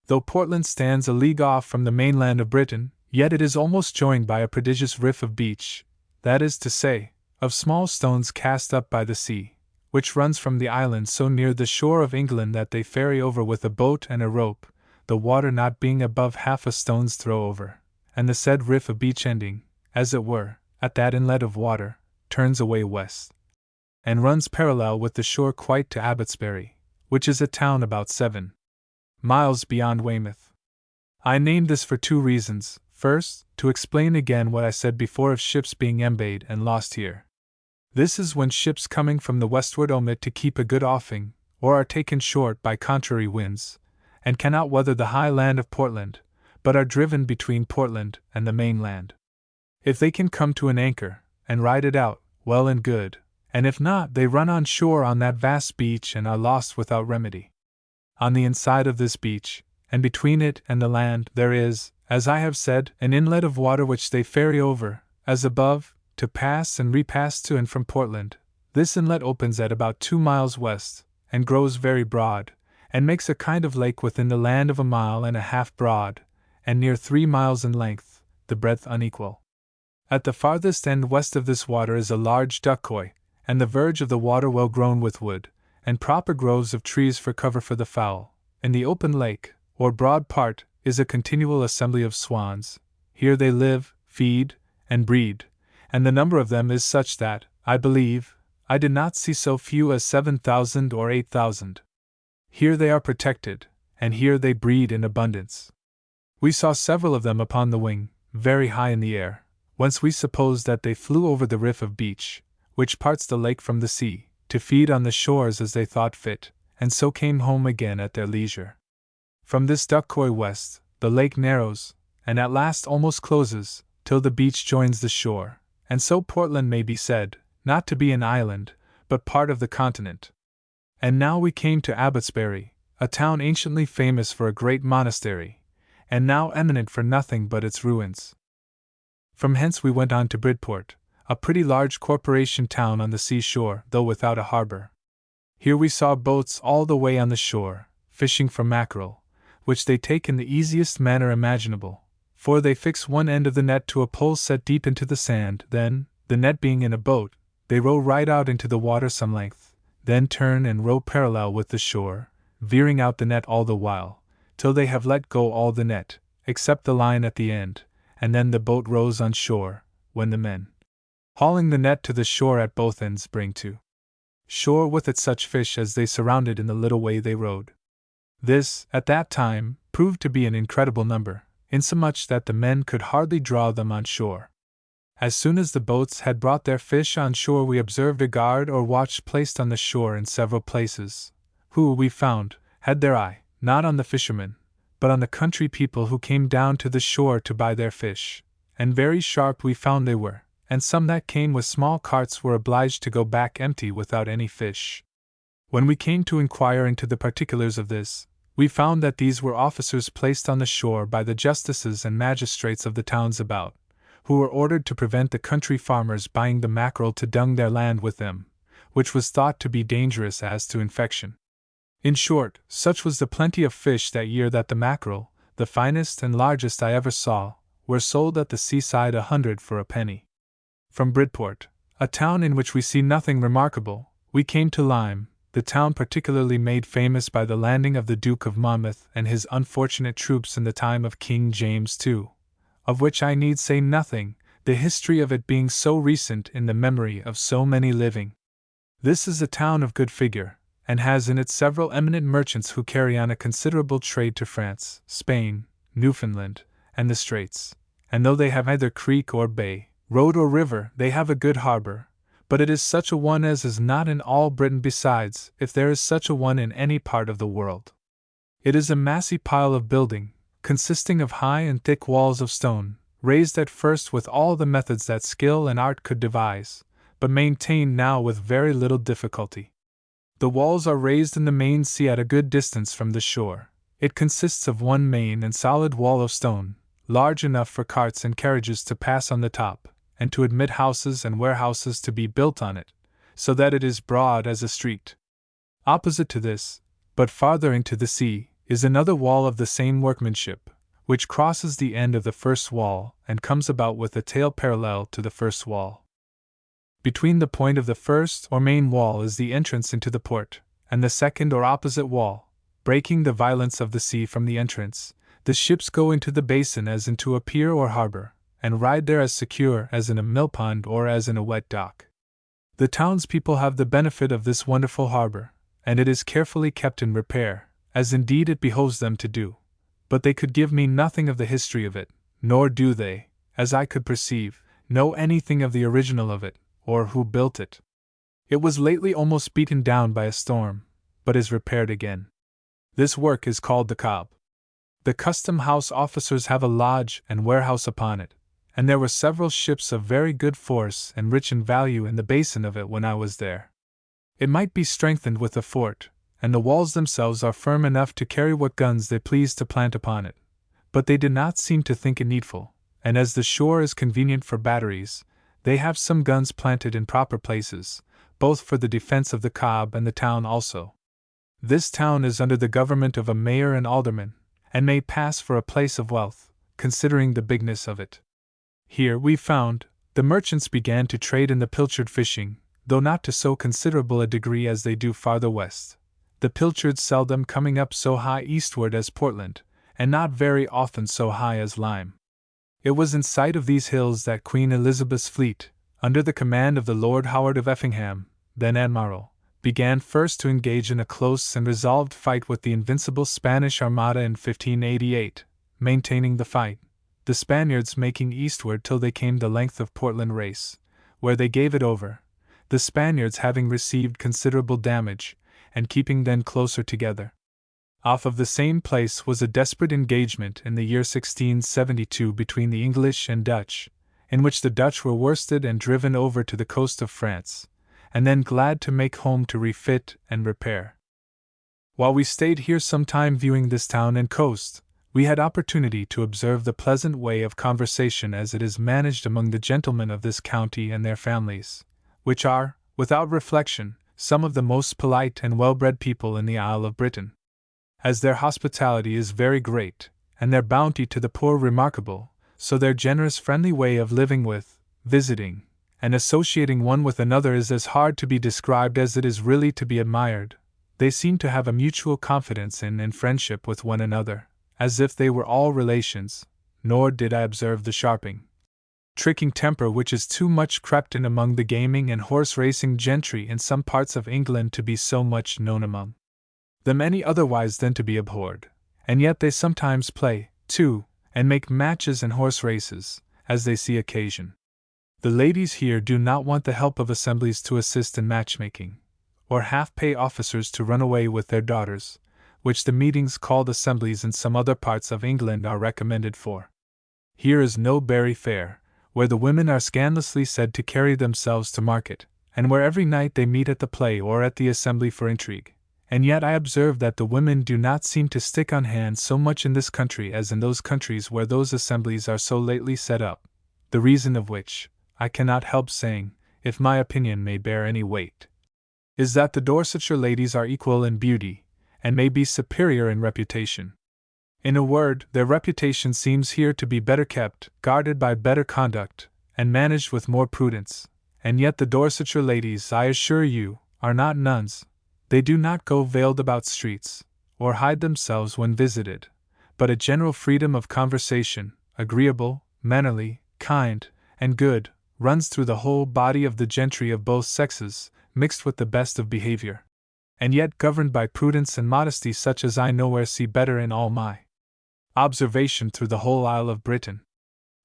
Though Portland stands a league off from the mainland of Britain, yet it is almost joined by a prodigious riff of beach, that is to say, of small stones cast up by the sea, which runs from the island so near the shore of England that they ferry over with a boat and a rope, the water not being above half a stone's throw over, and the said riff of beach ending, as it were, at that inlet of water, turns away west, and runs parallel with the shore quite to Abbotsbury, which is a town about 7 miles beyond Weymouth. I named this for 2 reasons. First, to explain again what I said before of ships being embayed and lost here. This is when ships coming from the westward omit to keep a good offing, or are taken short by contrary winds, and cannot weather the high land of Portland, but are driven between Portland and the mainland. If they can come to an anchor, and ride it out, well and good, and if not, they run on shore on that vast beach and are lost without remedy. On the inside of this beach, and between it and the land, there is, as I have said, an inlet of water which they ferry over, as above, to pass and repass to and from Portland. This inlet opens at about 2 miles west, and grows very broad, and makes a kind of lake within the land of 1.5 miles broad, and near 3 miles in length, the breadth unequal. At the farthest end west of this water is a large duck-coy, and the verge of the water well grown with wood, and proper groves of trees for cover for the fowl. In the open lake, or broad part, is a continual assembly of swans. Here they live, feed, and breed, and the number of them is such that, I believe, I did not see so few as 7,000 or 8,000. Here they are protected, and here they breed in abundance. We saw several of them upon the wing, very high in the air, whence we supposed that they flew over the riff of beach, which parts the lake from the sea, to feed on the shores as they thought fit, and so came home again at their leisure. From this duck-coy west, the lake narrows, and at last almost closes, till the beach joins the shore, and so Portland may be said, not to be an island, but part of the continent. And now we came to Abbotsbury, a town anciently famous for a great monastery, and now eminent for nothing but its ruins. From hence we went on to Bridport, a pretty large corporation town on the sea-shore, though without a harbor. Here we saw boats all the way on the shore, fishing for mackerel, which they take in the easiest manner imaginable, for they fix one end of the net to a pole set deep into the sand, then, the net being in a boat, they row right out into the water some length, then turn and row parallel with the shore, veering out the net all the while, till they have let go all the net, except the line at the end, and then the boat rows on shore, when the men, hauling the net to the shore at both ends, bring to shore with it such fish as they surrounded in the little way they rowed. This, at that time, proved to be an incredible number, insomuch that the men could hardly draw them on shore. As soon as the boats had brought their fish on shore, we observed a guard or watch placed on the shore in several places, who, we found, had their eye, not on the fishermen, but on the country people who came down to the shore to buy their fish, and very sharp we found they were, and some that came with small carts were obliged to go back empty without any fish. When we came to inquire into the particulars of this, we found that these were officers placed on the shore by the justices and magistrates of the towns about, who were ordered to prevent the country farmers buying the mackerel to dung their land with them, which was thought to be dangerous as to infection. In short, such was the plenty of fish that year that the mackerel, the finest and largest I ever saw, were sold at the seaside 100 for a penny. From Bridport, a town in which we see nothing remarkable, we came to Lyme, the town particularly made famous by the landing of the Duke of Monmouth and his unfortunate troops in the time of King James II, of which I need say nothing, the history of it being so recent in the memory of so many living. This is a town of good figure, and has in it several eminent merchants who carry on a considerable trade to France, Spain, Newfoundland, and the Straits, and though they have neither creek or bay, road or river, they have a good harbor, but it is such a one as is not in all Britain besides, if there is such a one in any part of the world. It is a massy pile of building, consisting of high and thick walls of stone, raised at first with all the methods that skill and art could devise, but maintained now with very little difficulty. The walls are raised in the main sea at a good distance from the shore. It consists of one main and solid wall of stone, large enough for carts and carriages to pass on the top, and to admit houses and warehouses to be built on it, so that it is broad as a street. Opposite to this, but farther into the sea, is another wall of the same workmanship, which crosses the end of the first wall and comes about with the tail parallel to the first wall. Between the point of the first or main wall is the entrance into the port, and the second or opposite wall, breaking the violence of the sea from the entrance, the ships go into the basin as into a pier or harbor, and ride there as secure as in a millpond or as in a wet dock. The townspeople have the benefit of this wonderful harbor, and it is carefully kept in repair, as indeed it behoves them to do. But they could give me nothing of the history of it, nor do they, as I could perceive, know anything of the original of it, or who built it. It was lately almost beaten down by a storm, but is repaired again. This work is called the Cobb. The custom house officers have a lodge and warehouse upon it, and there were several ships of very good force and rich in value in the basin of it when I was there. It might be strengthened with a fort, and the walls themselves are firm enough to carry what guns they please to plant upon it, but they did not seem to think it needful, and as the shore is convenient for batteries, they have some guns planted in proper places, both for the defense of the Cobb and the town also. This town is under the government of a mayor and aldermen, and may pass for a place of wealth, considering the bigness of it. Here, we found, the merchants began to trade in the pilchard fishing, though not to so considerable a degree as they do farther west, the pilchards seldom coming up so high eastward as Portland, and not very often so high as Lyme. It was in sight of these hills that Queen Elizabeth's fleet, under the command of the Lord Howard of Effingham, then Admiral, began first to engage in a close and resolved fight with the invincible Spanish Armada in 1588, maintaining the fight, the Spaniards making eastward till they came the length of Portland Race, where they gave it over, the Spaniards having received considerable damage, and keeping then closer together. Off of the same place was a desperate engagement in the year 1672 between the English and Dutch, in which the Dutch were worsted and driven over to the coast of France, and then glad to make home to refit and repair. While we stayed here some time viewing this town and coast, we had opportunity to observe the pleasant way of conversation as it is managed among the gentlemen of this county and their families, which are, without reflection, some of the most polite and well-bred people in the Isle of Britain. As their hospitality is very great, and their bounty to the poor remarkable, so their generous friendly way of living with, visiting, and associating one with another is as hard to be described as it is really to be admired. They seem to have a mutual confidence in and friendship with one another, as if they were all relations, nor did I observe the sharping, tricking temper which is too much crept in among the gaming and horse-racing gentry in some parts of England to be so much known among them any otherwise than to be abhorred, and yet they sometimes play, too, and make matches and horse races, as they see occasion. The ladies here do not want the help of assemblies to assist in matchmaking, or half-pay officers to run away with their daughters, which the meetings called assemblies in some other parts of England are recommended for. Here is no Bury Fair, where the women are scandalously said to carry themselves to market, and where every night they meet at the play or at the assembly for intrigue. And yet I observe that the women do not seem to stick on hand so much in this country as in those countries where those assemblies are so lately set up, the reason of which, I cannot help saying, if my opinion may bear any weight, is that the Dorsetshire ladies are equal in beauty, and may be superior in reputation. In a word, their reputation seems here to be better kept, guarded by better conduct, and managed with more prudence, and yet the Dorsetshire ladies, I assure you, are not nuns. They do not go veiled about streets, or hide themselves when visited, but a general freedom of conversation, agreeable, mannerly, kind, and good, runs through the whole body of the gentry of both sexes, mixed with the best of behavior, and yet governed by prudence and modesty such as I nowhere see better in all my observation through the whole Isle of Britain.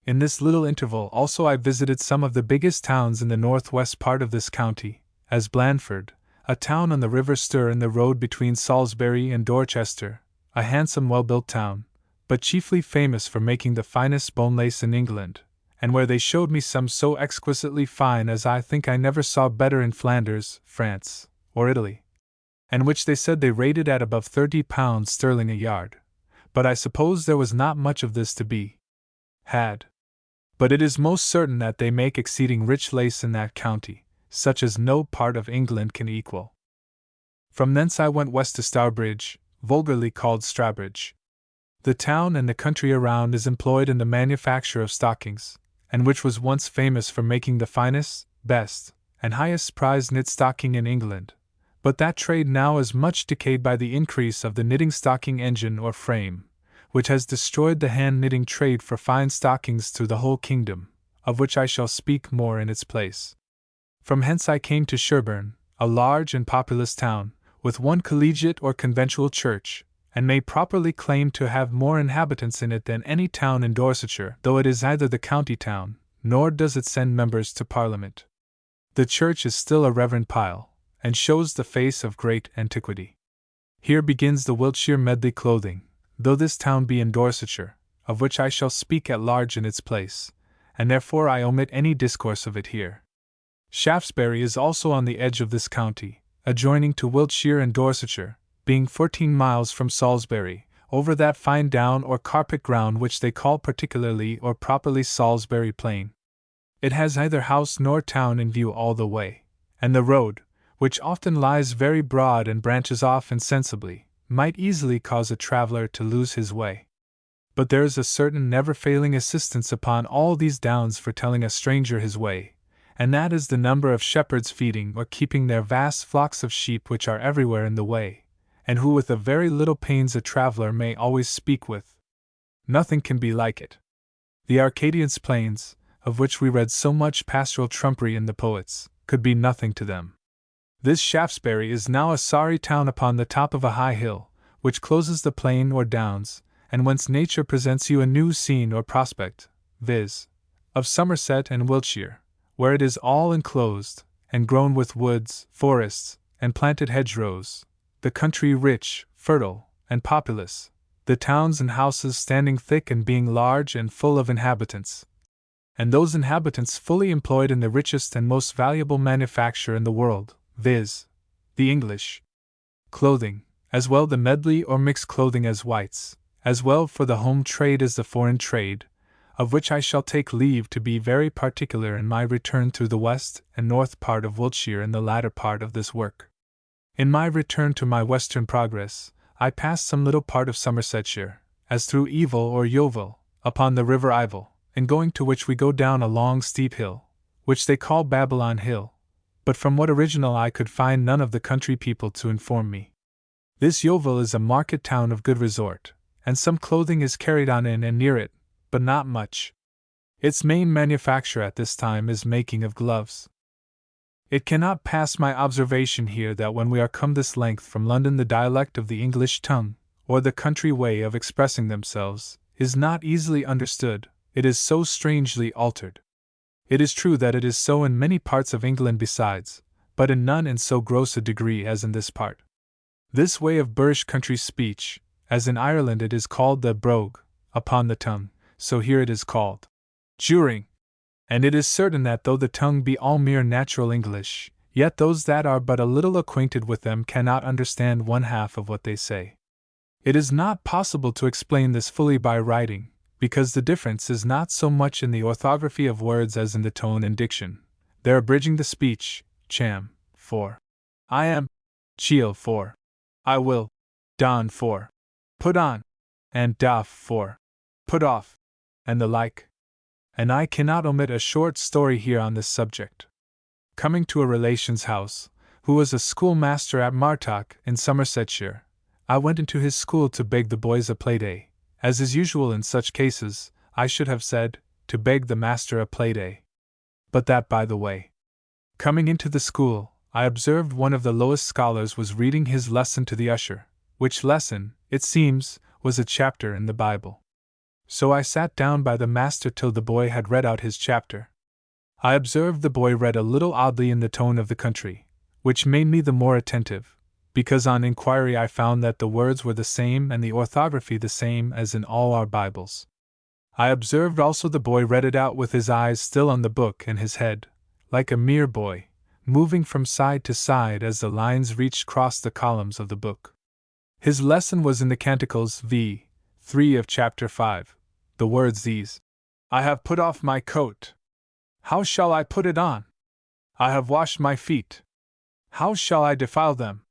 In this little interval also I visited some of the biggest towns in the northwest part of this county, as Blandford, a town on the River Stour in the road between Salisbury and Dorchester, a handsome well-built town, but chiefly famous for making the finest bone lace in England, and where they showed me some so exquisitely fine as I think I never saw better in Flanders, France, or Italy, and which they said they rated at above £30 sterling a yard, but I suppose there was not much of this to be had. But it is most certain that they make exceeding rich lace in that county, such as no part of England can equal. From thence I went west to Stourbridge, vulgarly called Strawbridge. The town and the country around is employed in the manufacture of stockings, and which was once famous for making the finest, best, and highest prized knit stocking in England, but that trade now is much decayed by the increase of the knitting stocking engine or frame, which has destroyed the hand-knitting trade for fine stockings through the whole kingdom, of which I shall speak more in its place. From hence I came to Sherborne, a large and populous town, with one collegiate or conventual church, and may properly claim to have more inhabitants in it than any town in Dorsetshire, though it is neither the county town, nor does it send members to Parliament. The church is still a reverend pile, and shows the face of great antiquity. Here begins the Wiltshire medley clothing, though this town be in Dorsetshire, of which I shall speak at large in its place, and therefore I omit any discourse of it here. Shaftesbury is also on the edge of this county, adjoining to Wiltshire and Dorsetshire, being 14 miles from Salisbury, over that fine down or carpet ground which they call particularly or properly Salisbury Plain. It has neither house nor town in view all the way, and the road, which often lies very broad and branches off insensibly, might easily cause a traveller to lose his way. But there is a certain never-failing assistance upon all these downs for telling a stranger his way, and that is the number of shepherds feeding or keeping their vast flocks of sheep which are everywhere in the way, and who with a very little pains a traveller may always speak with. Nothing can be like it. The Arcadians' plains, of which we read so much pastoral trumpery in the poets, could be nothing to them. This Shaftesbury is now a sorry town upon the top of a high hill, which closes the plain or downs, and whence nature presents you a new scene or prospect, viz., of Somerset and Wiltshire, where it is all enclosed, and grown with woods, forests, and planted hedgerows, the country rich, fertile, and populous, the towns and houses standing thick and being large and full of inhabitants, and those inhabitants fully employed in the richest and most valuable manufacture in the world, viz., the English clothing, as well the medley or mixed clothing as whites, as well for the home trade as the foreign trade, of which I shall take leave to be very particular in my return through the west and north part of Wiltshire in the latter part of this work. In my return to my western progress, I passed some little part of Somersetshire, as through Evil or Yeovil, upon the river Ivel, in going to which we go down a long steep hill, which they call Babylon Hill, but from what original I could find none of the country people to inform me. This Yeovil is a market town of good resort, and some clothing is carried on in and near it, but not much. Its main manufacture at this time is making of gloves. It cannot pass my observation here that when we are come this length from London the dialect of the English tongue, or the country way of expressing themselves, is not easily understood, it is so strangely altered. It is true that it is so in many parts of England besides, but in none in so gross a degree as in this part. This way of boorish country speech, as in Ireland it is called the brogue, upon the tongue, so here it is called juring. And it is certain that though the tongue be all mere natural English, yet those that are but a little acquainted with them cannot understand one half of what they say. It is not possible to explain this fully by writing, because the difference is not so much in the orthography of words as in the tone and diction. They're abridging the speech, cham, for I am, cheel for I will, don for put on, and doff for put off, and the like. And I cannot omit a short story here on this subject. Coming to a relation's house, who was a schoolmaster at Martock in Somersetshire, I went into his school to beg the boys a play-day. As is usual in such cases, I should have said, to beg the master a play-day. But that by the way. Coming into the school, I observed one of the lowest scholars was reading his lesson to the usher, which lesson, it seems, was a chapter in the Bible. So I sat down by the master till the boy had read out his chapter. I observed the boy read a little oddly in the tone of the country, which made me the more attentive, because on inquiry I found that the words were the same and the orthography the same as in all our Bibles. I observed also the boy read it out with his eyes still on the book and his head, like a mere boy, moving from side to side as the lines reached across the columns of the book. His lesson was in the Canticles v. 3 of chapter 5, the words these: I have put off my coat. How shall I put it on? I have washed my feet. How shall I defile them?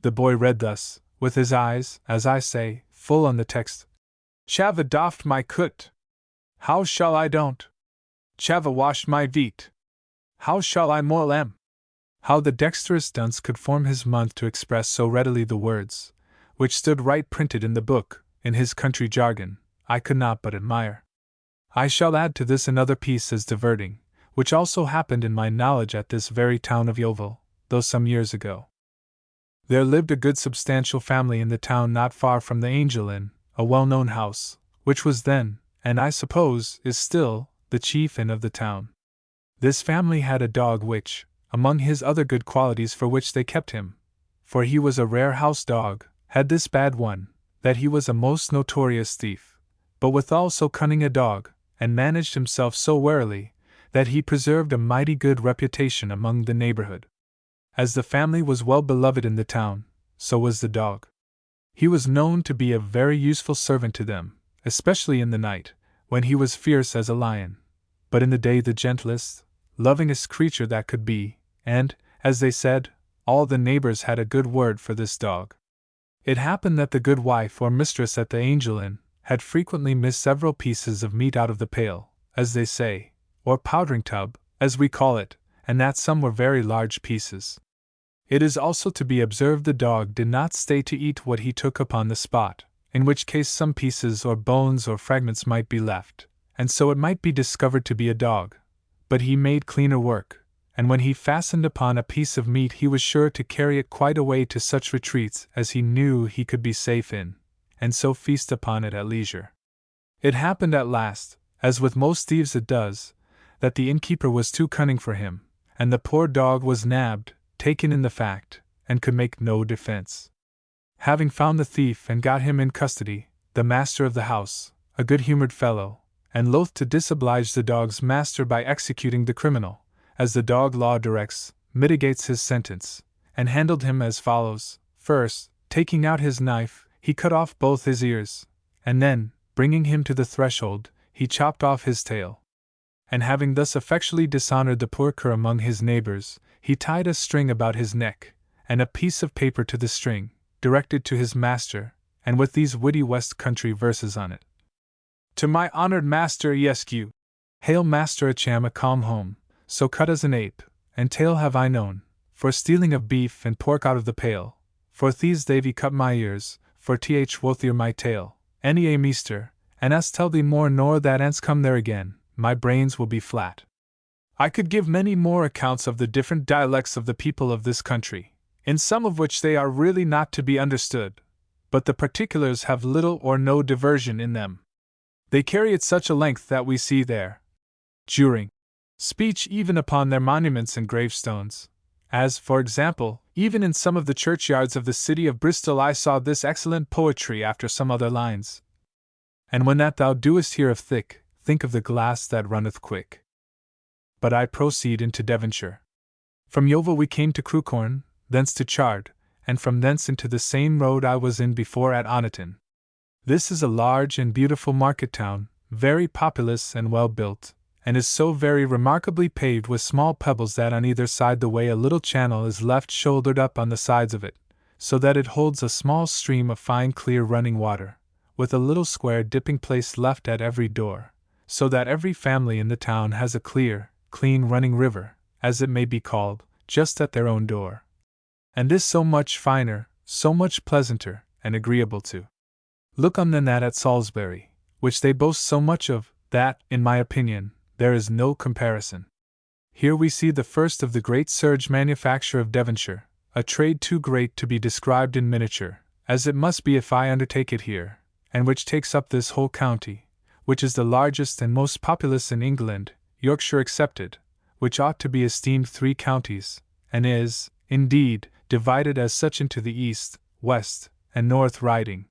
The boy read thus, with his eyes, as I say, full on the text. Chava doffed my coat. How shall I don't? Chava washed my feet. How shall I more am? How the dexterous dunce could form his month to express so readily the words, which stood right printed in the book, in his country jargon, I could not but admire. I shall add to this another piece as diverting, which also happened in my knowledge at this very town of Yeovil, though some years ago. There lived a good substantial family in the town not far from the Angel Inn, a well-known house, which was then, and I suppose is still, the chief inn of the town. This family had a dog which, among his other good qualities for which they kept him, for he was a rare house dog, had this bad one, that he was a most notorious thief, but withal so cunning a dog, and managed himself so warily, that he preserved a mighty good reputation among the neighborhood. As the family was well beloved in the town, so was the dog. He was known to be a very useful servant to them, especially in the night, when he was fierce as a lion, but in the day the gentlest, lovingest creature that could be, and, as they said, all the neighbors had a good word for this dog. It happened that the good wife or mistress at the Angel Inn had frequently missed several pieces of meat out of the pail, as they say, or powdering tub, as we call it, and that some were very large pieces. It is also to be observed the dog did not stay to eat what he took upon the spot, in which case some pieces or bones or fragments might be left, and so it might be discovered to be a dog. But he made cleaner work, and when he fastened upon a piece of meat he was sure to carry it quite away to such retreats as he knew he could be safe in, and so feast upon it at leisure. It happened at last, as with most thieves it does, that the innkeeper was too cunning for him, and the poor dog was nabbed, taken in the fact, and could make no defense. Having found the thief and got him in custody, the master of the house, a good-humored fellow, and loath to disoblige the dog's master by executing the criminal, as the dog law directs, mitigates his sentence, and handled him as follows: first, taking out his knife, he cut off both his ears, and then, bringing him to the threshold, he chopped off his tail. And having thus effectually dishonored the poor cur among his neighbors, he tied a string about his neck, and a piece of paper to the string, directed to his master, and with these witty West Country verses on it. To my honored master Esq. Hail master, a cham a calm home, so cut as an ape, and tail have I known, for stealing of beef and pork out of the pail, for thieves they've cut my ears, for th wothier my tail, any a meester, and as tell thee more nor that ance come there again, my brains will be flat. I could give many more accounts of the different dialects of the people of this country, in some of which they are really not to be understood, but the particulars have little or no diversion in them. They carry it such a length that we see their during speech even upon their monuments and gravestones, as, for example, even in some of the churchyards of the city of Bristol I saw this excellent poetry after some other lines. And when that thou doest hear of thick, think of the glass that runneth quick. But I proceed into Devonshire. From Yeovil we came to Crewcorn, thence to Chard, and from thence into the same road I was in before at Oniton. This is a large and beautiful market town, very populous and well built, and is so very remarkably paved with small pebbles that on either side the way a little channel is left shouldered up on the sides of it, so that it holds a small stream of fine clear running water, with a little square dipping place left at every door, so that every family in the town has a clear, clean running river, as it may be called, just at their own door. And this so much finer, so much pleasanter, and agreeable to look on than that at Salisbury, which they boast so much of, that, in my opinion, there is no comparison. Here we see the first of the great serge manufacture of Devonshire, a trade too great to be described in miniature, as it must be if I undertake it here, and which takes up this whole county, which is the largest and most populous in England, Yorkshire excepted, which ought to be esteemed 3 counties, and is, indeed, divided as such into the east, west, and north riding.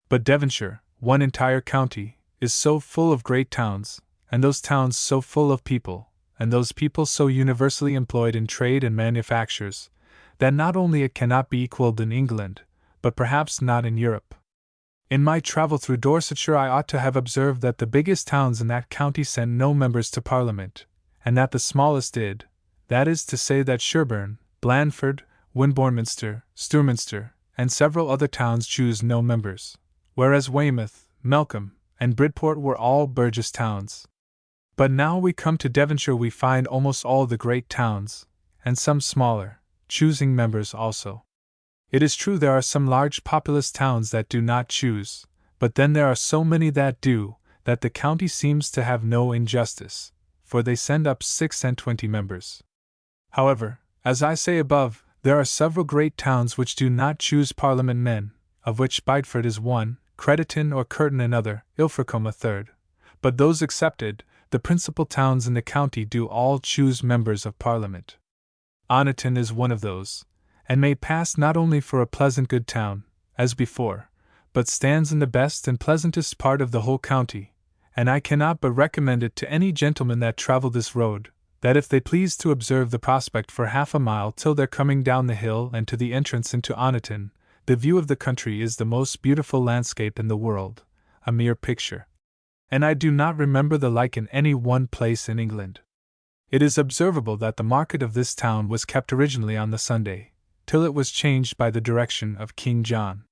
But Devonshire, one entire county, is so full of great towns, and those towns so full of people, and those people so universally employed in trade and manufactures, that not only it cannot be equalled in England, but perhaps not in Europe. In my travel through Dorsetshire I ought to have observed that the biggest towns in that county sent no members to Parliament, and that the smallest did, that is to say that Sherburn, Blandford, Winborminster, Sturminster, and several other towns choose no members, whereas Weymouth, Melcombe, and Bridport were all burgess towns. But now we come to Devonshire, we find almost all the great towns, and some smaller, choosing members also. It is true there are some large populous towns that do not choose, but then there are so many that do, that the county seems to have no injustice, for they send up 26 members. However, as I say above, there are several great towns which do not choose Parliament men, of which Bideford is one, Crediton or Curtin another, Ilfracombe a third. But those excepted, the principal towns in the county do all choose members of Parliament. Oniton is one of those, and may pass not only for a pleasant good town, as before, but stands in the best and pleasantest part of the whole county, and I cannot but recommend it to any gentlemen that travel this road, that if they please to observe the prospect for half a mile till they're coming down the hill and to the entrance into Oniton, the view of the country is the most beautiful landscape in the world, a mere picture. And I do not remember the like in any one place in England. It is observable that the market of this town was kept originally on the Sunday, till it was changed by the direction of King John.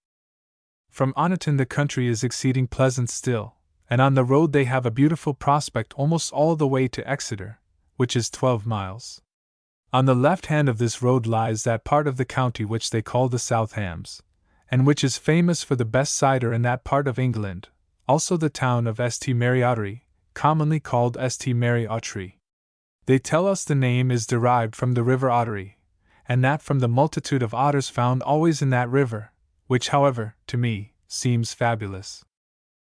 From Oniton the country is exceeding pleasant still, and on the road they have a beautiful prospect almost all the way to Exeter, which is 12 miles. On the left hand of this road lies that part of the county which they call the South Hams, and which is famous for the best cider in that part of England, also the town of St. Mary Ottery, commonly called St. Mary Ottery. They tell us the name is derived from the river Ottery, and that from the multitude of otters found always in that river, which, however, to me, seems fabulous.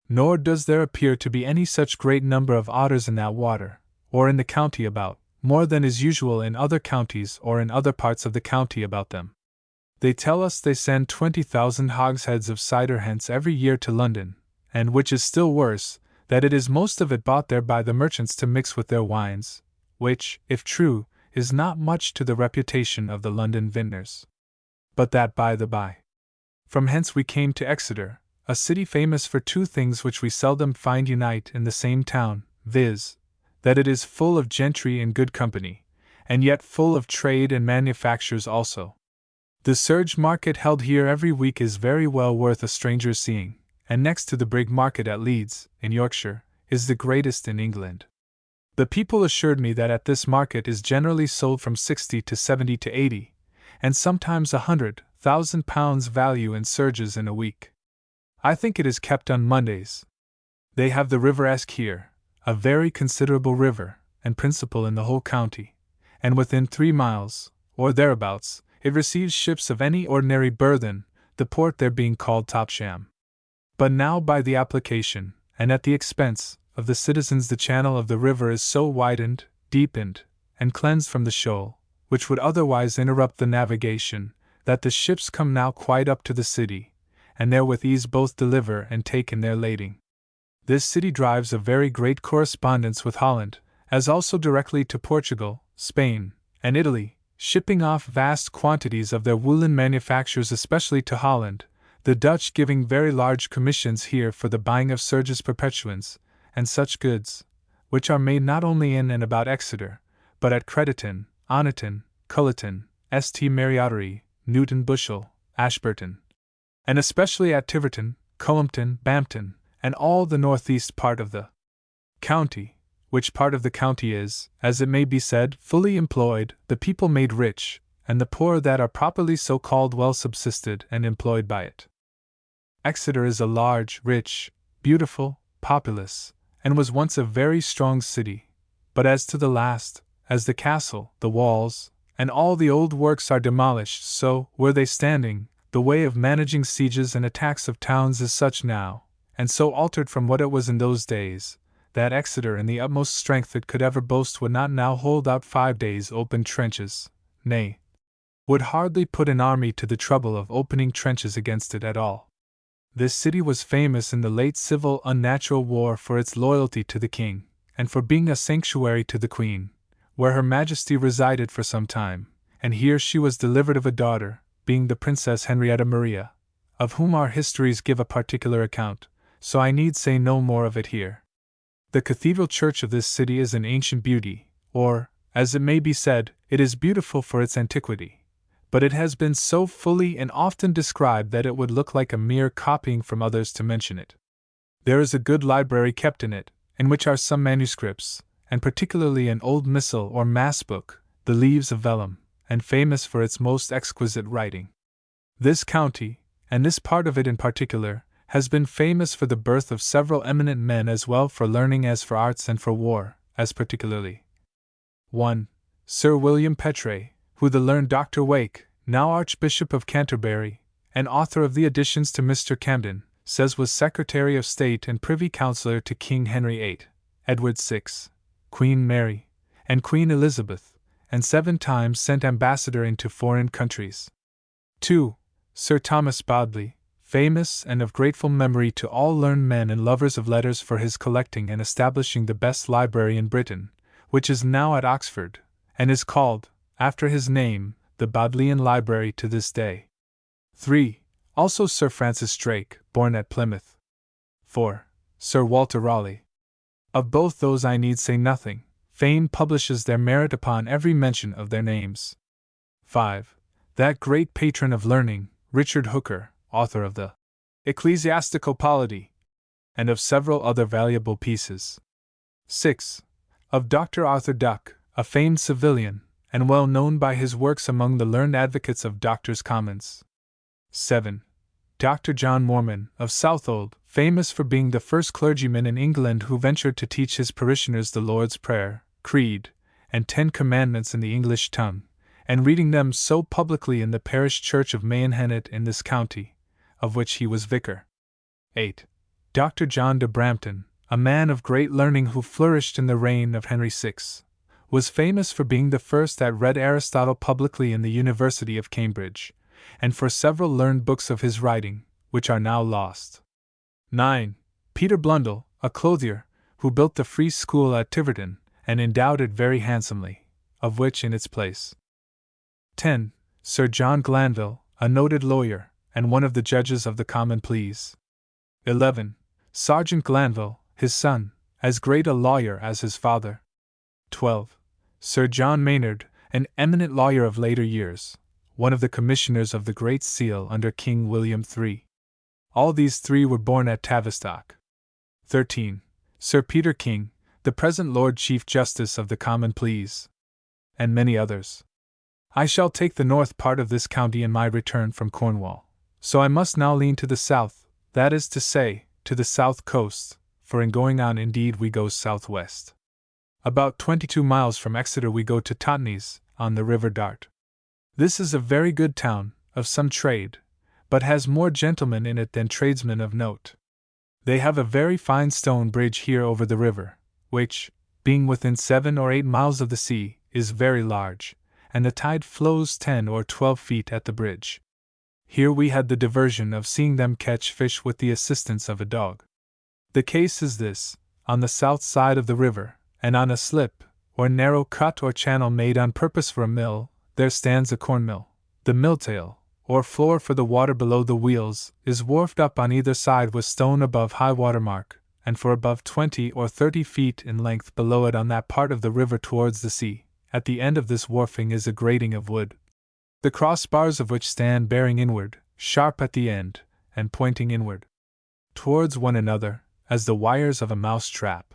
Nor does there appear to be any such great number of otters in that water, or in the county about, more than is usual in other counties or in other parts of the county about them. They tell us they send 20,000 hogsheads of cider hence every year to London, and which is still worse, that it is most of it bought there by the merchants to mix with their wines, which, if true, is not much to the reputation of the London vintners. But that by the by. From hence we came to Exeter, a city famous for two things which we seldom find unite in the same town, viz., that it is full of gentry and good company, and yet full of trade and manufactures also. The serge market held here every week is very well worth a stranger's seeing, and next to the Brig market at Leeds, in Yorkshire, is the greatest in England. The people assured me that at this market is generally sold from 60 to 70 to 80, and sometimes £100,000 value in serges in a week. I think it is kept on Mondays. They have the River Esk here, a very considerable river, and principal in the whole county, and within 3 miles, or thereabouts, it receives ships of any ordinary burthen, the port there being called Topsham. But now by the application, and at the expense, of the citizens the channel of the river is so widened, deepened, and cleansed from the shoal, which would otherwise interrupt the navigation, that the ships come now quite up to the city, and there with ease both deliver and take in their lading. This city drives a very great correspondence with Holland, as also directly to Portugal, Spain, and Italy, shipping off vast quantities of their woolen manufactures especially to Holland, the Dutch giving very large commissions here for the buying of serges perpetuans, and such goods, which are made not only in and about Exeter, but at Crediton, Oniton, Culleton, St. Mary Ottery, Newton Bushel, Ashburton, and especially at Tiverton, Cullompton, Bampton, and all the northeast part of the county, which part of the county is, as it may be said, fully employed, the people made rich, and the poor that are properly so called well subsisted and employed by it. Exeter is a large, rich, beautiful, populous, and was once a very strong city, but as to the last, as the castle, the walls, and all the old works are demolished, so, were they standing, the way of managing sieges and attacks of towns is such now, and so altered from what it was in those days, that Exeter in the utmost strength it could ever boast would not now hold out 5 days open trenches, nay, would hardly put an army to the trouble of opening trenches against it at all. This city was famous in the late civil unnatural war for its loyalty to the king, and for being a sanctuary to the queen, where her majesty resided for some time, and here she was delivered of a daughter, being the Princess Henrietta Maria, of whom our histories give a particular account, so I need say no more of it here. The cathedral church of this city is an ancient beauty, or, as it may be said, it is beautiful for its antiquity, but it has been so fully and often described that it would look like a mere copying from others to mention it. There is a good library kept in it, in which are some manuscripts, and particularly an old missal or mass book, the Leaves of Vellum, and famous for its most exquisite writing. This county, and this part of it in particular, has been famous for the birth of several eminent men as well for learning as for arts and for war, as particularly 1. Sir William Petre, who the learned Dr. Wake, now Archbishop of Canterbury, and author of the additions to Mr. Camden, says was Secretary of State and Privy Councillor to King Henry VIII, Edward VI, Queen Mary, and Queen Elizabeth, and 7 times sent ambassador into foreign countries. 2. Sir Thomas Bodley, famous and of grateful memory to all learned men and lovers of letters for his collecting and establishing the best library in Britain, which is now at Oxford, and is called, after his name, the Bodleian Library to this day. 3. Also Sir Francis Drake, born at Plymouth. 4. Sir Walter Raleigh. Of both those I need say nothing, fame publishes their merit upon every mention of their names. 5. That great patron of learning, Richard Hooker, author of the Ecclesiastical Polity, and of several other valuable pieces. 6. Of Dr. Arthur Duck, a famed civilian, and well known by his works among the learned advocates of Doctors' Commons. 7. Dr. John Moorman, of Southold, famous for being the first clergyman in England who ventured to teach his parishioners the Lord's Prayer, Creed, and 10 Commandments in the English tongue, and reading them so publicly in the parish church of Mayenhennet in this county, of which he was vicar. 8. Dr. John de Brampton, a man of great learning who flourished in the reign of Henry VI, was famous for being the first that read Aristotle publicly in the University of Cambridge, and for several learned books of his writing, which are now lost. 9. Peter Blundell, a clothier, who built the Free School at Tiverton, and endowed it very handsomely, of which in its place. 10. Sir John Glanville, a noted lawyer, and one of the judges of the Common Pleas. 11. Sergeant Glanville, his son, as great a lawyer as his father. 12. Sir John Maynard, an eminent lawyer of later years, one of the commissioners of the Great Seal under King William III. All these 3 were born at Tavistock. 13. Sir Peter King, the present Lord Chief Justice of the Common Pleas. And many others. I shall take the north part of this county in my return from Cornwall, so I must now lean to the south, that is to say, to the south coast, for in going on indeed we go southwest. About 22 miles from Exeter we go to Totnes, on the River Dart. This is a very good town, of some trade, but has more gentlemen in it than tradesmen of note. They have a very fine stone bridge here over the river, which, being within 7 or 8 miles of the sea, is very large, and the tide flows 10 or 12 feet at the bridge. Here we had the diversion of seeing them catch fish with the assistance of a dog. The case is this: on the south side of the river, and on a slip, or narrow cut or channel made on purpose for a mill, there stands a cornmill. The milltail, or floor for the water below the wheels, is wharfed up on either side with stone above high water mark, and for above 20 or 30 feet in length below it on that part of the river towards the sea. At the end of this wharfing is a grating of wood, the crossbars of which stand bearing inward, sharp at the end, and pointing inward towards one another, as the wires of a mouse trap.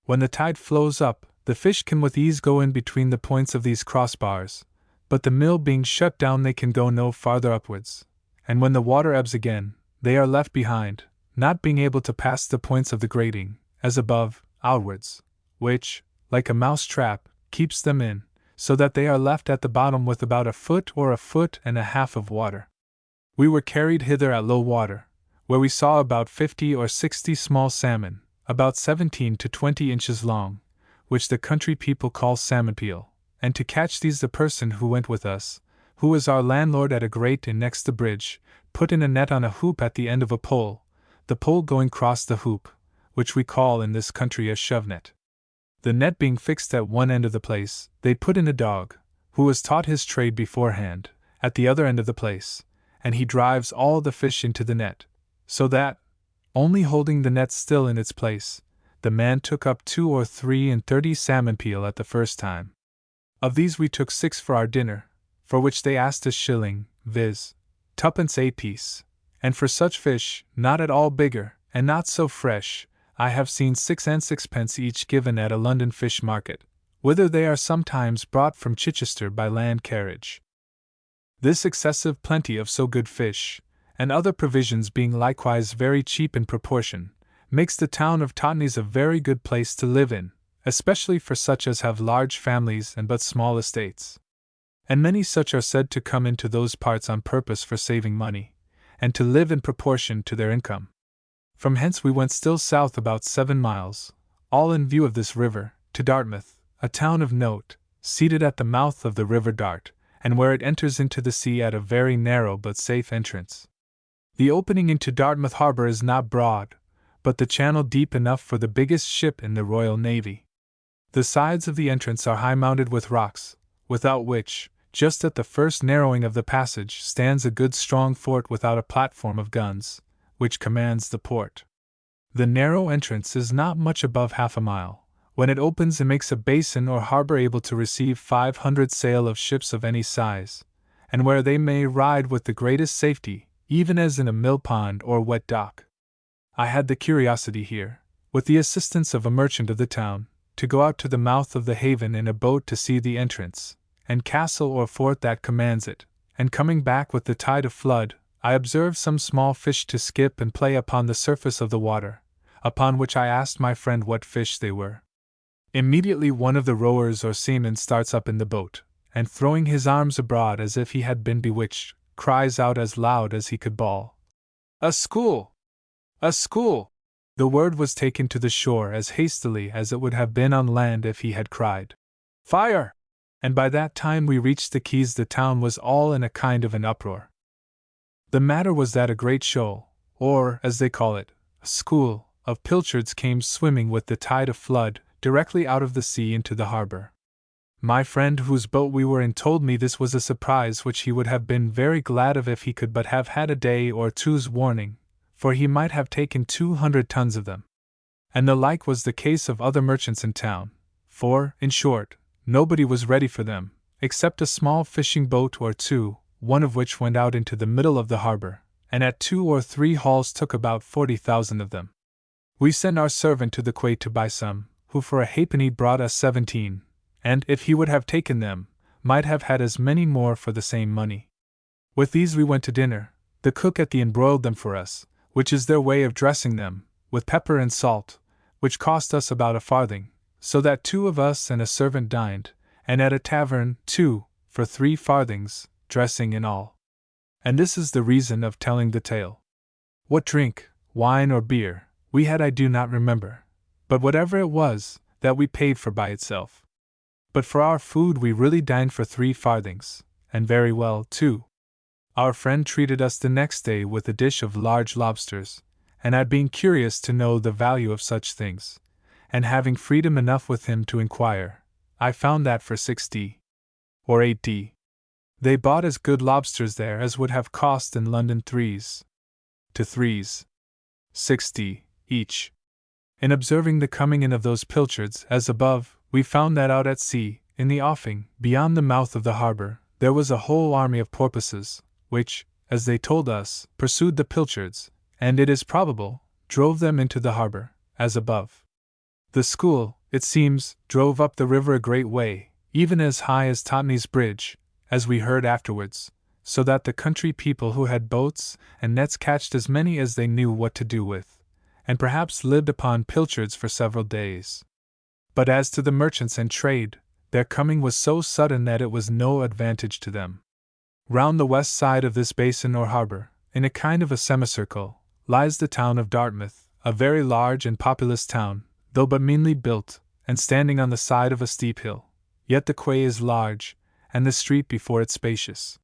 When the tide flows up, the fish can with ease go in between the points of these crossbars, but the mill being shut down they can go no farther upwards, and when the water ebbs again, they are left behind, not being able to pass the points of the grating, as above, outwards, which, like a mouse trap, keeps them in, so that they are left at the bottom with about 1 foot or 1.5 feet of water. We were carried hither at low water, where we saw about 50 or 60 small salmon, about 17 to 20 inches long, which the country people call salmon peel, and to catch these the person who went with us, who was our landlord at a grate in next the bridge, put in a net on a hoop at the end of a pole, the pole going cross the hoop, which we call in this country a shove net. The net being fixed at one end of the place, they put in a dog, who was taught his trade beforehand, at the other end of the place, and he drives all the fish into the net, so that, only holding the net still in its place, the man took up 2 or 3 and 30 salmon peel at the first time. Of these we took 6 for our dinner, for which they asked a shilling, viz., twopence a piece, and for such fish, not at all bigger, and not so fresh, I have seen 6 and 6pence each given at a London fish market, whither they are sometimes brought from Chichester by land carriage. This excessive plenty of so good fish, and other provisions being likewise very cheap in proportion, makes the town of Totnes a very good place to live in, especially for such as have large families and but small estates. And many such are said to come into those parts on purpose for saving money, and to live in proportion to their income. From hence we went still south about 7 miles, all in view of this river, to Dartmouth, a town of note, seated at the mouth of the river Dart, and where it enters into the sea at a very narrow but safe entrance. The opening into Dartmouth Harbour is not broad, but the channel deep enough for the biggest ship in the Royal Navy. The sides of the entrance are high mounted with rocks, without which, just at the first narrowing of the passage, stands a good strong fort without a platform of guns, which commands the port. The narrow entrance is not much above half a mile, when it opens and makes a basin or harbour able to receive 500 sail of ships of any size, and where they may ride with the greatest safety, even as in a mill pond or wet dock. I had the curiosity here, with the assistance of a merchant of the town, to go out to the mouth of the haven in a boat to see the entrance, and castle or fort that commands it, and coming back with the tide of flood, I observed some small fish to skip and play upon the surface of the water, upon which I asked my friend what fish they were. Immediately one of the rowers or seamen starts up in the boat, and throwing his arms abroad as if he had been bewitched, cries out as loud as he could bawl, "A school! A school!" The word was taken to the shore as hastily as it would have been on land if he had cried, "Fire!" And by that time we reached the quays the town was all in a kind of an uproar. The matter was that a great shoal, or, as they call it, a school, of pilchards came swimming with the tide of flood directly out of the sea into the harbour. My friend whose boat we were in told me this was a surprise which he would have been very glad of if he could but have had a day or two's warning, for he might have taken 200 tons of them. And the like was the case of other merchants in town, for, in short, nobody was ready for them, except a small fishing boat or two, one of which went out into the middle of the harbour, and at 2 or 3 hauls took about 40,000 of them. We sent our servant to the quay to buy some, who for a halfpenny brought us 17, and, if he would have taken them, might have had as many more for the same money. With these we went to dinner. The cook at the inn broiled them for us, which is their way of dressing them, with pepper and salt, which cost us about a farthing, so that 2 of us and a servant dined, and at a tavern, too, for 3 farthings, dressing and all. And this is the reason of telling the tale. What drink, wine or beer, we had I do not remember, but whatever it was, that we paid for by itself. But for our food we really dined for 3 farthings, and very well, too. Our friend treated us the next day with a dish of large lobsters, and I being curious to know the value of such things, and having freedom enough with him to inquire, I found that for 6d. or 8d. they bought as good lobsters there as would have cost in London 3s. to 3s. 6d. each. In observing the coming in of those pilchards, as above, we found that out at sea, in the offing, beyond the mouth of the harbour, there was a whole army of porpoises, which, as they told us, pursued the pilchards, and it is probable, drove them into the harbour, as above. The school, it seems, drove up the river a great way, even as high as Totnes Bridge, as we heard afterwards, so that the country people who had boats and nets catched as many as they knew what to do with, and perhaps lived upon pilchards for several days. But as to the merchants and trade, their coming was so sudden that it was no advantage to them. Round the west side of this basin or harbour, in a kind of a semicircle, lies the town of Dartmouth, a very large and populous town, though but meanly built, and standing on the side of a steep hill. Yet the quay is large, and the street before it spacious.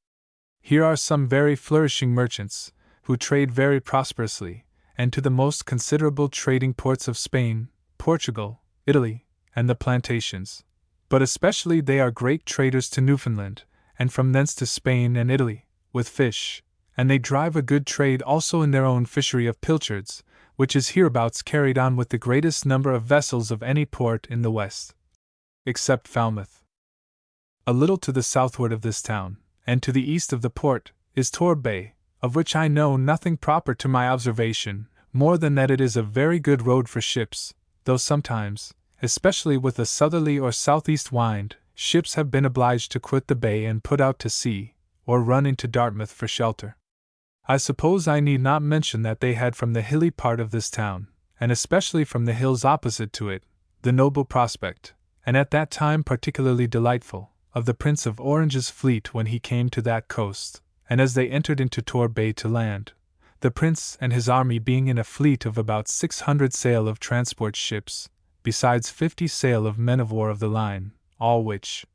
Here are some very flourishing merchants, who trade very prosperously, and to the most considerable trading ports of Spain, Portugal, Italy, and the plantations. But especially they are great traders to Newfoundland, and from thence to Spain and Italy, with fish, and they drive a good trade also in their own fishery of pilchards, which is hereabouts carried on with the greatest number of vessels of any port in the west, except Falmouth. A little to the southward of this town, and to the east of the port, is Tor Bay, of which I know nothing proper to my observation, more than that it is a very good road for ships, though sometimes, especially with a southerly or southeast wind, ships have been obliged to quit the bay and put out to sea, or run into Dartmouth for shelter. I suppose I need not mention that they had from the hilly part of this town, and especially from the hills opposite to it, the noble prospect, and at that time particularly delightful, of the Prince of Orange's fleet when he came to that coast, and as they entered into Tor Bay to land, the Prince and his army being in a fleet of about 600 sail of transport ships, besides 50 sail of men of war of the line, all which,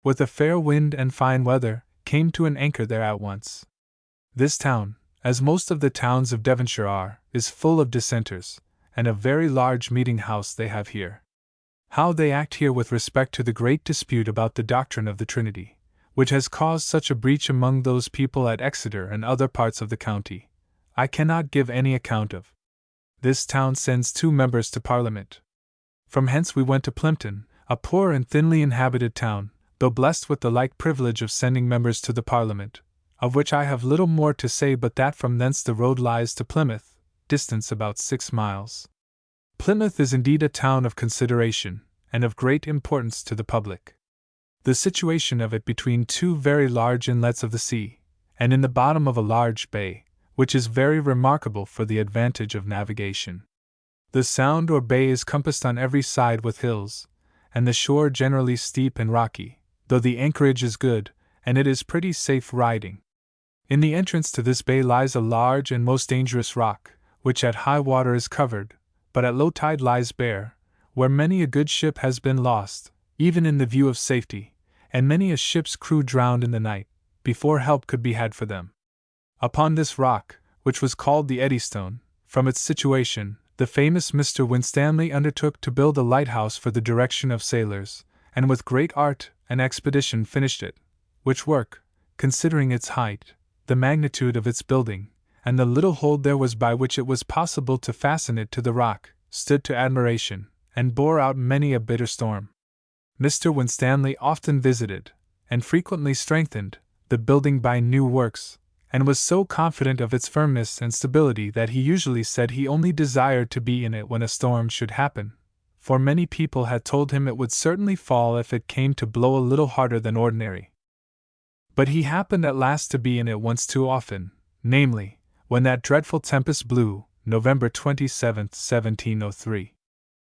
with a fair wind and fine weather, came to an anchor there at once. This town, as most of the towns of Devonshire are, is full of dissenters, and a very large meeting house they have here. How they act here with respect to the great dispute about the doctrine of the Trinity, which has caused such a breach among those people at Exeter and other parts of the county, I cannot give any account of. This town sends 2 members to Parliament. From hence we went to Plympton, a poor and thinly inhabited town, though blessed with the like privilege of sending members to the Parliament, of which I have little more to say but that from thence the road lies to Plymouth, distance about 6 miles. Plymouth is indeed a town of consideration, and of great importance to the public. The situation of it between 2 very large inlets of the sea, and in the bottom of a large bay, which is very remarkable for the advantage of navigation. The sound or bay is compassed on every side with hills, and the shore generally steep and rocky, though the anchorage is good, and it is pretty safe riding. In the entrance to this bay lies a large and most dangerous rock, which at high water is covered, but at low tide lies bare, where many a good ship has been lost, even in the view of safety, and many a ship's crew drowned in the night, before help could be had for them. Upon this rock, which was called the Eddystone, from its situation, the famous Mr. Winstanley undertook to build a lighthouse for the direction of sailors, and with great art and expedition finished it, which work, considering its height, the magnitude of its building, and the little hold there was by which it was possible to fasten it to the rock, stood to admiration, and bore out many a bitter storm. Mr. Winstanley often visited, and frequently strengthened, the building by new works, and was so confident of its firmness and stability that he usually said he only desired to be in it when a storm should happen, for many people had told him it would certainly fall if it came to blow a little harder than ordinary. But he happened at last to be in it once too often, namely, when that dreadful tempest blew, November 27, 1703.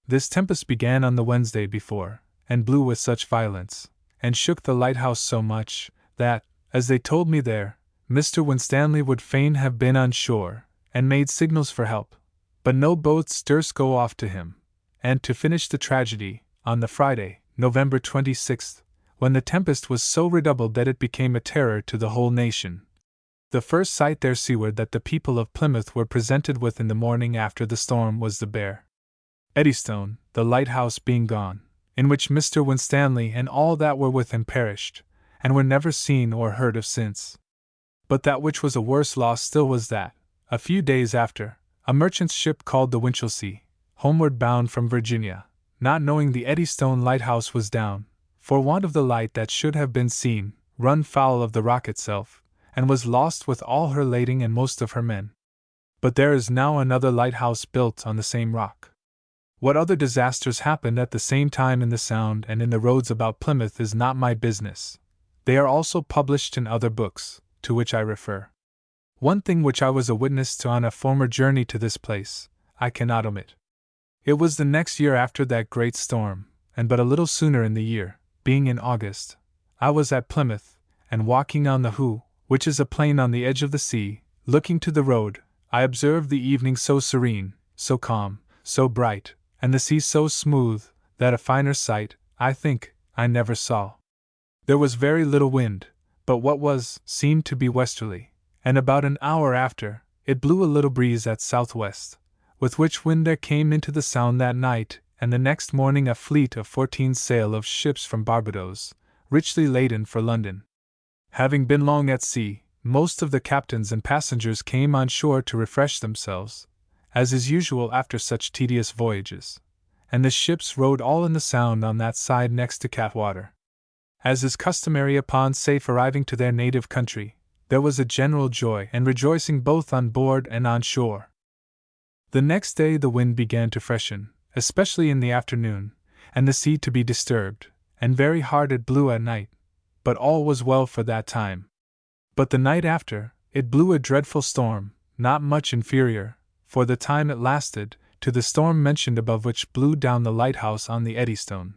This tempest began on the Wednesday before, and blew with such violence, and shook the lighthouse so much, that, as they told me there, Mr. Winstanley would fain have been on shore, and made signals for help, but no boats durst go off to him. And to finish the tragedy, on the Friday, November 26th, when the tempest was so redoubled that it became a terror to the whole nation, the first sight there seaward that the people of Plymouth were presented with in the morning after the storm was the bare Eddystone, the lighthouse being gone, in which Mr. Winstanley and all that were with him perished, and were never seen or heard of since. But that which was a worse loss still was that, a few days after, a merchant's ship called the Winchelsea, homeward bound from Virginia, not knowing the Eddystone lighthouse was down, for want of the light that should have been seen, run foul of the rock itself, and was lost with all her lading and most of her men. But there is now another lighthouse built on the same rock. What other disasters happened at the same time in the Sound and in the roads about Plymouth is not my business. They are also published in other books, to which I refer. One thing which I was a witness to on a former journey to this place, I cannot omit. It was the next year after that great storm, and but a little sooner in the year, being in August. I was at Plymouth, and walking on the Hoe, which is a plain on the edge of the sea, looking to the road, I observed the evening so serene, so calm, so bright, and the sea so smooth, that a finer sight, I think, I never saw. There was very little wind, but what seemed to be westerly, and about an hour after, it blew a little breeze at southwest, with which wind there came into the Sound that night and the next morning a fleet of 14 sail of ships from Barbados, richly laden for London. Having been long at sea, most of the captains and passengers came on shore to refresh themselves, as is usual after such tedious voyages, and the ships rode all in the Sound on that side next to Catwater. As is customary upon safe arriving to their native country, there was a general joy and rejoicing both on board and on shore. The next day the wind began to freshen, especially in the afternoon, and the sea to be disturbed, and very hard it blew at night, but all was well for that time. But the night after, it blew a dreadful storm, not much inferior, for the time it lasted, to the storm mentioned above which blew down the lighthouse on the Eddystone.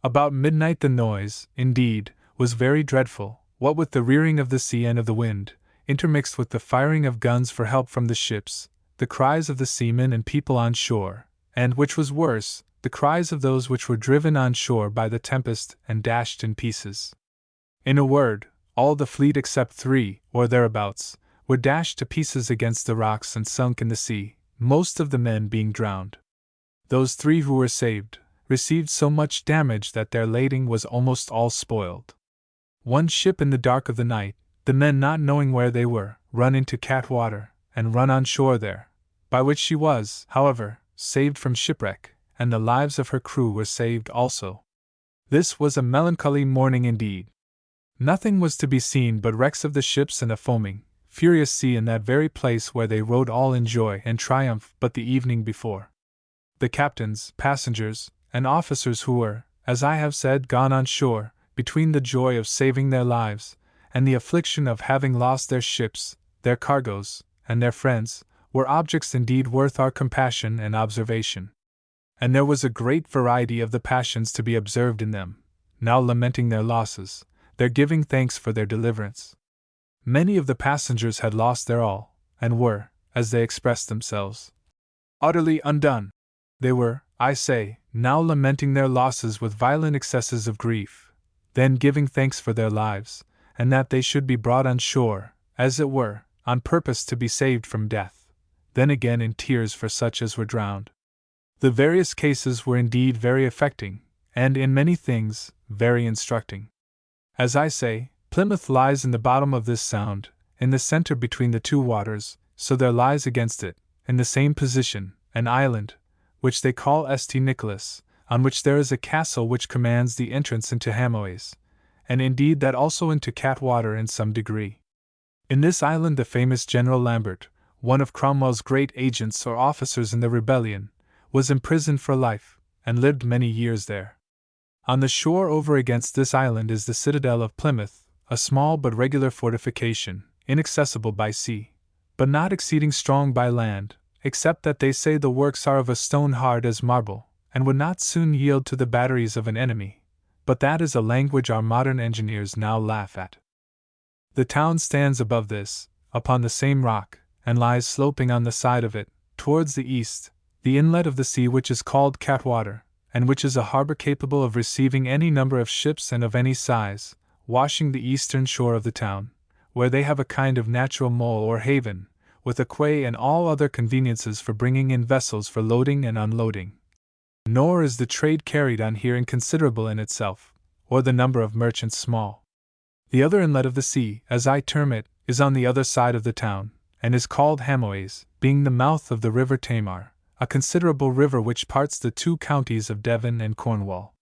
About midnight the noise, indeed, was very dreadful, what with the rearing of the sea and of the wind, intermixed with the firing of guns for help from the ships, the cries of the seamen and people on shore, and, which was worse, the cries of those which were driven on shore by the tempest and dashed in pieces. In a word, all the fleet except 3, or thereabouts, were dashed to pieces against the rocks and sunk in the sea, most of the men being drowned. Those 3 who were saved received so much damage that their lading was almost all spoiled. One ship in the dark of the night, the men not knowing where they were, run into Catwater, and run on shore there, by which she was, however, saved from shipwreck, and the lives of her crew were saved also. This was a melancholy morning indeed. Nothing was to be seen but wrecks of the ships and a foaming, furious sea in that very place where they rode all in joy and triumph but the evening before. The captains, passengers, and officers who were, as I have said, gone on shore, between the joy of saving their lives, and the affliction of having lost their ships, their cargoes, and their friends, were objects indeed worth our compassion and observation. And there was a great variety of the passions to be observed in them, now lamenting their losses, their giving thanks for their deliverance. Many of the passengers had lost their all, and were, as they expressed themselves, utterly undone. They were, I say, now lamenting their losses with violent excesses of grief, then giving thanks for their lives, and that they should be brought on shore, as it were, on purpose to be saved from death, then again in tears for such as were drowned. The various cases were indeed very affecting, and in many things, very instructing. As I say, Plymouth lies in the bottom of this sound, in the center between the 2 waters, so there lies against it, in the same position, an island, which they call St. Nicholas, on which there is a castle which commands the entrance into Hamoaze, and indeed that also into Catwater in some degree. In this island the famous General Lambert, one of Cromwell's great agents or officers in the rebellion, was imprisoned for life, and lived many years there. On the shore over against this island is the citadel of Plymouth, a small but regular fortification, inaccessible by sea, but not exceeding strong by land, except that they say the works are of a stone hard as marble, and would not soon yield to the batteries of an enemy, but that is a language our modern engineers now laugh at. The town stands above this, upon the same rock, and lies sloping on the side of it, towards the east, the inlet of the sea which is called Catwater, and which is a harbor capable of receiving any number of ships and of any size, washing the eastern shore of the town, where they have a kind of natural mole or haven, with a quay and all other conveniences for bringing in vessels for loading and unloading. Nor is the trade carried on here inconsiderable in itself, or the number of merchants small. The other inlet of the sea, as I term it, is on the other side of the town, and is called Hamoaze, being the mouth of the river Tamar, a considerable river which parts the 2 counties of Devon and Cornwall.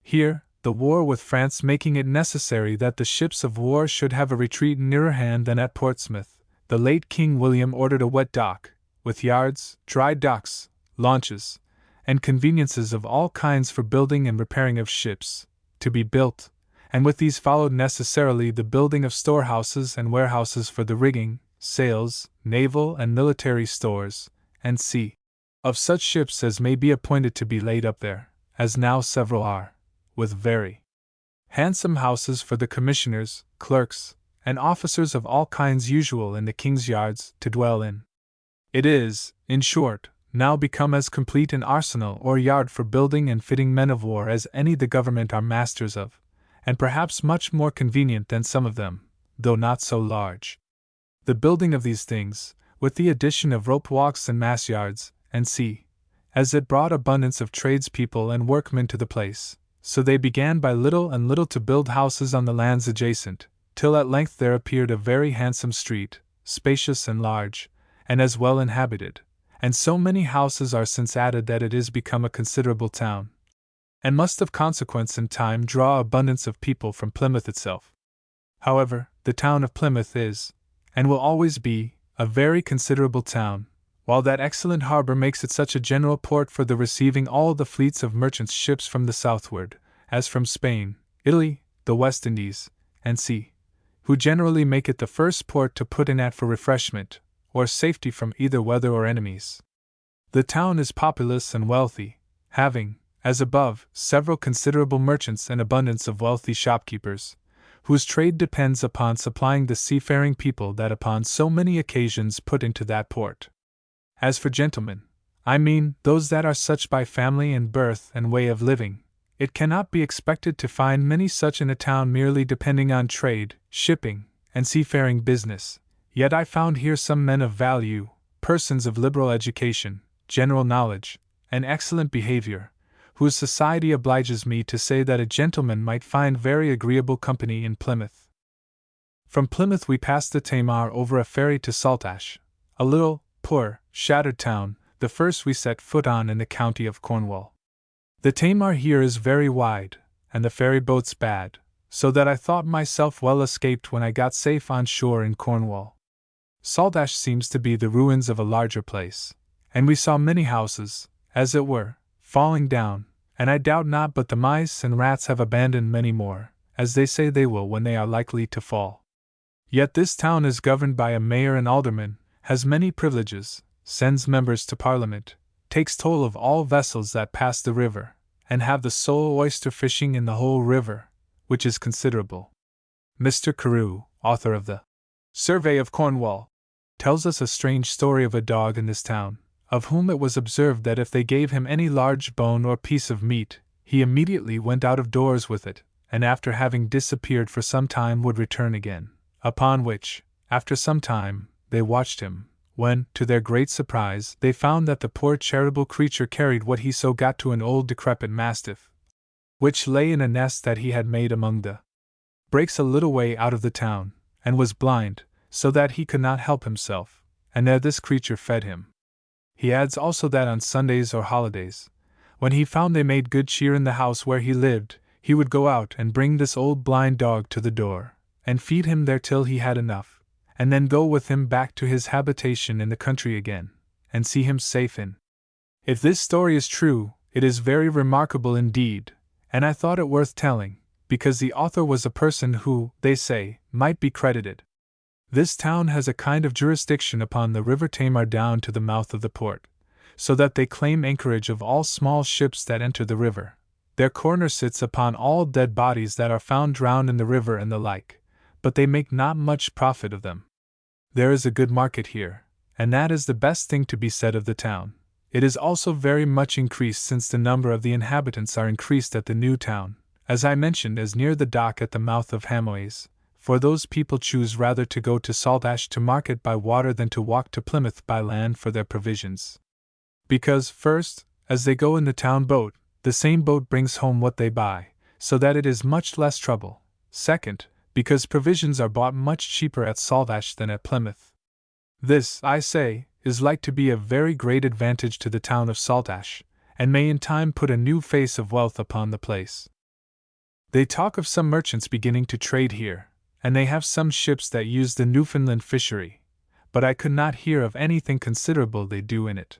Here, the war with France making it necessary that the ships of war should have a retreat nearer hand than at Portsmouth, the late King William ordered a wet dock, with yards, dry docks, launches, and conveniences of all kinds for building and repairing of ships, to be built, and with these followed necessarily the building of storehouses and warehouses for the rigging, sails, naval and military stores, and of such ships as may be appointed to be laid up there, as now several are, with very handsome houses for the commissioners, clerks, and officers of all kinds usual in the King's yards to dwell in. It is, in short, now become as complete an arsenal or yard for building and fitting men of war as any the government are masters of, and perhaps much more convenient than some of them, though not so large. The building of these things, with the addition of rope walks and mast yards, and as it brought abundance of tradespeople and workmen to the place, so they began by little and little to build houses on the lands adjacent, till at length there appeared a very handsome street, spacious and large, and as well inhabited, and so many houses are since added that it is become a considerable town. and must of consequence in time draw abundance of people from Plymouth itself. However, the town of Plymouth is, and will always be, a very considerable town, while that excellent harbor makes it such a general port for the receiving all the fleets of merchants' ships from the southward, as from Spain, Italy, the West Indies, and sea, who generally make it the first port to put in at for refreshment, or safety from either weather or enemies. The town is populous and wealthy, having, as above, several considerable merchants and abundance of wealthy shopkeepers, whose trade depends upon supplying the seafaring people that upon so many occasions put into that port. As for gentlemen, I mean those that are such by family and birth and way of living, it cannot be expected to find many such in a town merely depending on trade, shipping, and seafaring business, yet I found here some men of value, persons of liberal education, general knowledge, and excellent behavior, whose society obliges me to say that a gentleman might find very agreeable company in Plymouth. From Plymouth we passed the Tamar over a ferry to Saltash, a little, poor, shattered town, the first we set foot on in the county of Cornwall. The Tamar here is very wide, and the ferry boats bad, so that I thought myself well escaped when I got safe on shore in Cornwall. Saltash seems to be the ruins of a larger place, and we saw many houses, as it were, falling down, and I doubt not but the mice and rats have abandoned many more, as they say they will when they are likely to fall. Yet this town is governed by a mayor and alderman, has many privileges, sends members to Parliament, takes toll of all vessels that pass the river, and have the sole oyster fishing in the whole river, which is considerable. Mr. Carew, author of the Survey of Cornwall, tells us a strange story of a dog in this town, of whom it was observed that if they gave him any large bone or piece of meat, he immediately went out of doors with it, and after having disappeared for some time would return again, upon which, after some time, they watched him, when, to their great surprise, they found that the poor charitable creature carried what he so got to an old decrepit mastiff, which lay in a nest that he had made among the brakes a little way out of the town, and was blind, so that he could not help himself, and there this creature fed him. He adds also that on Sundays or holidays, when he found they made good cheer in the house where he lived, he would go out and bring this old blind dog to the door, and feed him there till he had enough, and then go with him back to his habitation in the country again, and see him safe in. If this story is true, it is very remarkable indeed, and I thought it worth telling, because the author was a person who, they say, might be credited. This town has a kind of jurisdiction upon the river Tamar down to the mouth of the port, so that they claim anchorage of all small ships that enter the river. Their corner sits upon all dead bodies that are found drowned in the river and the like, but they make not much profit of them. There is a good market here, and that is the best thing to be said of the town. It is also very much increased since the number of the inhabitants are increased at the new town, as I mentioned, as near the dock at the mouth of Hamoise, for those people choose rather to go to Saltash to market by water than to walk to Plymouth by land for their provisions. Because, first, as they go in the town boat, the same boat brings home what they buy, so that it is much less trouble. Second, because provisions are bought much cheaper at Saltash than at Plymouth. This, I say, is like to be a very great advantage to the town of Saltash, and may in time put a new face of wealth upon the place. They talk of some merchants beginning to trade here, and they have some ships that use the Newfoundland fishery, but I could not hear of anything considerable they do in it.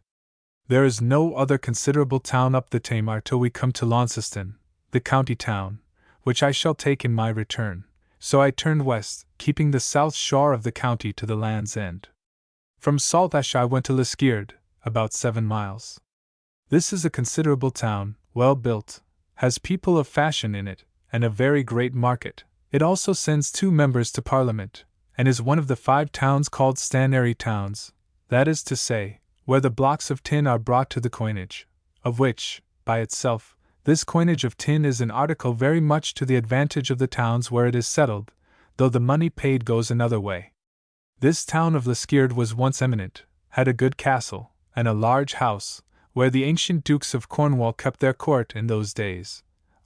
There is no other considerable town up the Tamar till we come to Launceston, the county town, which I shall take in my return, so I turned west, keeping the south shore of the county to the Land's End. From Saltash I went to Liskeard, about 7 miles. This is a considerable town, well built, has people of fashion in it, and a very great market. It also sends 2 members to Parliament, and is one of the 5 towns called Stanary towns, that is to say, where the blocks of tin are brought to the coinage, of which, by itself, this coinage of tin is an article very much to the advantage of the towns where it is settled, though the money paid goes another way. This town of Liskeard was once eminent, had a good castle, and a large house, where the ancient dukes of Cornwall kept their court in those days.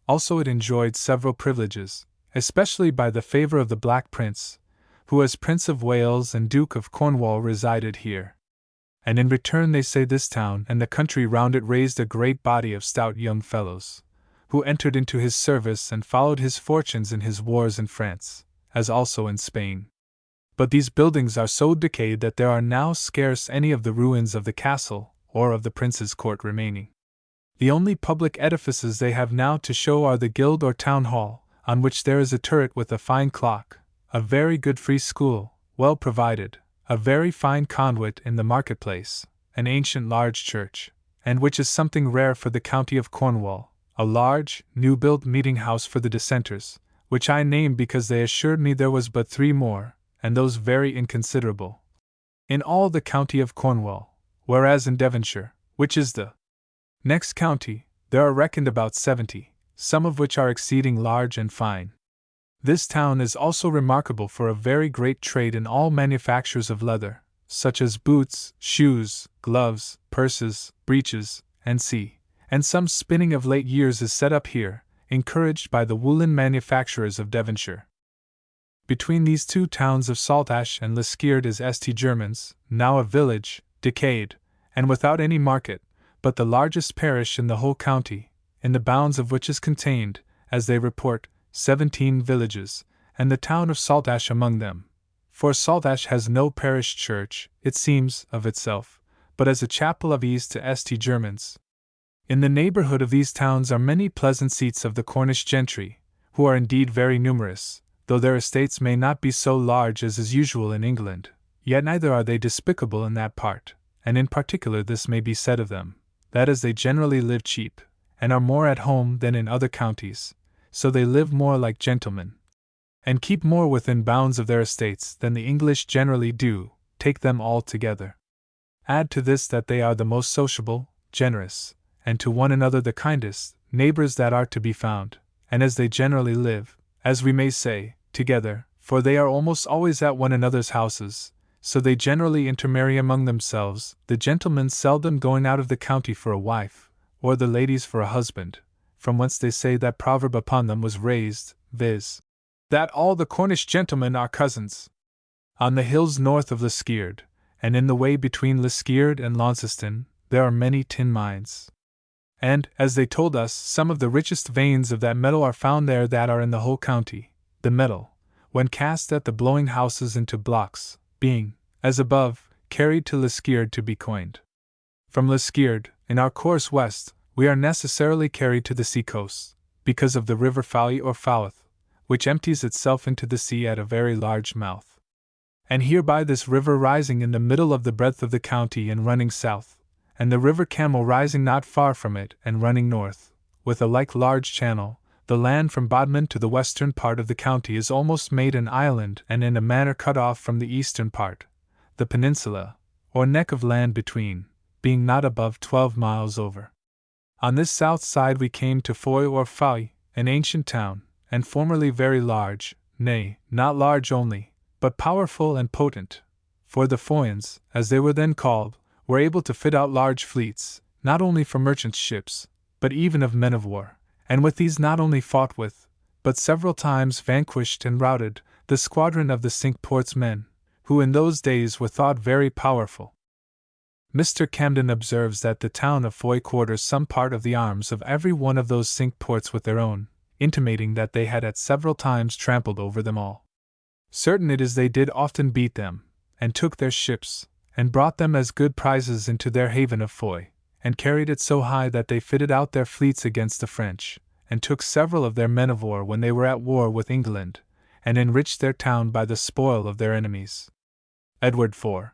Also it enjoyed several privileges, especially by the favour of the Black Prince, who as Prince of Wales and Duke of Cornwall resided here. And in return they say this town and the country round it raised a great body of stout young fellows, who entered into his service and followed his fortunes in his wars in France, as also in Spain. But these buildings are so decayed that there are now scarce any of the ruins of the castle or of the prince's court remaining. The only public edifices they have now to show are the guild or town hall, on which there is a turret with a fine clock, a very good free school, well provided, a very fine conduit in the marketplace, an ancient large church, and which is something rare for the county of Cornwall, a large, new-built meeting-house for the dissenters, which I named because they assured me there was but 3 more, and those very inconsiderable, in all the county of Cornwall, whereas in Devonshire, which is the next county, there are reckoned about 70, some of which are exceeding large and fine. This town is also remarkable for a very great trade in all manufactures of leather, such as boots, shoes, gloves, purses, breeches, and some spinning of late years is set up here, encouraged by the woolen manufacturers of Devonshire. Between these 2 towns of Saltash and Liskeard is St. Germans, now a village, decayed, and without any market, but the largest parish in the whole county, in the bounds of which is contained, as they report, 17 villages, and the town of Saltash among them. For Saltash has no parish church, it seems, of itself, but as a chapel of ease to St. Germans. In the neighbourhood of these towns are many pleasant seats of the Cornish gentry, who are indeed very numerous, though their estates may not be so large as is usual in England, yet neither are they despicable in that part, and in particular this may be said of them, that as they generally live cheap, and are more at home than in other counties, so they live more like gentlemen, and keep more within bounds of their estates than the English generally do, take them all together. Add to this that they are the most sociable, generous, and to one another the kindest, neighbours that are to be found, and as they generally live, as we may say, together, for they are almost always at one another's houses, so they generally intermarry among themselves, the gentlemen seldom going out of the county for a wife, or the ladies for a husband, from whence they say that proverb upon them was raised, viz., that all the Cornish gentlemen are cousins. On the hills north of Liskeard, and in the way between Liskeard and Launceston, there are many tin mines. And, as they told us, some of the richest veins of that metal are found there that are in the whole county, the metal, when cast at the blowing houses into blocks, being, as above, carried to Liskeard to be coined. From Liskeard, in our course west, we are necessarily carried to the sea-coast, because of the river Fowey or Foweth, which empties itself into the sea at a very large mouth. And hereby this river rising in the middle of the breadth of the county and running south, and the river Camel rising not far from it and running north, with a like large channel, the land from Bodmin to the western part of the county is almost made an island and in a manner cut off from the eastern part, the peninsula, or neck of land between, being not above 12 miles over. On this south side we came to Foy or Fowey, an ancient town, and formerly very large, nay, not large only, but powerful and potent, for the Foyans, as they were then called, were able to fit out large fleets, not only for merchant ships, but even of men of war, and with these not only fought with, but several times vanquished and routed, the squadron of the Cinque Ports men, who in those days were thought very powerful. Mr. Camden observes that the town of Foy quarters some part of the arms of every one of those Cinque Ports with their own, intimating that they had at several times trampled over them all. Certain it is they did often beat them, and took their ships, and brought them as good prizes into their haven of Foy, and carried it so high that they fitted out their fleets against the French, and took several of their men of war when they were at war with England, and enriched their town by the spoil of their enemies. Edward IV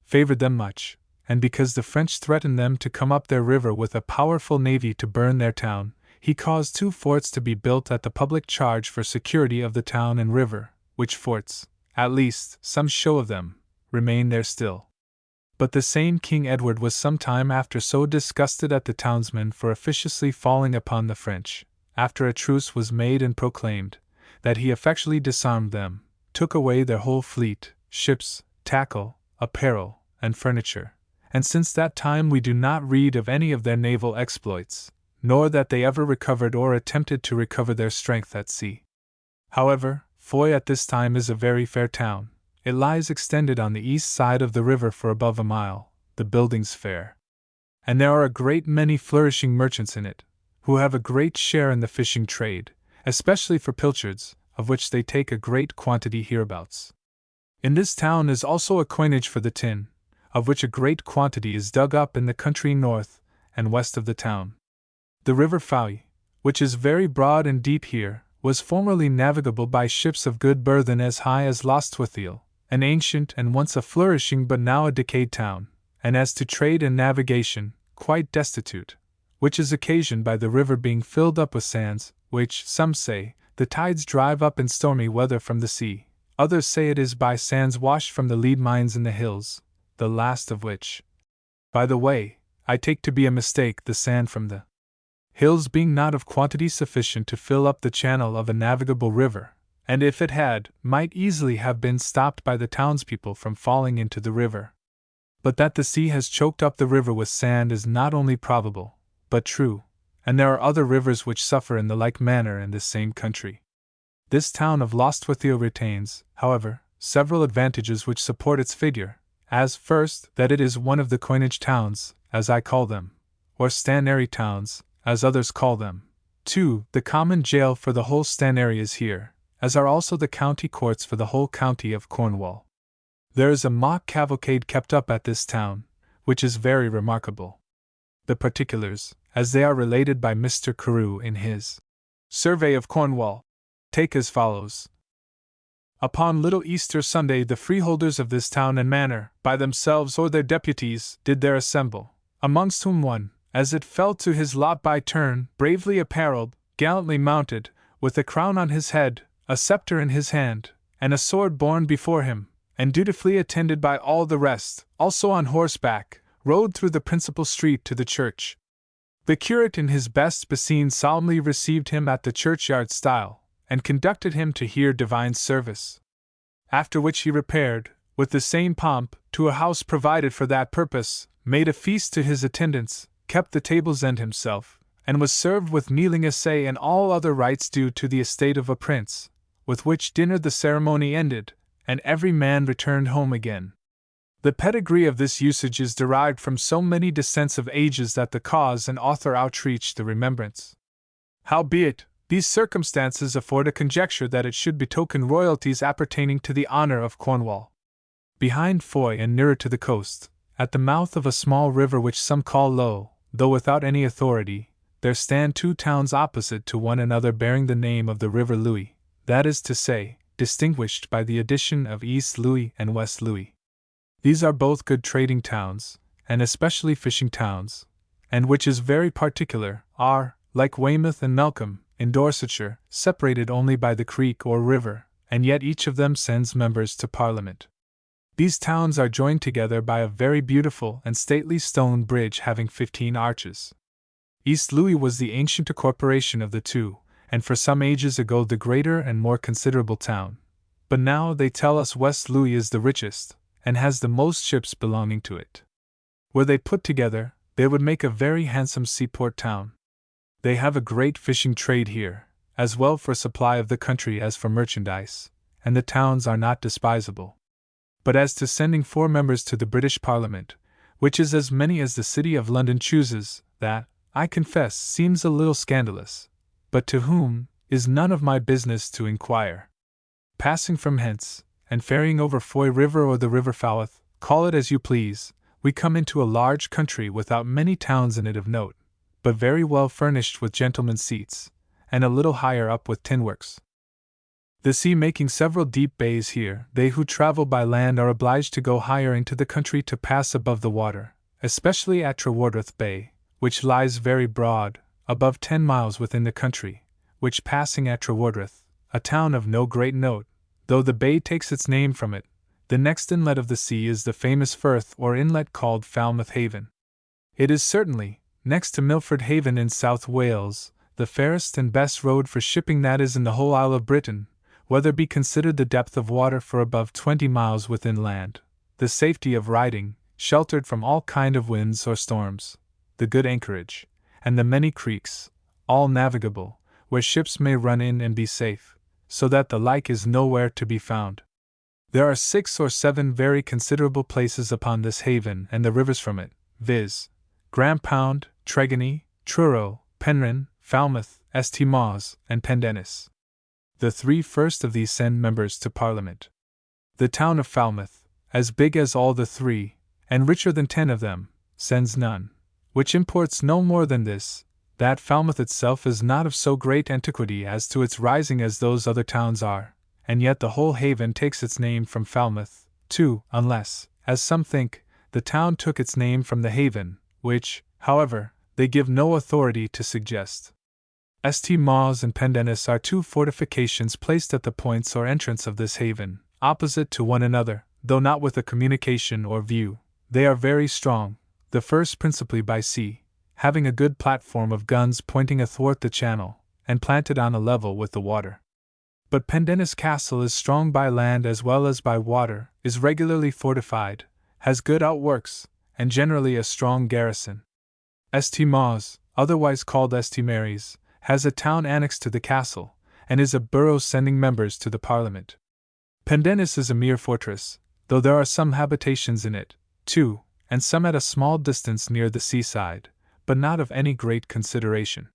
favored them much, and because the French threatened them to come up their river with a powerful navy to burn their town, he caused 2 forts to be built at the public charge for security of the town and river, which forts, at least some show of them, remain there still. But the same King Edward was some time after so disgusted at the townsmen for officiously falling upon the French, after a truce was made and proclaimed, that he effectually disarmed them, took away their whole fleet, ships, tackle, apparel, and furniture, and since that time we do not read of any of their naval exploits, nor that they ever recovered or attempted to recover their strength at sea. However, Foy at this time is a very fair town. It lies extended on the east side of the river for above a mile, the buildings fair, and there are a great many flourishing merchants in it, who have a great share in the fishing trade, especially for pilchards, of which they take a great quantity hereabouts. In this town is also a coinage for the tin, of which a great quantity is dug up in the country north and west of the town. The river Fowey, which is very broad and deep here, was formerly navigable by ships of good burthen as high as Lostwithiel, an ancient and once a flourishing but now a decayed town, and as to trade and navigation, quite destitute, which is occasioned by the river being filled up with sands, which, some say, the tides drive up in stormy weather from the sea, others say it is by sands washed from the lead mines in the hills, the last of which, by the way, I take to be a mistake, the sand from the hills being not of quantity sufficient to fill up the channel of a navigable river, and if it had, might easily have been stopped by the townspeople from falling into the river. But that the sea has choked up the river with sand is not only probable, but true, and there are other rivers which suffer in the like manner in this same country. This town of Lostwithiel retains, however, several advantages which support its figure, as, first, that it is one of the coinage towns, as I call them, or stanary towns, as others call them. 2. The common jail for the whole stanary is here, as are also the county courts for the whole county of Cornwall. There is a mock cavalcade kept up at this town, which is very remarkable. The particulars, as they are related by Mr. Carew in his Survey of Cornwall, take as follows. Upon Little Easter Sunday the freeholders of this town and manor, by themselves or their deputies, did there assemble, amongst whom one, as it fell to his lot by turn, bravely apparelled, gallantly mounted, with a crown on his head, a sceptre in his hand, and a sword borne before him, and dutifully attended by all the rest, also on horseback, rode through the principal street to the church. The curate in his best basine solemnly received him at the churchyard stile, and conducted him to hear divine service. After which he repaired, with the same pomp, to a house provided for that purpose, made a feast to his attendants, kept the tables and himself, and was served with kneeling assay and all other rites due to the estate of a prince, with which dinner the ceremony ended, and every man returned home again. The pedigree of this usage is derived from so many descents of ages that the cause and author outreach the remembrance. Howbeit, these circumstances afford a conjecture that it should betoken royalties appertaining to the honour of Cornwall. Behind Foy and nearer to the coast, at the mouth of a small river which some call Low, though without any authority, there stand two towns opposite to one another bearing the name of the River Louis, that is to say, distinguished by the addition of East Louis and West Louis. These are both good trading towns, and especially fishing towns, and which is very particular, are, like Weymouth and Melcombe, in Dorsetshire, separated only by the creek or river, and yet each of them sends members to Parliament. These towns are joined together by a very beautiful and stately stone bridge having 15 arches. East Louis was the ancient corporation of the two, and for some ages ago the greater and more considerable town. But now they tell us West Louis is the richest, and has the most ships belonging to it. Were they put together, they would make a very handsome seaport town. They have a great fishing trade here, as well for supply of the country as for merchandise, and the towns are not despisable. But as to sending 4 members to the British Parliament, which is as many as the City of London chooses, that, I confess, seems a little scandalous, but to whom, is none of my business to inquire. Passing from hence, and ferrying over Foy River or the River Foweth, call it as you please, we come into a large country without many towns in it of note, but very well furnished with gentlemen's seats, and a little higher up with tin works. The sea making several deep bays here, they who travel by land are obliged to go higher into the country to pass above the water, especially at Treworth Bay, which lies very broad, above 10 miles within the country, which passing at Treworth, a town of no great note, though the bay takes its name from it, the next inlet of the sea is the famous firth or inlet called Falmouth Haven. It is certainly, next to Milford Haven in South Wales, the fairest and best road for shipping that is in the whole Isle of Britain, whether be considered the depth of water for above 20 miles within land, the safety of riding, sheltered from all kind of winds or storms, the good anchorage, and the many creeks, all navigable, where ships may run in and be safe, so that the like is nowhere to be found. There are 6 or 7 very considerable places upon this haven and the rivers from it, viz., Graham Pound, Tregony, Truro, Penryn, Falmouth, St. Mawes, and Pendennis. The three first of these send members to Parliament. The town of Falmouth, as big as all the three, and richer than 10 of them, sends none, which imports no more than this, that Falmouth itself is not of so great antiquity as to its rising as those other towns are, and yet the whole haven takes its name from Falmouth, too, unless, as some think, the town took its name from the haven, which, however, they give no authority to suggest. St. Mawes and Pendennis are two fortifications placed at the points or entrance of this haven, opposite to one another, though not with a communication or view. They are very strong, the first principally by sea, having a good platform of guns pointing athwart the channel, and planted on a level with the water. But Pendennis Castle is strong by land as well as by water, is regularly fortified, has good outworks, and generally a strong garrison. St. Mawes, otherwise called St. Mary's, has a town annexed to the castle, and is a borough sending members to the Parliament. Pendennis is a mere fortress, though there are some habitations in it, too, and some at a small distance near the seaside, but not of any great consideration.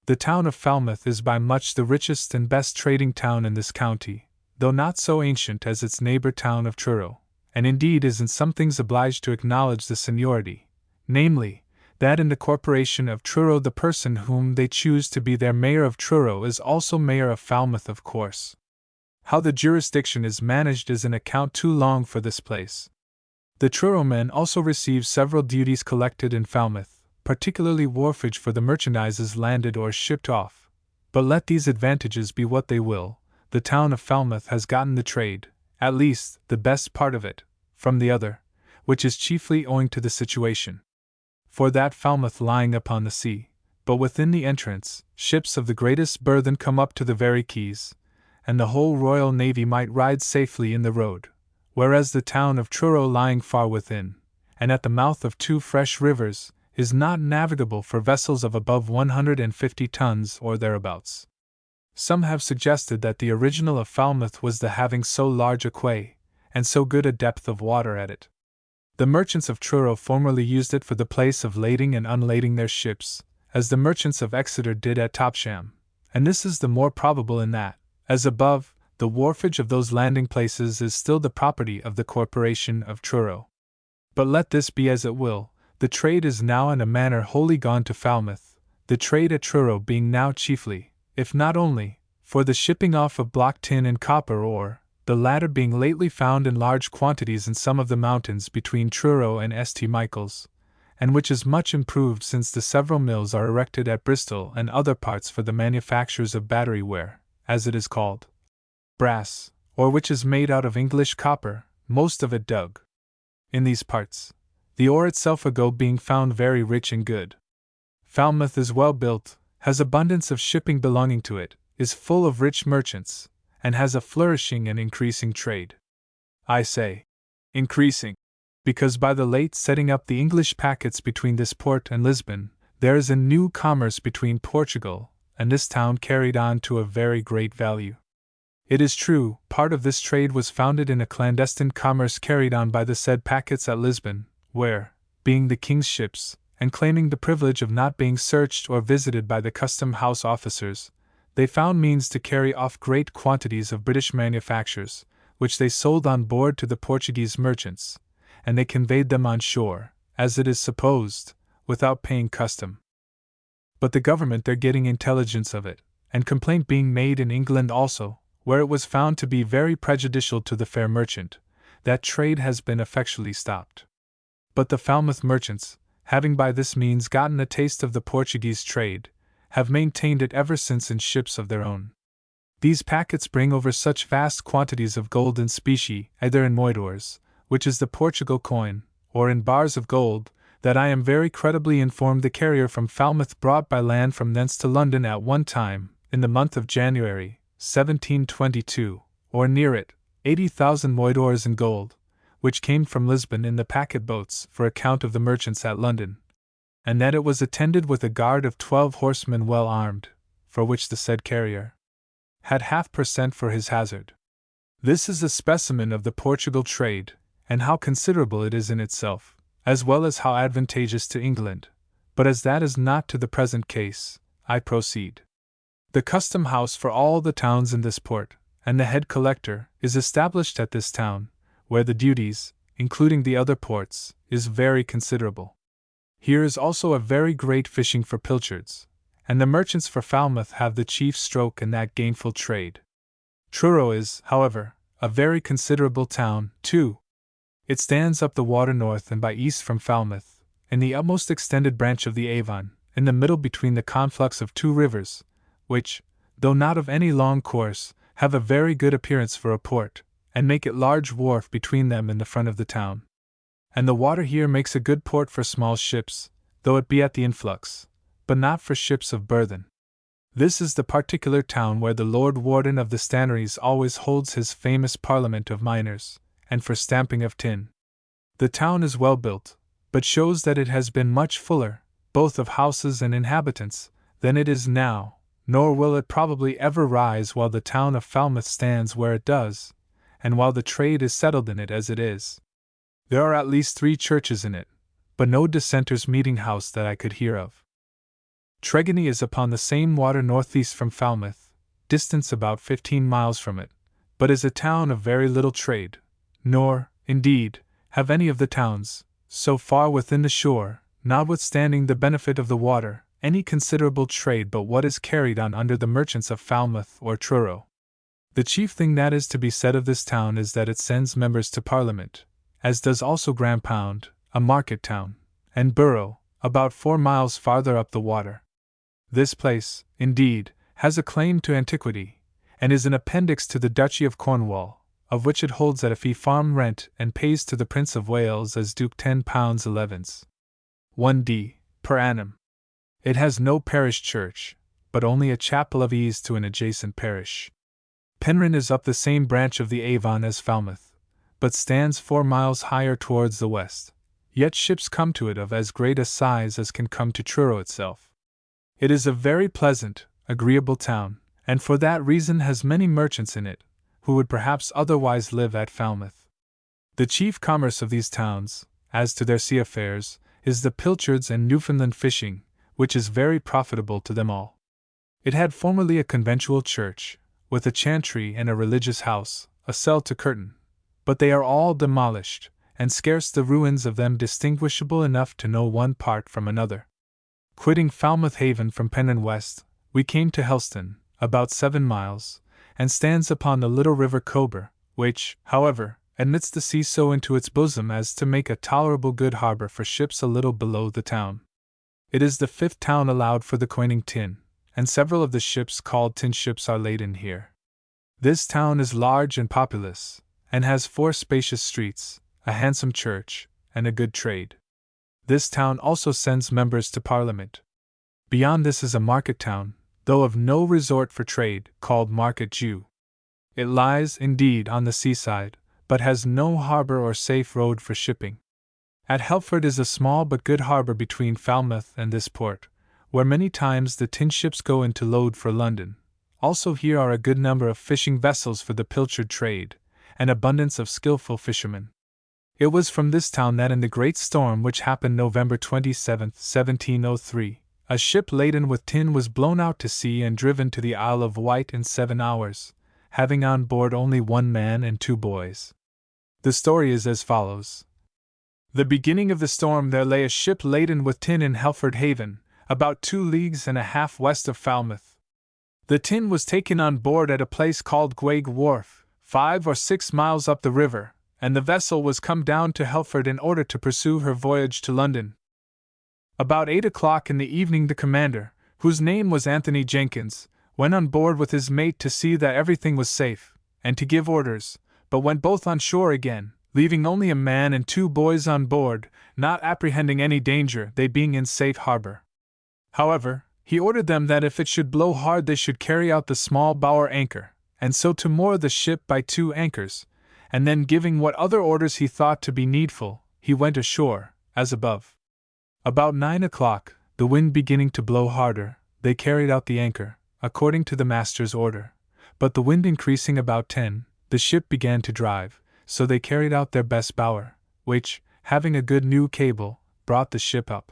The town of Falmouth is by much the richest and best trading town in this county, though not so ancient as its neighbour town of Truro, and indeed is in some things obliged to acknowledge the seniority, namely, that in the corporation of Truro the person whom they choose to be their mayor of Truro is also mayor of Falmouth, of course. How the jurisdiction is managed is an account too long for this place. The Truro men also receive several duties collected in Falmouth, particularly wharfage for the merchandises landed or shipped off. But let these advantages be what they will, the town of Falmouth has gotten the trade, at least the best part of it, from the other, which is chiefly owing to the situation. For that Falmouth lying upon the sea, but within the entrance, ships of the greatest burthen come up to the very quays, and the whole Royal Navy might ride safely in the road, whereas the town of Truro lying far within, and at the mouth of two fresh rivers, is not navigable for vessels of above 150 tons or thereabouts. Some have suggested that the original of Falmouth was the having so large a quay, and so good a depth of water at it. The merchants of Truro formerly used it for the place of lading and unlading their ships, as the merchants of Exeter did at Topsham, and this is the more probable in that, as above, the wharfage of those landing places is still the property of the corporation of Truro. But let this be as it will, the trade is now in a manner wholly gone to Falmouth, the trade at Truro being now chiefly, if not only, for the shipping off of block tin and copper ore, the latter being lately found in large quantities in some of the mountains between Truro and St. Michael's, and which is much improved since the several mills are erected at Bristol and other parts for the manufactures of battery ware, as it is called, brass, or which is made out of English copper, most of it dug in these parts, the ore itself ago being found very rich and good. Falmouth is well built, has abundance of shipping belonging to it, is full of rich merchants, and has a flourishing and increasing trade. I say, increasing, because by the late setting up the English packets between this port and Lisbon, there is a new commerce between Portugal and this town carried on to a very great value. It is true, part of this trade was founded in a clandestine commerce carried on by the said packets at Lisbon, where, being the king's ships, and claiming the privilege of not being searched or visited by the custom house officers, they found means to carry off great quantities of British manufactures, which they sold on board to the Portuguese merchants, and they conveyed them on shore, as it is supposed, without paying custom. But the government there getting intelligence of it, and complaint being made in England also, where it was found to be very prejudicial to the fair merchant, that trade has been effectually stopped. But the Falmouth merchants, having by this means gotten a taste of the Portuguese trade, have maintained it ever since in ships of their own. These packets bring over such vast quantities of gold in specie, either in moidores, which is the Portugal coin, or in bars of gold, that I am very credibly informed the carrier from Falmouth brought by land from thence to London at one time, in the month of January, 1722, or near it, 80,000 moidores in gold, which came from Lisbon in the packet boats for account of the merchants at London, and that it was attended with a guard of 12 horsemen well armed, for which the said carrier had half per cent for his hazard. This is a specimen of the Portugal trade, and how considerable it is in itself, as well as how advantageous to England, but as that is not to the present case, I proceed. The custom house for all the towns in this port, and the head collector, is established at this town, where the duties, including the other ports, is very considerable. Here is also a very great fishing for pilchards, and the merchants for Falmouth have the chief stroke in that gainful trade. Truro is, however, a very considerable town, too. It stands up the water north and by east from Falmouth, in the utmost extended branch of the Avon, in the middle between the conflux of two rivers, which, though not of any long course, have a very good appearance for a port, and make it large wharf between them in the front of the town. And the water here makes a good port for small ships, though it be at the influx, but not for ships of burthen. This is the particular town where the Lord Warden of the Stannaries always holds his famous Parliament of Miners, and for stamping of tin. The town is well built, but shows that it has been much fuller, both of houses and inhabitants, than it is now, nor will it probably ever rise while the town of Falmouth stands where it does, and while the trade is settled in it as it is. There are at least 3 churches in it, but no dissenters' meeting house that I could hear of. Tregony is upon the same water northeast from Falmouth, distance about 15 miles from it, but is a town of very little trade, nor, indeed, have any of the towns, so far within the shore, notwithstanding the benefit of the water, any considerable trade but what is carried on under the merchants of Falmouth or Truro. The chief thing that is to be said of this town is that it sends members to Parliament, as does also Grandpound, a market town, and Borough, about 4 miles farther up the water. This place, indeed, has a claim to antiquity, and is an appendix to the Duchy of Cornwall, of which it holds at a fee farm rent and pays to the Prince of Wales as Duke £10 11s. 1d. per annum. It has no parish church, but only a chapel of ease to an adjacent parish. Penryn is up the same branch of the Avon as Falmouth, but stands 4 miles higher towards the west, yet ships come to it of as great a size as can come to Truro itself. It is a very pleasant, agreeable town, and for that reason has many merchants in it, who would perhaps otherwise live at Falmouth. The chief commerce of these towns, as to their sea affairs, is the pilchards and Newfoundland fishing, which is very profitable to them all. It had formerly a conventual church, with a chantry and a religious house, a cell to curtain, but they are all demolished, and scarce the ruins of them distinguishable enough to know one part from another. Quitting Falmouth Haven from Penryn West, we came to Helston, about 7 miles, and stands upon the little river Cober, which, however, admits the sea so into its bosom as to make a tolerable good harbour for ships a little below the town. It is the 5th town allowed for the coining tin, and several of the ships called tin ships are laden here. This town is large and populous, and has 4 spacious streets, a handsome church, and a good trade. This town also sends members to Parliament. Beyond this is a market town, though of no resort for trade, called Market Jew. It lies, indeed, on the seaside, but has no harbour or safe road for shipping. At Helford is a small but good harbour between Falmouth and this port, where many times the tin ships go in to load for London. Also here are a good number of fishing vessels for the pilchard trade, and abundance of skilful fishermen. It was from this town that in the great storm which happened November 27, 1703, a ship laden with tin was blown out to sea and driven to the Isle of Wight in 7 hours, having on board only 1 man and 2 boys. The story is as follows. The beginning of the storm there lay a ship laden with tin in Helford Haven, about 2 leagues and a half west of Falmouth. The tin was taken on board at a place called Gwague Wharf, 5 or 6 miles up the river, and the vessel was come down to Helford in order to pursue her voyage to London. About 8 o'clock in the evening the commander, whose name was Anthony Jenkins, went on board with his mate to see that everything was safe, and to give orders, but went both on shore again, leaving only a man and 2 boys on board, not apprehending any danger, they being in safe harbour. However, he ordered them that if it should blow hard they should carry out the small bower anchor, and so to moor the ship by 2 anchors, and then giving what other orders he thought to be needful, he went ashore, as above. About 9 o'clock, the wind beginning to blow harder, they carried out the anchor, according to the master's order, but the wind increasing about 10, the ship began to drive, so they carried out their best bower, which, having a good new cable, brought the ship up.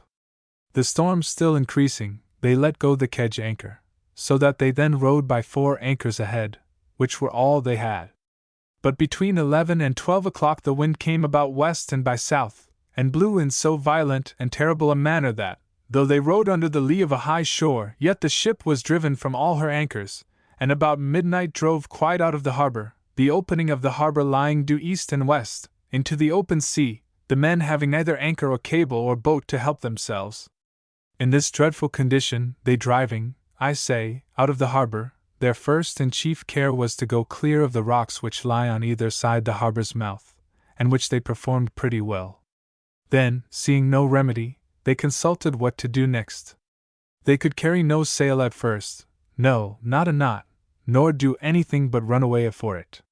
The storm still increasing, they let go the kedge anchor, so that they then rowed by 4 anchors ahead, which were all they had. But between 11 and 12 o'clock the wind came about west and by south, and blew in so violent and terrible a manner that, though they rowed under the lee of a high shore, yet the ship was driven from all her anchors, and about midnight drove quite out of the harbor, the opening of the harbor lying due east and west, into the open sea, the men having neither anchor or cable or boat to help themselves. In this dreadful condition, they driving, I say, out of the harbor, their first and chief care was to go clear of the rocks which lie on either side the harbor's mouth, and which they performed pretty well. Then, seeing no remedy, they consulted what to do next. They could carry no sail at first, no, not a knot, nor do anything but run away afore it.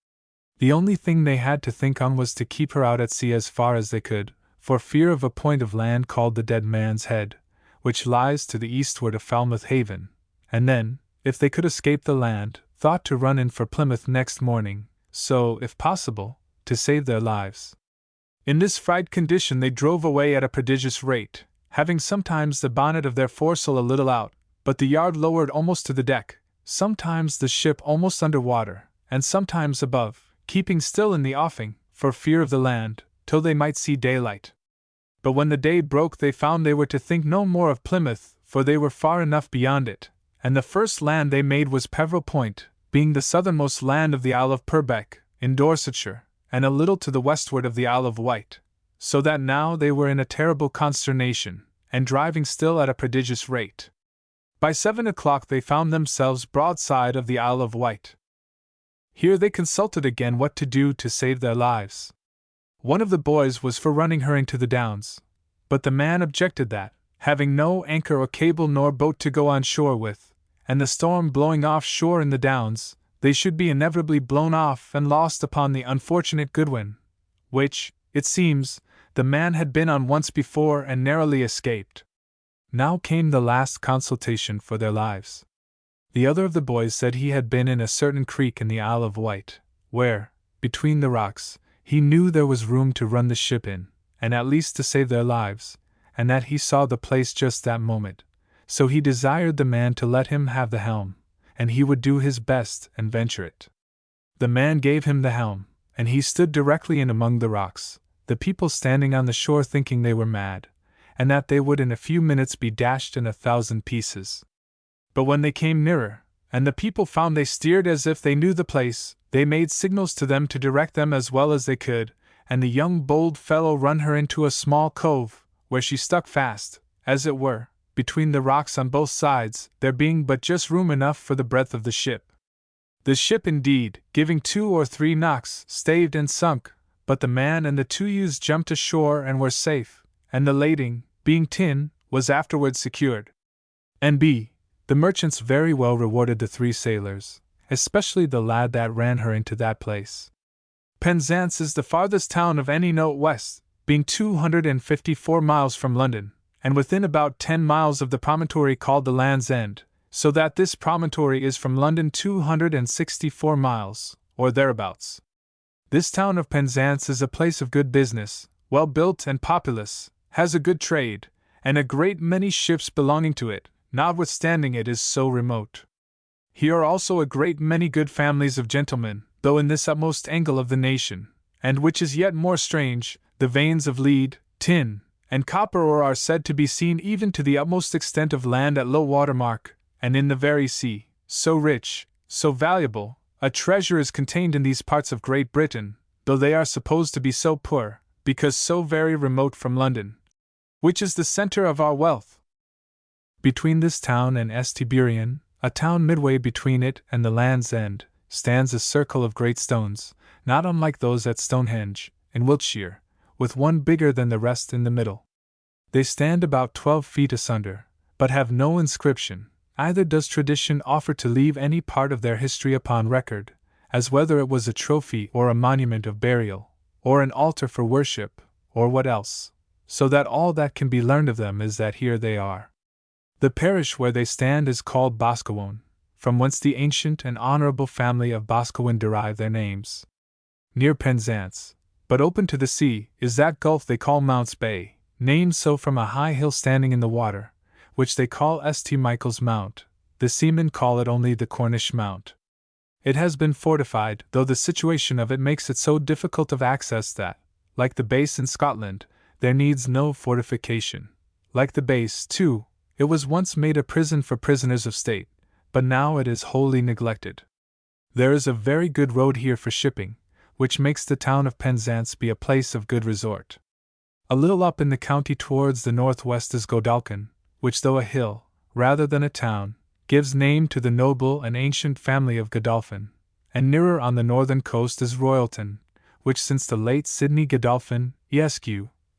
The only thing they had to think on was to keep her out at sea as far as they could, for fear of a point of land called the Dead Man's Head, which lies to the eastward of Falmouth Haven, and then, if they could escape the land, thought to run in for Plymouth next morning, so, if possible, to save their lives. In this fright condition they drove away at a prodigious rate, having sometimes the bonnet of their foresail a little out, but the yard lowered almost to the deck, sometimes the ship almost under water, and sometimes above, keeping still in the offing, for fear of the land, till they might see daylight. But when the day broke they found they were to think no more of Plymouth, for they were far enough beyond it, and the first land they made was Peveril Point, being the southernmost land of the Isle of Purbeck, in Dorsetshire, and a little to the westward of the Isle of Wight, so that now they were in a terrible consternation, and driving still at a prodigious rate. By 7 o'clock they found themselves broadside of the Isle of Wight. Here they consulted again what to do to save their lives. One of the boys was for running her into the Downs, but the man objected that, having no anchor or cable nor boat to go on shore with, and the storm blowing off shore in the Downs, they should be inevitably blown off and lost upon the unfortunate Goodwin, which, it seems, the man had been on once before and narrowly escaped. Now came the last consultation for their lives. The other of the boys said he had been in a certain creek in the Isle of Wight, where, between the rocks, he knew there was room to run the ship in, and at least to save their lives, and that he saw the place just that moment, so he desired the man to let him have the helm, and he would do his best and venture it. The man gave him the helm, and he stood directly in among the rocks, the people standing on the shore thinking they were mad, and that they would in a few minutes be dashed in 1,000 pieces. But when they came nearer, and the people found they steered as if they knew the place, they made signals to them to direct them as well as they could, and the young bold fellow run her into a small cove, where she stuck fast, as it were, between the rocks on both sides, there being but just room enough for the breadth of the ship. The ship, indeed, giving 2 or 3 knocks, staved and sunk, but the man and the 2 youths jumped ashore and were safe, and the lading, being tin, was afterwards secured. N.B. The merchants very well rewarded the 3 sailors, especially the lad that ran her into that place. Penzance is the farthest town of any note west, being 254 miles from London, and within about 10 miles of the promontory called the Land's End, so that this promontory is from London 264 miles, or thereabouts. This town of Penzance is a place of good business, well built and populous, has a good trade, and a great many ships belonging to it, notwithstanding it is so remote. Here are also a great many good families of gentlemen, though in this utmost angle of the nation, and which is yet more strange, the veins of lead, tin, and copper ore are said to be seen even to the utmost extent of land at low water mark, and in the very sea, so rich, so valuable, a treasure is contained in these parts of Great Britain, though they are supposed to be so poor, because so very remote from London, which is the centre of our wealth. Between this town and Estiburian, a town midway between it and the Land's End, stands a circle of great stones, not unlike those at Stonehenge, in Wiltshire, with one bigger than the rest in the middle. They stand about 12 feet asunder, but have no inscription, either does tradition offer to leave any part of their history upon record, as whether it was a trophy or a monument of burial, or an altar for worship, or what else, so that all that can be learned of them is that here they are. The parish where they stand is called Boscawen, from whence the ancient and honourable family of Boscawen derive their names. Near Penzance, but open to the sea, is that gulf they call Mount's Bay, named so from a high hill standing in the water, which they call St. Michael's Mount. The seamen call it only the Cornish Mount. It has been fortified, though the situation of it makes it so difficult of access that, like the base in Scotland, there needs no fortification. Like the base, too, it was once made a prison for prisoners of state, but now it is wholly neglected. There is a very good road here for shipping, which makes the town of Penzance be a place of good resort. A little up in the county towards the northwest is Godalchin, which, though a hill, rather than a town, gives name to the noble and ancient family of Godolphin, and nearer on the northern coast is Royalton, which since the late Sidney Godolphin, Esq.,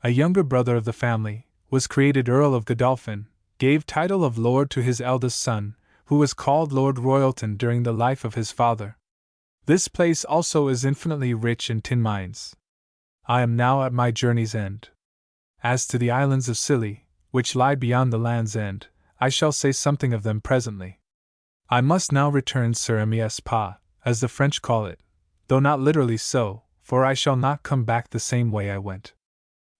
a younger brother of the family, was created Earl of Godolphin, gave title of Lord to his eldest son, who was called Lord Royalton during the life of his father. This place also is infinitely rich in tin mines. I am now at my journey's end. As to the islands of Scilly, which lie beyond the Land's End, I shall say something of them presently. I must now return sur mes pas, as the French call it, though not literally so, for I shall not come back the same way I went.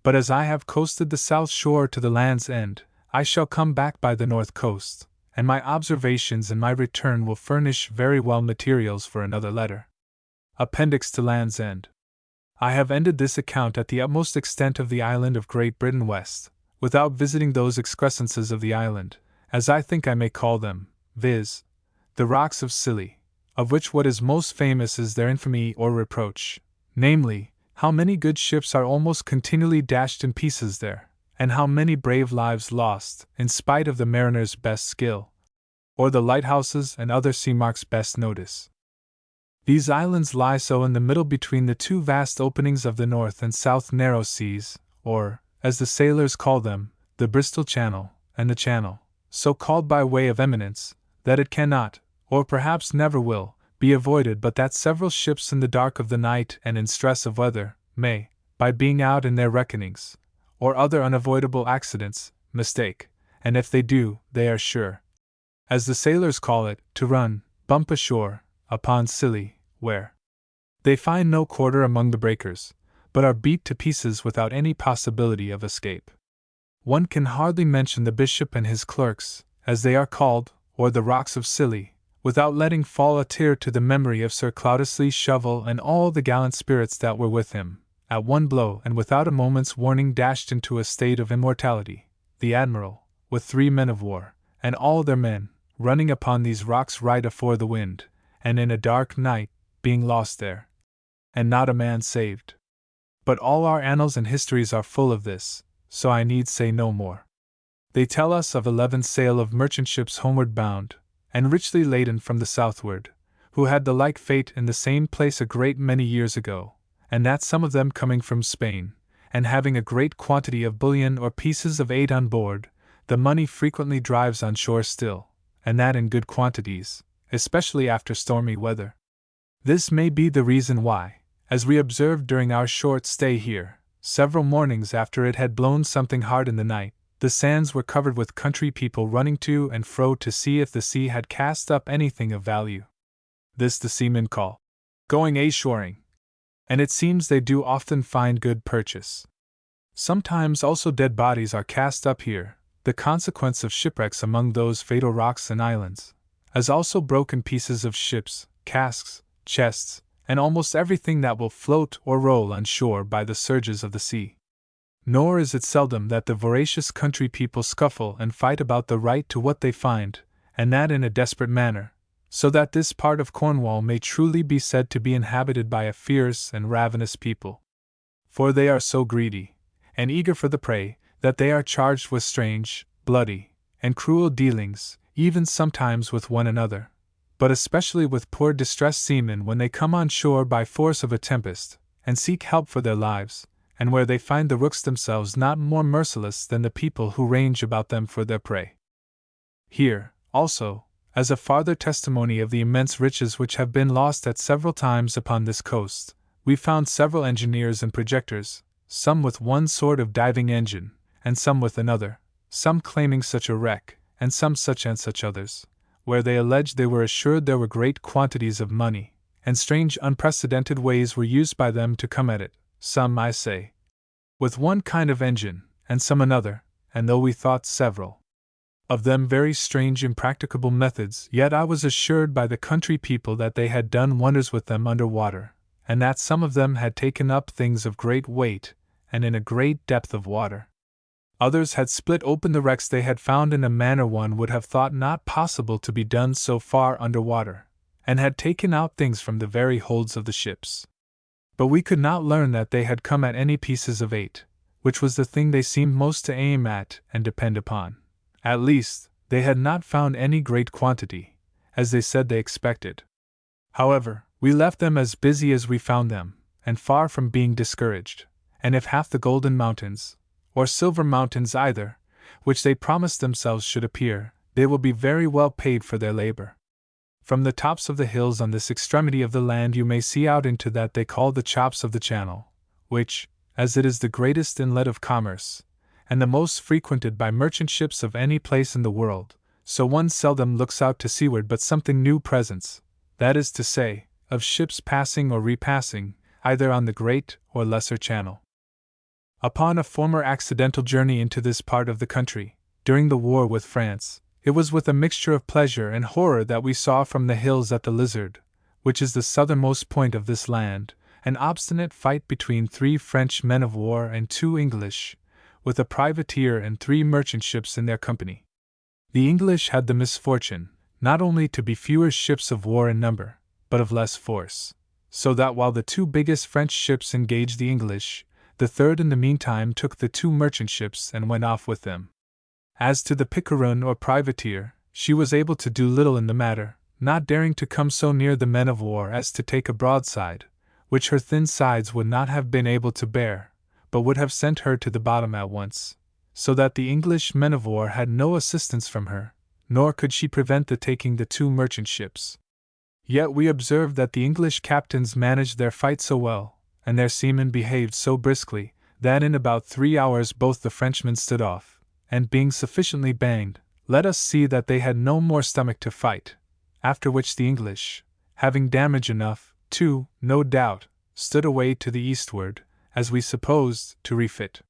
But as I have coasted the south shore to the Land's End, I shall come back by the north coast, and my observations in my return will furnish very well materials for another letter. Appendix to Land's End. I have ended this account at the utmost extent of the island of Great Britain West, without visiting those excrescences of the island, as I think I may call them, viz., the rocks of Scilly, of which what is most famous is their infamy or reproach, namely, how many good ships are almost continually dashed in pieces there, and how many brave lives lost, in spite of the mariner's best skill, or the lighthouses and other sea marks' best notice. These islands lie so in the middle between the two vast openings of the North and South Narrow Seas, or, as the sailors call them, the Bristol Channel, and the Channel, so called by way of eminence, that it cannot, or perhaps never will, be avoided but that several ships in the dark of the night and in stress of weather, may, by being out in their reckonings, or other unavoidable accidents, mistake, and if they do, they are sure, as the sailors call it, to run, bump ashore, upon Scilly, where they find no quarter among the breakers, but are beat to pieces without any possibility of escape. One can hardly mention the bishop and his clerks, as they are called, or the rocks of Scilly, without letting fall a tear to the memory of Sir Cloudesley Shovel and all the gallant spirits that were with him, at one blow and without a moment's warning dashed into a state of immortality, the admiral, with 3 men of war, and all their men, running upon these rocks right afore the wind, and in a dark night, being lost there, and not a man saved. But all our annals and histories are full of this, so I need say no more. They tell us of 11 sail of merchant ships homeward bound, and richly laden from the southward, who had the like fate in the same place a great many years ago, and that some of them coming from Spain, and having a great quantity of bullion or pieces of 8 on board, the money frequently drives on shore still, and that in good quantities, especially after stormy weather. This may be the reason why, as we observed during our short stay here, several mornings after it had blown something hard in the night, the sands were covered with country people running to and fro to see if the sea had cast up anything of value. This the seamen call going a-shoring, and it seems they do often find good purchase. Sometimes also dead bodies are cast up here, the consequence of shipwrecks among those fatal rocks and islands, as also broken pieces of ships, casks, chests, and almost everything that will float or roll on shore by the surges of the sea. Nor is it seldom that the voracious country people scuffle and fight about the right to what they find, and that in a desperate manner, so that this part of Cornwall may truly be said to be inhabited by a fierce and ravenous people. For they are so greedy, and eager for the prey, that they are charged with strange, bloody, and cruel dealings, even sometimes with one another, but especially with poor distressed seamen when they come on shore by force of a tempest, and seek help for their lives, and where they find the rooks themselves not more merciless than the people who range about them for their prey. Here, also, as a farther testimony of the immense riches which have been lost at several times upon this coast, we found several engineers and projectors, some with one sort of diving engine, and some with another, some claiming such a wreck, and some such and such others, where they alleged they were assured there were great quantities of money, and strange unprecedented ways were used by them to come at it, some, I say, with one kind of engine, and some another, and though we thought several of them very strange impracticable methods, yet I was assured by the country people that they had done wonders with them under water, and that some of them had taken up things of great weight, and in a great depth of water. Others had split open the wrecks they had found in a manner one would have thought not possible to be done so far under water, and had taken out things from the very holds of the ships. But we could not learn that they had come at any pieces of 8, which was the thing they seemed most to aim at and depend upon. At least, they had not found any great quantity, as they said they expected. However, we left them as busy as we found them, and far from being discouraged, and if half the golden mountains, or silver mountains either, which they promised themselves should appear, they will be very well paid for their labor. From the tops of the hills on this extremity of the land you may see out into that they call the chops of the Channel, which, as it is the greatest inlet of commerce, and the most frequented by merchant ships of any place in the world, so one seldom looks out to seaward but something new presents, that is to say, of ships passing or repassing, either on the great or lesser channel. Upon a former accidental journey into this part of the country, during the war with France, it was with a mixture of pleasure and horror that we saw from the hills at the Lizard, which is the southernmost point of this land, an obstinate fight between 3 French men of war and 2 English, with a privateer and 3 merchant ships in their company. The English had the misfortune, not only to be fewer ships of war in number, but of less force, so that while the 2 biggest French ships engaged the English, the third in the meantime took the 2 merchant ships and went off with them. As to the Picaroon or privateer, she was able to do little in the matter, not daring to come so near the men of war as to take a broadside, which her thin sides would not have been able to bear, but would have sent her to the bottom at once, so that the English men of war had no assistance from her, nor could she prevent the taking the 2 merchant ships. Yet we observed that the English captains managed their fight so well, and their seamen behaved so briskly, that in about 3 hours both the Frenchmen stood off, and being sufficiently banged, let us see that they had no more stomach to fight, after which the English, having damage enough, too, no doubt, stood away to the eastward, as we supposed, to refit.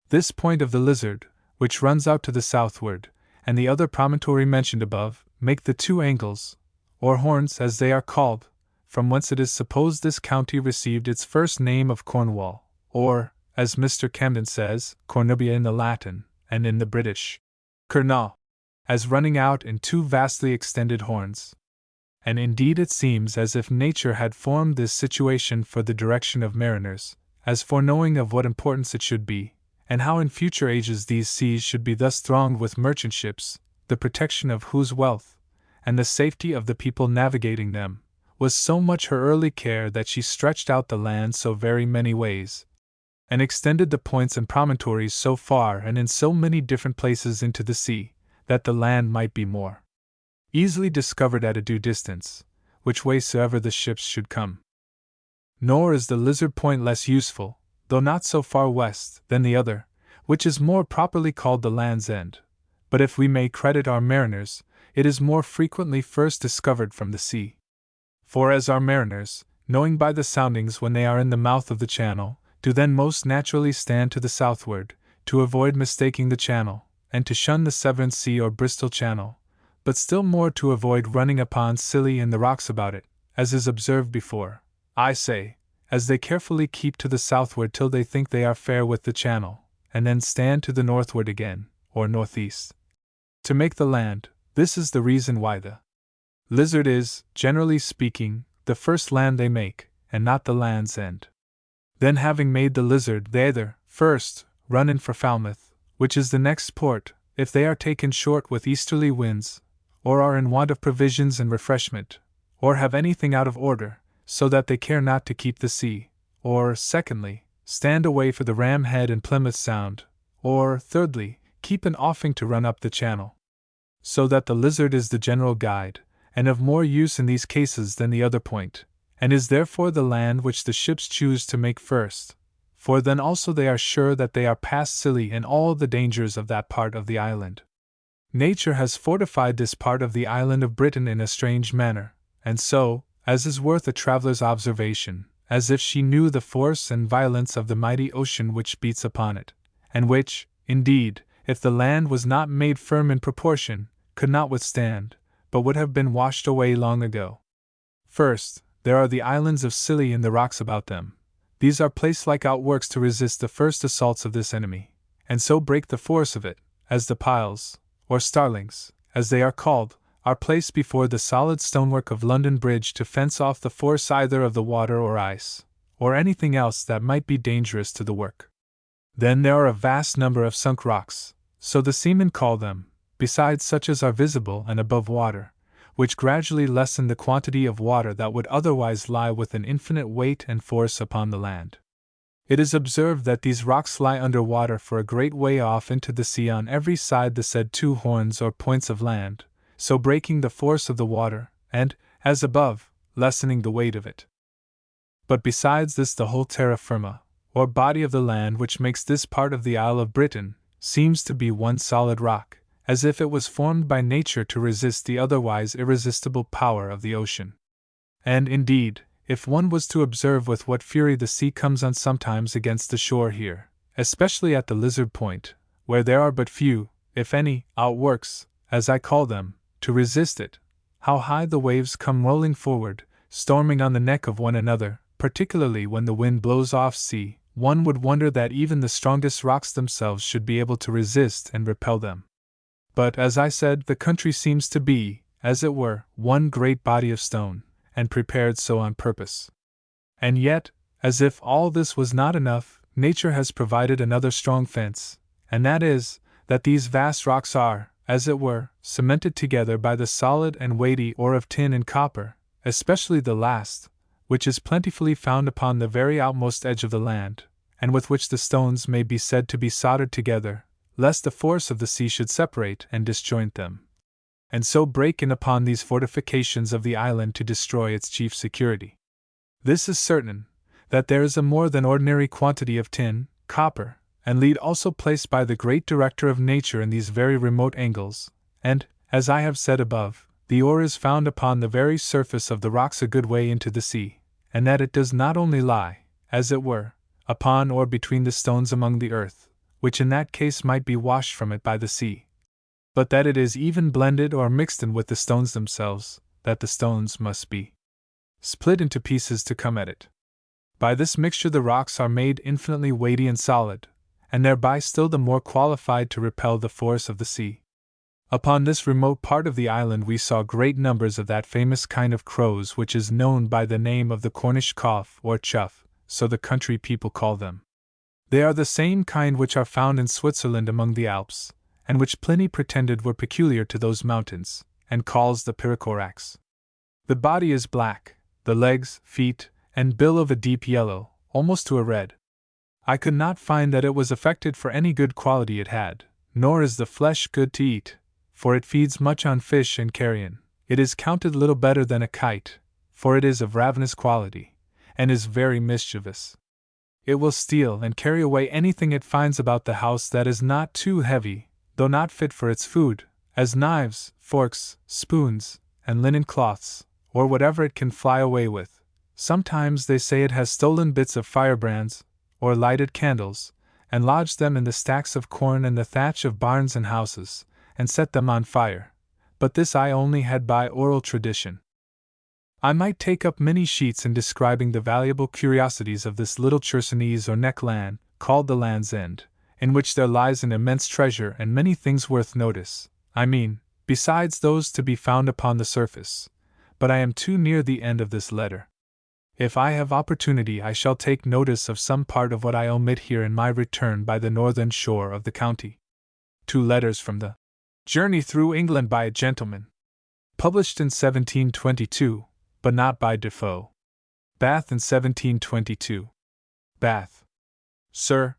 This point of the Lizard, which runs out to the southward, and the other promontory mentioned above, make the 2 angles, or horns as they are called, from whence it is supposed this county received its first name of Cornwall, or, as Mr. Camden says, Cornubia in the Latin, and in the British, Cernal, as running out in 2 vastly extended horns. And indeed it seems as if nature had formed this situation for the direction of mariners, as foreknowing of what importance it should be, and how in future ages these seas should be thus thronged with merchant ships, the protection of whose wealth, and the safety of the people navigating them, was so much her early care that she stretched out the land so very many ways, and extended the points and promontories so far and in so many different places into the sea, that the land might be more easily discovered at a due distance, which way soever the ships should come. Nor is the Lizard Point less useful, though not so far west, than the other, which is more properly called the Land's End, but if we may credit our mariners, it is more frequently first discovered from the sea. For as our mariners, knowing by the soundings when they are in the mouth of the channel, do then most naturally stand to the southward, to avoid mistaking the channel, and to shun the Severn Sea or Bristol Channel, but still more to avoid running upon Scilly and the rocks about it, as is observed before, I say, as they carefully keep to the southward till they think they are fair with the channel, and then stand to the northward again, or northeast, to make the land. This is the reason why the Lizard is, generally speaking, the first land they make, and not the Land's End. Then having made the Lizard, they either, first, run in for Falmouth, which is the next port, if they are taken short with easterly winds, or are in want of provisions and refreshment, or have anything out of order, so that they care not to keep the sea, or, secondly, stand away for the Ram Head and Plymouth Sound, or, thirdly, keep an offing to run up the channel. So that the Lizard is the general guide, and of more use in these cases than the other point, and is therefore the land which the ships choose to make first, for then also they are sure that they are past Scilly and all the dangers of that part of the island. Nature has fortified this part of the island of Britain in a strange manner, and so, as is worth a traveller's observation, as if she knew the force and violence of the mighty ocean which beats upon it, and which, indeed, if the land was not made firm in proportion, could not withstand, but would have been washed away long ago. First, there are the islands of Scilly and the rocks about them. These are placed like outworks to resist the first assaults of this enemy, and so break the force of it, as the piles, or starlings, as they are called, are placed before the solid stonework of London Bridge to fence off the force either of the water or ice, or anything else that might be dangerous to the work. Then there are a vast number of sunk rocks, so the seamen call them, besides such as are visible and above water, which gradually lessen the quantity of water that would otherwise lie with an infinite weight and force upon the land. It is observed that these rocks lie under water for a great way off into the sea on every side the said two horns or points of land, so breaking the force of the water, and, as above, lessening the weight of it. But besides this, the whole terra firma, or body of the land which makes this part of the Isle of Britain, seems to be one solid rock, as if it was formed by nature to resist the otherwise irresistible power of the ocean. And indeed, if one was to observe with what fury the sea comes on sometimes against the shore here, especially at the Lizard Point, where there are but few, if any, outworks, as I call them, to resist it, how high the waves come rolling forward, storming on the neck of one another, particularly when the wind blows off sea, one would wonder that even the strongest rocks themselves should be able to resist and repel them. But, as I said, the country seems to be, as it were, one great body of stone, and prepared so on purpose. And yet, as if all this was not enough, nature has provided another strong fence, and that is, that these vast rocks are, as it were, cemented together by the solid and weighty ore of tin and copper, especially the last, which is plentifully found upon the very outmost edge of the land, and with which the stones may be said to be soldered together, lest the force of the sea should separate and disjoint them, and so break in upon these fortifications of the island to destroy its chief security. This is certain, that there is a more than ordinary quantity of tin, copper, and lead also placed by the great Director of Nature in these very remote angles, and, as I have said above, the ore is found upon the very surface of the rocks a good way into the sea, and that it does not only lie, as it were, upon or between the stones among the earth, which in that case might be washed from it by the sea, but that it is even blended or mixed in with the stones themselves, that the stones must be split into pieces to come at it. By this mixture the rocks are made infinitely weighty and solid, and thereby still the more qualified to repel the force of the sea. Upon this remote part of the island we saw great numbers of that famous kind of crows which is known by the name of the Cornish cough or chough, so the country people call them. They are the same kind which are found in Switzerland among the Alps, and which Pliny pretended were peculiar to those mountains, and calls the Pyrrhocorax. The body is black, the legs, feet, and bill of a deep yellow, almost to a red. I could not find that it was affected for any good quality it had, nor is the flesh good to eat, for it feeds much on fish and carrion. It is counted little better than a kite, for it is of ravenous quality, and is very mischievous. It will steal and carry away anything it finds about the house that is not too heavy, though not fit for its food, as knives, forks, spoons, and linen cloths, or whatever it can fly away with. Sometimes they say it has stolen bits of firebrands, or lighted candles, and lodged them in the stacks of corn and the thatch of barns and houses, and set them on fire, but this I only had by oral tradition. I might take up many sheets in describing the valuable curiosities of this little Chersonese or neck land, called the Land's End, in which there lies an immense treasure and many things worth notice, I mean, besides those to be found upon the surface, but I am too near the end of this letter. If I have opportunity I shall take notice of some part of what I omit here in my return by the northern shore of the county. 2 letters from the Journey through England by a Gentleman. Published in 1722, but not by Defoe. Bath in 1722. Bath. Sir.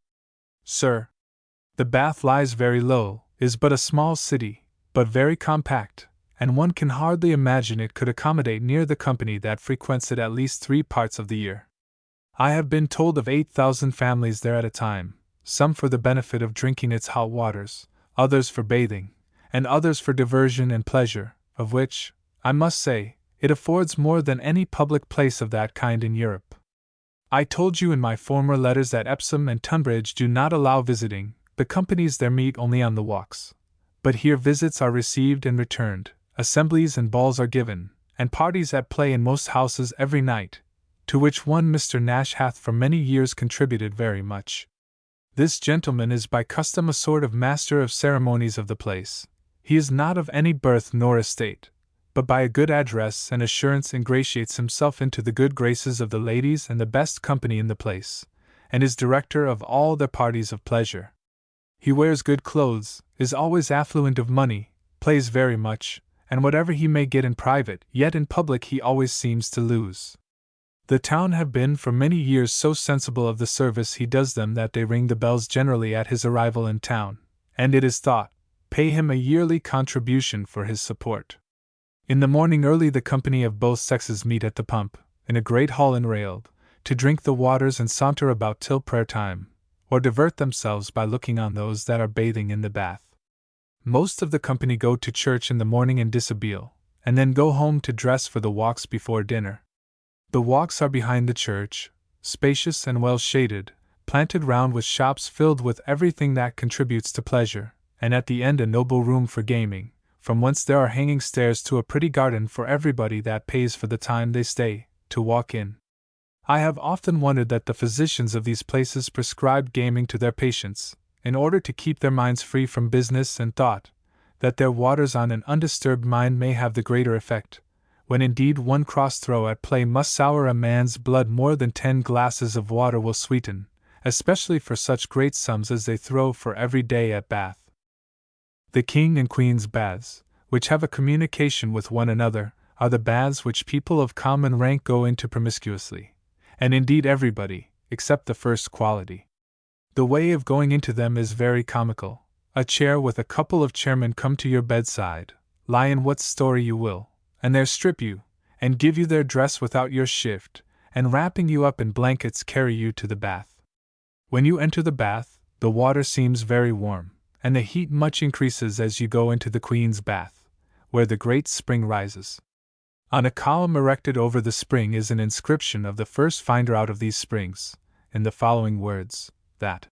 The Bath lies very low, is but a small city, but very compact, and one can hardly imagine it could accommodate near the company that frequents it at least 3 parts of the year. I have been told of 8,000 families there at a time, some for the benefit of drinking its hot waters, others for bathing, and others for diversion and pleasure, of which, I must say, it affords more than any public place of that kind in Europe. I told you in my former letters that Epsom and Tunbridge do not allow visiting, the companies there meet only on the walks. But here visits are received and returned, assemblies and balls are given, and parties at play in most houses every night, to which one Mr. Nash hath for many years contributed very much. This gentleman is by custom a sort of master of ceremonies of the place. He is not of any birth nor estate, but by a good address and assurance ingratiates himself into the good graces of the ladies and the best company in the place, and is director of all their parties of pleasure. He wears good clothes, is always affluent of money, plays very much, and whatever he may get in private, yet in public he always seems to lose. The town have been for many years so sensible of the service he does them that they ring the bells generally at his arrival in town, and it is thought, pay him a yearly contribution for his support. In the morning early the company of both sexes meet at the pump, in a great hall enrailed, to drink the waters and saunter about till prayer time, or divert themselves by looking on those that are bathing in the bath. Most of the company go to church in the morning in dishabille, and then go home to dress for the walks before dinner. The walks are behind the church, spacious and well shaded, planted round with shops filled with everything that contributes to pleasure, and at the end a noble room for gaming, from whence there are hanging stairs to a pretty garden for everybody that pays for the time they stay, to walk in. I have often wondered that the physicians of these places prescribed gaming to their patients, in order to keep their minds free from business and thought, that their waters on an undisturbed mind may have the greater effect, when indeed one cross throw at play must sour a man's blood more than 10 glasses of water will sweeten, especially for such great sums as they throw for every day at Bath. The King and Queen's baths, which have a communication with one another, are the baths which people of common rank go into promiscuously, and indeed everybody, except the first quality. The way of going into them is very comical. A chair with a couple of chairmen come to your bedside, lie in what story you will, and there strip you, and give you their dress without your shift, and wrapping you up in blankets carry you to the bath. When you enter the bath, the water seems very warm, and the heat much increases as you go into the Queen's bath, where the great spring rises. On a column erected over the spring is an inscription of the first finder out of these springs, in the following words, that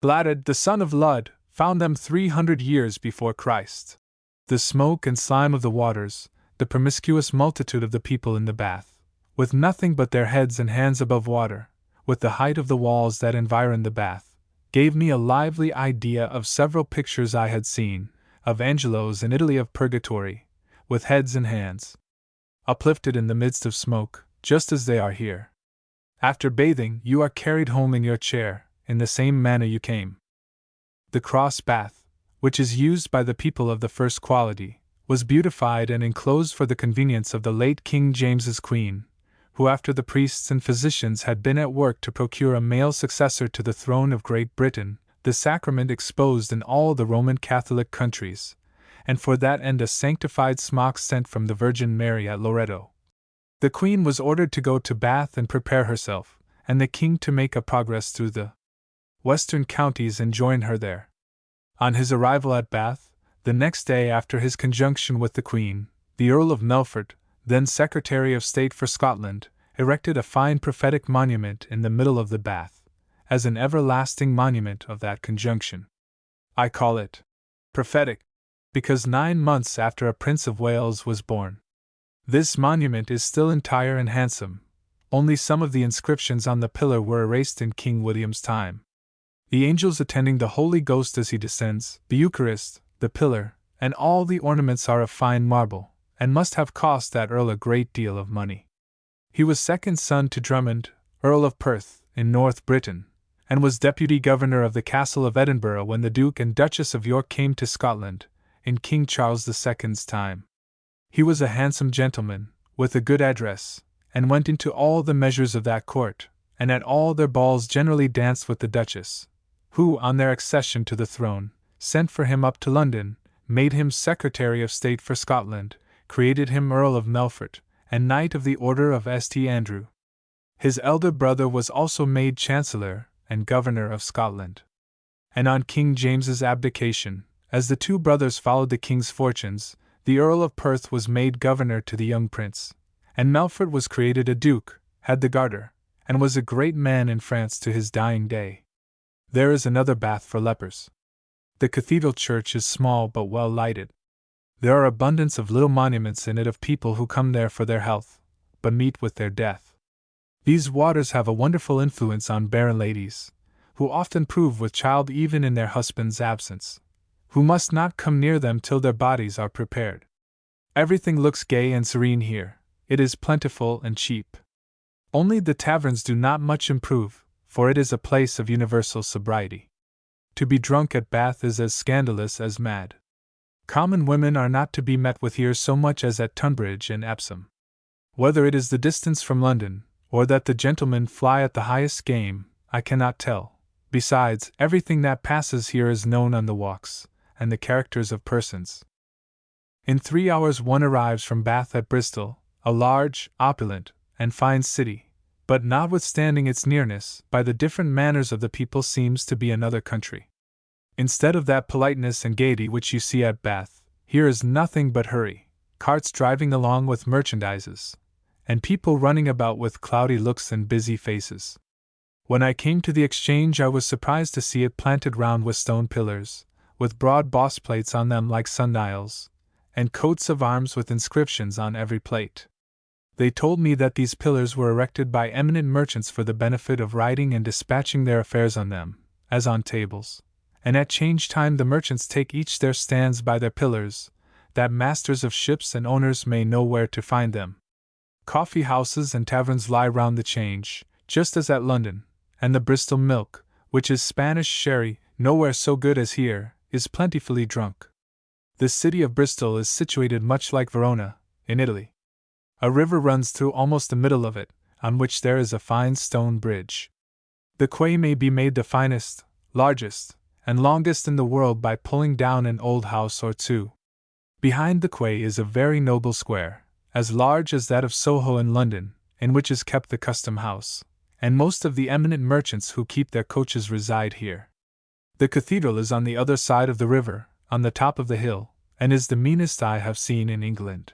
Gladad, the son of Lud, found them 300 years before Christ. The smoke and slime of the waters, the promiscuous multitude of the people in the bath, with nothing but their heads and hands above water, with the height of the walls that environ the bath, gave me a lively idea of several pictures I had seen, of angelos in Italy of purgatory, with heads and hands uplifted in the midst of smoke, just as they are here. After bathing, you are carried home in your chair, in the same manner you came. The cross bath, which is used by the people of the first quality, was beautified and enclosed for the convenience of the late King James's Queen, who after the priests and physicians had been at work to procure a male successor to the throne of Great Britain, the sacrament exposed in all the Roman Catholic countries, and for that end a sanctified smock sent from the Virgin Mary at Loretto. The Queen was ordered to go to Bath and prepare herself, and the King to make a progress through the western counties and join her there. On his arrival at Bath, the next day after his conjunction with the Queen, the Earl of Melfort, then Secretary of State for Scotland, erected a fine prophetic monument in the middle of the bath, as an everlasting monument of that conjunction. I call it prophetic, because 9 months after a Prince of Wales was born. This monument is still entire and handsome, only some of the inscriptions on the pillar were erased in King William's time. The angels attending the Holy Ghost as he descends, the Eucharist, the pillar, and all the ornaments are of fine marble, and must have cost that earl a great deal of money. He was second son to Drummond, Earl of Perth, in North Britain, and was deputy governor of the Castle of Edinburgh when the Duke and Duchess of York came to Scotland, in King Charles II's time. He was a handsome gentleman, with a good address, and went into all the measures of that court, and at all their balls generally danced with the Duchess, who, on their accession to the throne, sent for him up to London, made him Secretary of State for Scotland, created him Earl of Melfort, and Knight of the Order of St. Andrew. His elder brother was also made Chancellor and Governor of Scotland. And on King James's abdication, as the 2 brothers followed the king's fortunes, the Earl of Perth was made governor to the young prince, and Melfort was created a duke, had the Garter, and was a great man in France to his dying day. There is another bath for lepers. The cathedral church is small but well lighted. There are abundance of little monuments in it of people who come there for their health, but meet with their death. These waters have a wonderful influence on barren ladies, who often prove with child even in their husband's absence, who must not come near them till their bodies are prepared. Everything looks gay and serene here. It is plentiful and cheap. Only the taverns do not much improve, for it is a place of universal sobriety. To be drunk at Bath is as scandalous as mad. Common women are not to be met with here so much as at Tunbridge and Epsom. Whether it is the distance from London, or that the gentlemen fly at the highest game, I cannot tell. Besides, everything that passes here is known on the walks, and the characters of persons. In 3 hours one arrives from Bath at Bristol, a large, opulent, and fine city, but notwithstanding its nearness, by the different manners of the people seems to be another country. Instead of that politeness and gaiety which you see at Bath, here is nothing but hurry, carts driving along with merchandises, and people running about with cloudy looks and busy faces. When I came to the Exchange I was surprised to see it planted round with stone pillars, with broad boss plates on them like sundials, and coats of arms with inscriptions on every plate. They told me that these pillars were erected by eminent merchants for the benefit of writing and dispatching their affairs on them, as on tables, and at change time the merchants take each their stands by their pillars, that masters of ships and owners may know where to find them. Coffee houses and taverns lie round the Change, just as at London, and the Bristol milk, which is Spanish sherry, nowhere so good as here, is plentifully drunk. The city of Bristol is situated much like Verona, in Italy. A river runs through almost the middle of it, on which there is a fine stone bridge. The quay may be made the finest, largest, and longest in the world by pulling down an old house or two. Behind the quay is a very noble square, as large as that of Soho in London, in which is kept the custom house, and most of the eminent merchants who keep their coaches reside here. The cathedral is on the other side of the river, on the top of the hill, and is the meanest I have seen in England.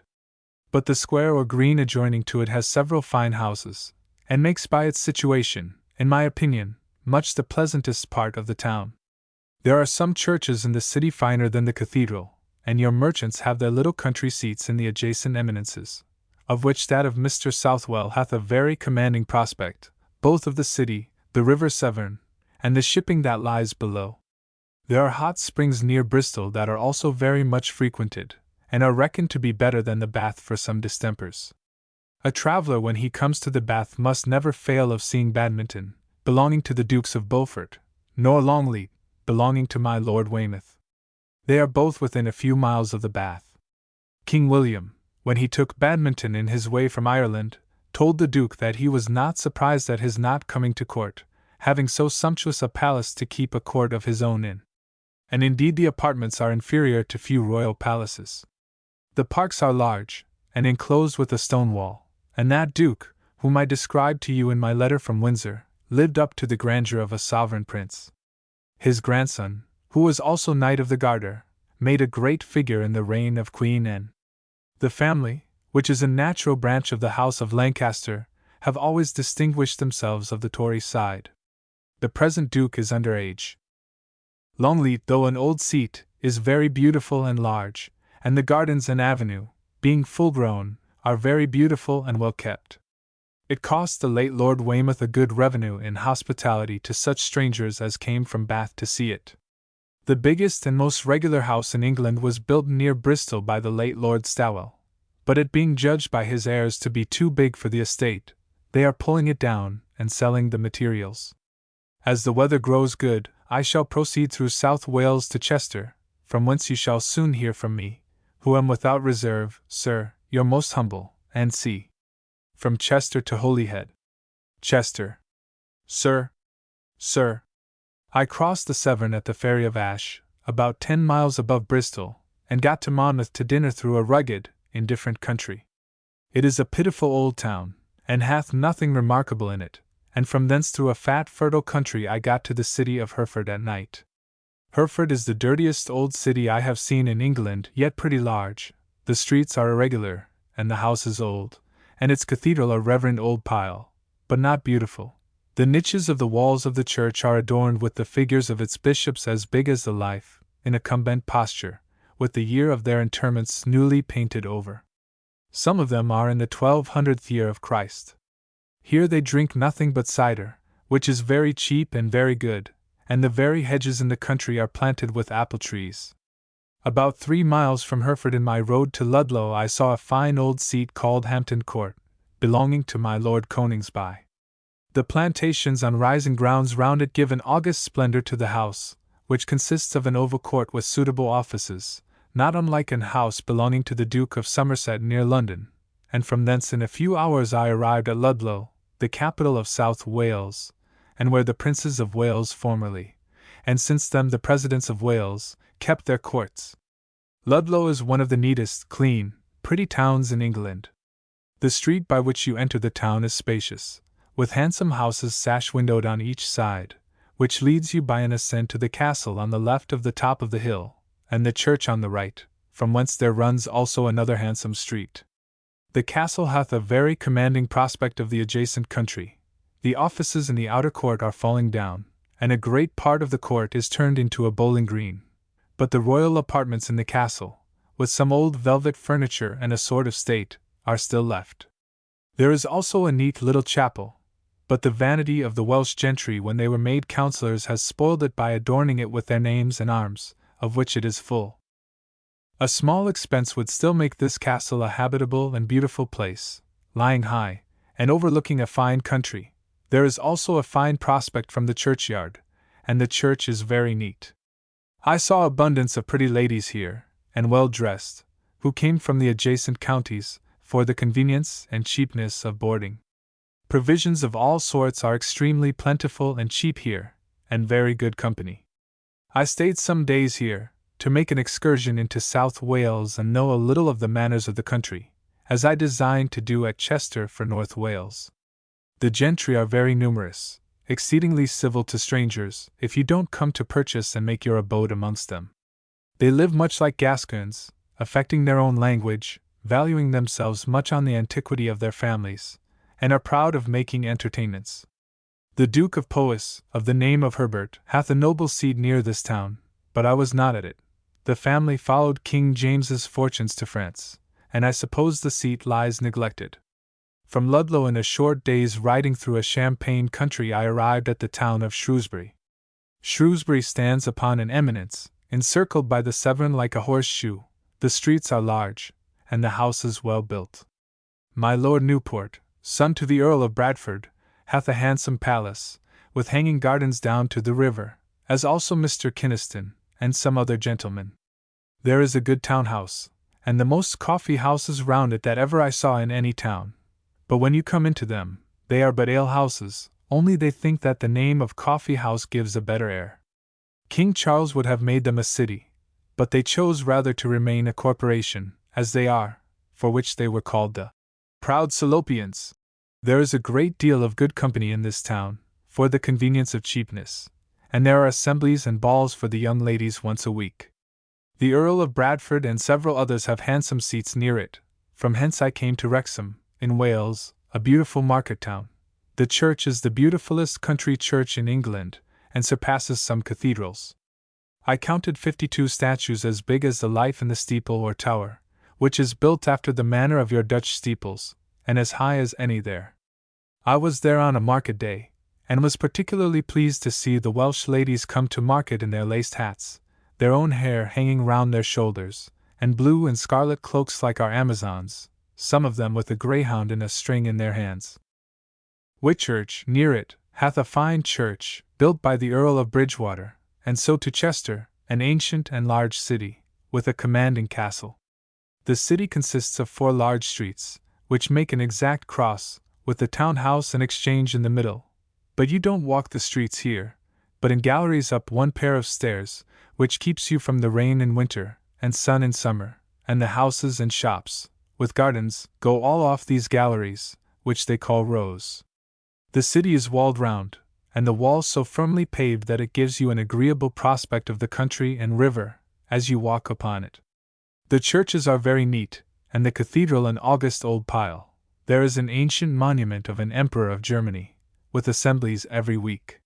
But the square or green adjoining to it has several fine houses, and makes by its situation, in my opinion, much the pleasantest part of the town. There are some churches in the city finer than the cathedral, and your merchants have their little country seats in the adjacent eminences, of which that of Mr. Southwell hath a very commanding prospect, both of the city, the river Severn, and the shipping that lies below. There are hot springs near Bristol that are also very much frequented, and are reckoned to be better than the Bath for some distempers. A traveller when he comes to the Bath must never fail of seeing Badminton, belonging to the Dukes of Beaufort, nor Longleat, belonging to my Lord Weymouth. They are both within a few miles of the Bath. King William, when he took Badminton in his way from Ireland, told the Duke that he was not surprised at his not coming to court, having so sumptuous a palace to keep a court of his own in. And indeed the apartments are inferior to few royal palaces. The parks are large, and enclosed with a stone wall, and that Duke, whom I described to you in my letter from Windsor, lived up to the grandeur of a sovereign prince. His grandson, who was also Knight of the Garter, made a great figure in the reign of Queen Anne. The family, which is a natural branch of the House of Lancaster, have always distinguished themselves of the Tory side. The present Duke is under age. Longleat, though an old seat, is very beautiful and large, and the gardens and avenue, being full-grown, are very beautiful and well kept. It cost the late Lord Weymouth a good revenue in hospitality to such strangers as came from Bath to see it. The biggest and most regular house in England was built near Bristol by the late Lord Stawell, but it being judged by his heirs to be too big for the estate, they are pulling it down and selling the materials. As the weather grows good, I shall proceed through South Wales to Chester, from whence you shall soon hear from me, who am without reserve, sir, your most humble, N.C. From Chester to Holyhead. Chester. Sir. I crossed the Severn at the ferry of Ash, about 10 miles above Bristol, and got to Monmouth to dinner through a rugged, indifferent country. It is a pitiful old town, and hath nothing remarkable in it, and from thence through a fat fertile country I got to the city of Hereford at night. Hereford is the dirtiest old city I have seen in England, yet pretty large. The streets are irregular, and the houses old, and its cathedral a reverend old pile, but not beautiful. The niches of the walls of the church are adorned with the figures of its bishops as big as the life, in a cumbent posture, with the year of their interments newly painted over. Some of them are in the 1200th year of Christ. Here they drink nothing but cider, which is very cheap and very good, and the very hedges in the country are planted with apple trees. About 3 miles from Hereford in my road to Ludlow I saw a fine old seat called Hampton Court, belonging to my Lord Coningsby. The plantations on rising grounds round it give an august splendor to the house, which consists of an oval court with suitable offices, not unlike an house belonging to the Duke of Somerset near London, and from thence in a few hours I arrived at Ludlow, the capital of South Wales, and where the Princes of Wales formerly, and since then the Presidents of Wales, kept their courts. Ludlow is one of the neatest, clean, pretty towns in England. The street by which you enter the town is spacious, with handsome houses sash-windowed on each side, which leads you by an ascent to the castle on the left of the top of the hill, and the church on the right, from whence there runs also another handsome street. The castle hath a very commanding prospect of the adjacent country. The offices in the outer court are falling down, and a great part of the court is turned into a bowling green. But the royal apartments in the castle, with some old velvet furniture and a sort of state, are still left. There is also a neat little chapel, but the vanity of the Welsh gentry when they were made councillors has spoiled it by adorning it with their names and arms, of which it is full. A small expense would still make this castle a habitable and beautiful place, lying high, and overlooking a fine country. There is also a fine prospect from the churchyard, and the church is very neat. I saw abundance of pretty ladies here, and well dressed, who came from the adjacent counties, for the convenience and cheapness of boarding. Provisions of all sorts are extremely plentiful and cheap here, and very good company. I stayed some days here, to make an excursion into South Wales and know a little of the manners of the country, as I designed to do at Chester for North Wales. The gentry are very numerous, exceedingly civil to strangers, if you don't come to purchase and make your abode amongst them. They live much like Gascons, affecting their own language, valuing themselves much on the antiquity of their families, and are proud of making entertainments. The Duke of Powys, of the name of Herbert, hath a noble seat near this town, but I was not at it. The family followed King James's fortunes to France, and I suppose the seat lies neglected. From Ludlow in a short day's riding through a champaign country I arrived at the town of Shrewsbury. Shrewsbury stands upon an eminence, encircled by the Severn like a horseshoe. The streets are large, and the houses well built. My Lord Newport, son to the Earl of Bradford, hath a handsome palace, with hanging gardens down to the river, as also Mr. Kynaston, and some other gentlemen. There is a good town house, and the most coffee houses round it that ever I saw in any town. But when you come into them, they are but ale houses, only they think that the name of coffee house gives a better air. King Charles would have made them a city, but they chose rather to remain a corporation, as they are, for which they were called the proud Salopians. There is a great deal of good company in this town, for the convenience of cheapness, and there are assemblies and balls for the young ladies once a week. The Earl of Bradford and several others have handsome seats near it. From hence I came to Wrexham, in Wales, a beautiful market town. The church is the beautifulest country church in England, and surpasses some cathedrals. I counted 52 statues as big as the life in the steeple or tower, which is built after the manner of your Dutch steeples, and as high as any there. I was there on a market day, and was particularly pleased to see the Welsh ladies come to market in their laced hats, their own hair hanging round their shoulders, and blue and scarlet cloaks like our Amazons, some of them with a greyhound in a string in their hands. Whitchurch, near it, hath a fine church, built by the Earl of Bridgewater, and so to Chester, an ancient and large city, with a commanding castle. The city consists of 4 large streets, which make an exact cross, with the town house and exchange in the middle. But you don't walk the streets here, but in galleries up one pair of stairs, which keeps you from the rain in winter, and sun in summer, and the houses and shops, with gardens, go all off these galleries, which they call rows. The city is walled round, and the walls so firmly paved that it gives you an agreeable prospect of the country and river, as you walk upon it. The churches are very neat, and the cathedral an august old pile. There is an ancient monument of an emperor of Germany, with assemblies every week.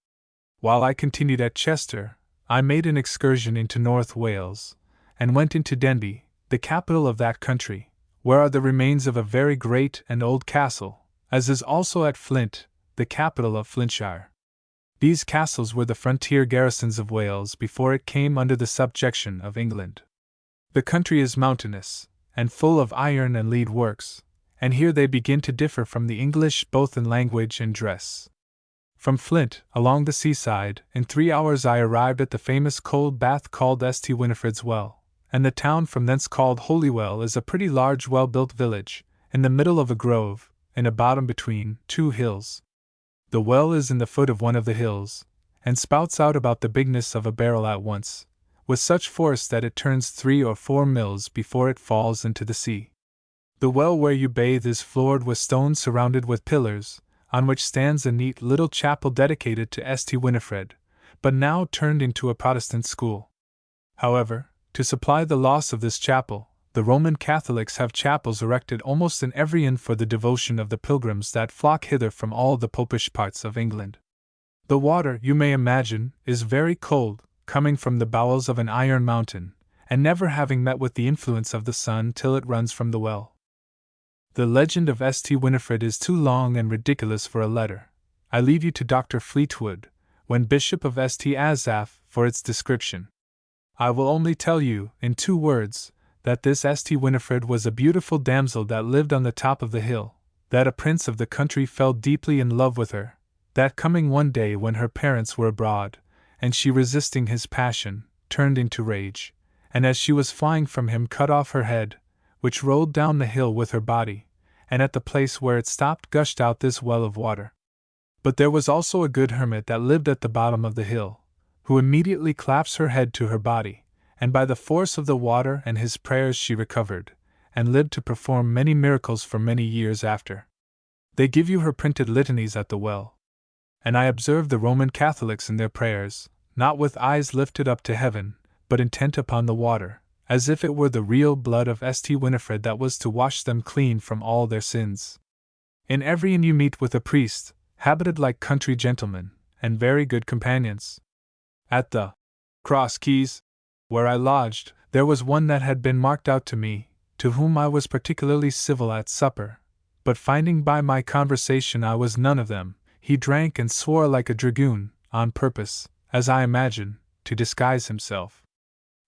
While I continued at Chester, I made an excursion into North Wales, and went into Denbigh, the capital of that country, where are the remains of a very great and old castle, as is also at Flint, the capital of Flintshire. These castles were the frontier garrisons of Wales before it came under the subjection of England. The country is mountainous, and full of iron and lead works, and here they begin to differ from the English both in language and dress. From Flint, along the seaside, in 3 hours I arrived at the famous cold bath called St. Winifred's Well, and the town from thence called Holywell is a pretty large well-built village, in the middle of a grove, in a bottom between 2 hills. The well is in the foot of one of the hills, and spouts out about the bigness of a barrel at once, with such force that it turns 3 or 4 mills before it falls into the sea. The well where you bathe is floored with stones surrounded with pillars, on which stands a neat little chapel dedicated to St. Winifred, but now turned into a Protestant school. However, to supply the loss of this chapel, the Roman Catholics have chapels erected almost in every inn for the devotion of the pilgrims that flock hither from all the popish parts of England. The water, you may imagine, is very cold, coming from the bowels of an iron mountain, and never having met with the influence of the sun till it runs from the well. The legend of St. Winifred is too long and ridiculous for a letter. I leave you to Dr. Fleetwood, when Bishop of St. Asaph, for its description. I will only tell you, in 2 words, that this St. Winifred was a beautiful damsel that lived on the top of the hill, that a prince of the country fell deeply in love with her, that coming one day when her parents were abroad, and she resisting his passion, turned into rage, and as she was flying from him cut off her head, which rolled down the hill with her body, and at the place where it stopped gushed out this well of water. But there was also a good hermit that lived at the bottom of the hill, who immediately claps her head to her body, and by the force of the water and his prayers she recovered, and lived to perform many miracles for many years after. They give you her printed litanies at the well. And I observe the Roman Catholics in their prayers, not with eyes lifted up to heaven, but intent upon the water, as if it were the real blood of St. Winifred that was to wash them clean from all their sins. In every inn you meet with a priest, habited like country gentlemen, and very good companions. At the Cross Keys, where I lodged, there was one that had been marked out to me, to whom I was particularly civil at supper, but finding by my conversation I was none of them, he drank and swore like a dragoon, on purpose, as I imagine, to disguise himself.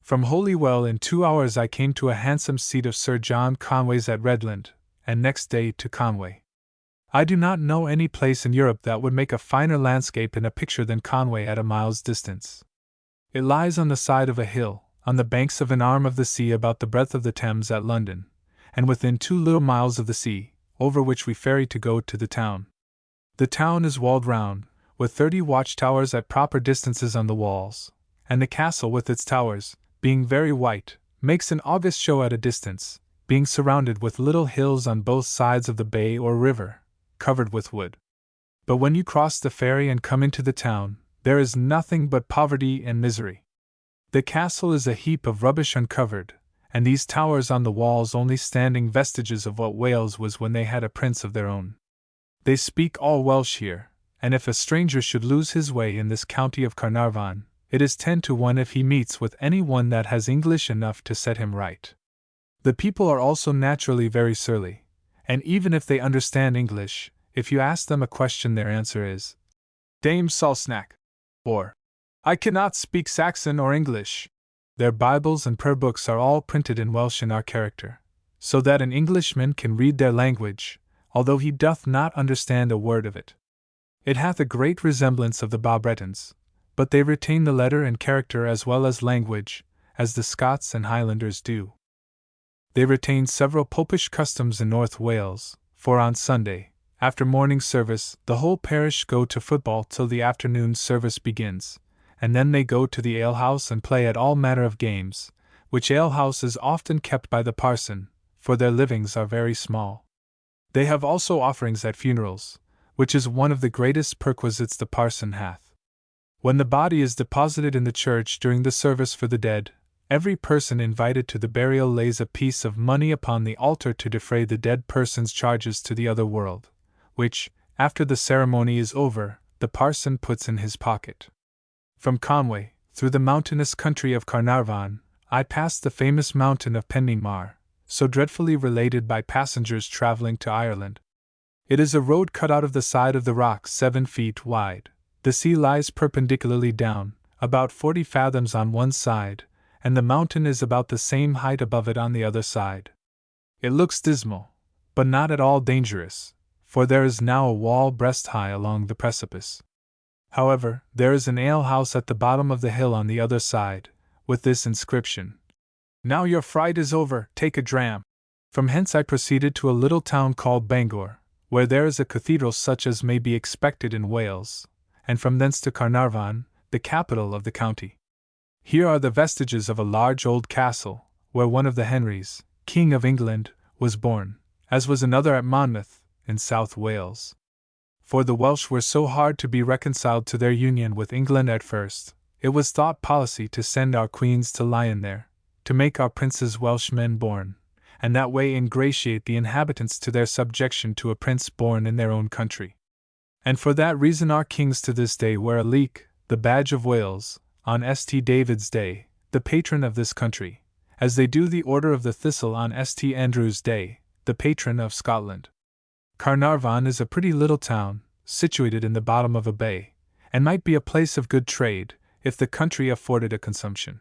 From Holywell in 2 hours I came to a handsome seat of Sir John Conway's at Redland, and next day to Conway. I do not know any place in Europe that would make a finer landscape in a picture than Conway at a mile's distance. It lies on the side of a hill, on the banks of an arm of the sea about the breadth of the Thames at London, and within 2 little miles of the sea, over which we ferry to go to the town. The town is walled round, with 30 watchtowers at proper distances on the walls, and the castle with its towers, being very white, makes an august show at a distance, being surrounded with little hills on both sides of the bay or river, covered with wood. But when you cross the ferry and come into the town, there is nothing but poverty and misery. The castle is a heap of rubbish uncovered, and these towers on the walls only standing vestiges of what Wales was when they had a prince of their own. They speak all Welsh here, and if a stranger should lose his way in this county of Carnarvon, it is 10 to 1 if he meets with any one that has English enough to set him right. The people are also naturally very surly, and even if they understand English, if you ask them a question their answer is, "Dame Salsnack," or, "I cannot speak Saxon or English." Their Bibles and prayer books are all printed in Welsh in our character, so that an Englishman can read their language, although he doth not understand a word of it. It hath a great resemblance of the Bas-Bretons, but they retain the letter and character as well as language, as the Scots and Highlanders do. They retain several popish customs in North Wales, for on Sunday, after morning service, the whole parish go to football till the afternoon service begins, and then they go to the alehouse and play at all manner of games, which alehouse is often kept by the parson, for their livings are very small. They have also offerings at funerals, which is one of the greatest perquisites the parson hath. When the body is deposited in the church during the service for the dead, every person invited to the burial lays a piece of money upon the altar to defray the dead person's charges to the other world, which, after the ceremony is over, the parson puts in his pocket. From Conway, through the mountainous country of Carnarvon, I passed the famous mountain of Penmynmar, so dreadfully related by passengers traveling to Ireland. It is a road cut out of the side of the rock 7 feet wide. The sea lies perpendicularly down, about 40 fathoms on one side, and the mountain is about the same height above it on the other side. It looks dismal, but not at all dangerous, for there is now a wall breast high along the precipice. However, there is an ale-house at the bottom of the hill on the other side, with this inscription: "Now your fright is over, take a dram." From hence I proceeded to a little town called Bangor, where there is a cathedral such as may be expected in Wales, and from thence to Carnarvon, the capital of the county. Here are the vestiges of a large old castle, where one of the Henrys, King of England, was born, as was another at Monmouth, in South Wales. For the Welsh were so hard to be reconciled to their union with England at first, it was thought policy to send our queens to Lyon there, to make our princes Welshmen born, and that way ingratiate the inhabitants to their subjection to a prince born in their own country. And for that reason our kings to this day wear a leek, the badge of Wales, on St. David's Day, the patron of this country, as they do the Order of the Thistle on St. Andrew's Day, the patron of Scotland. Carnarvon is a pretty little town, situated in the bottom of a bay, and might be a place of good trade, if the country afforded a consumption.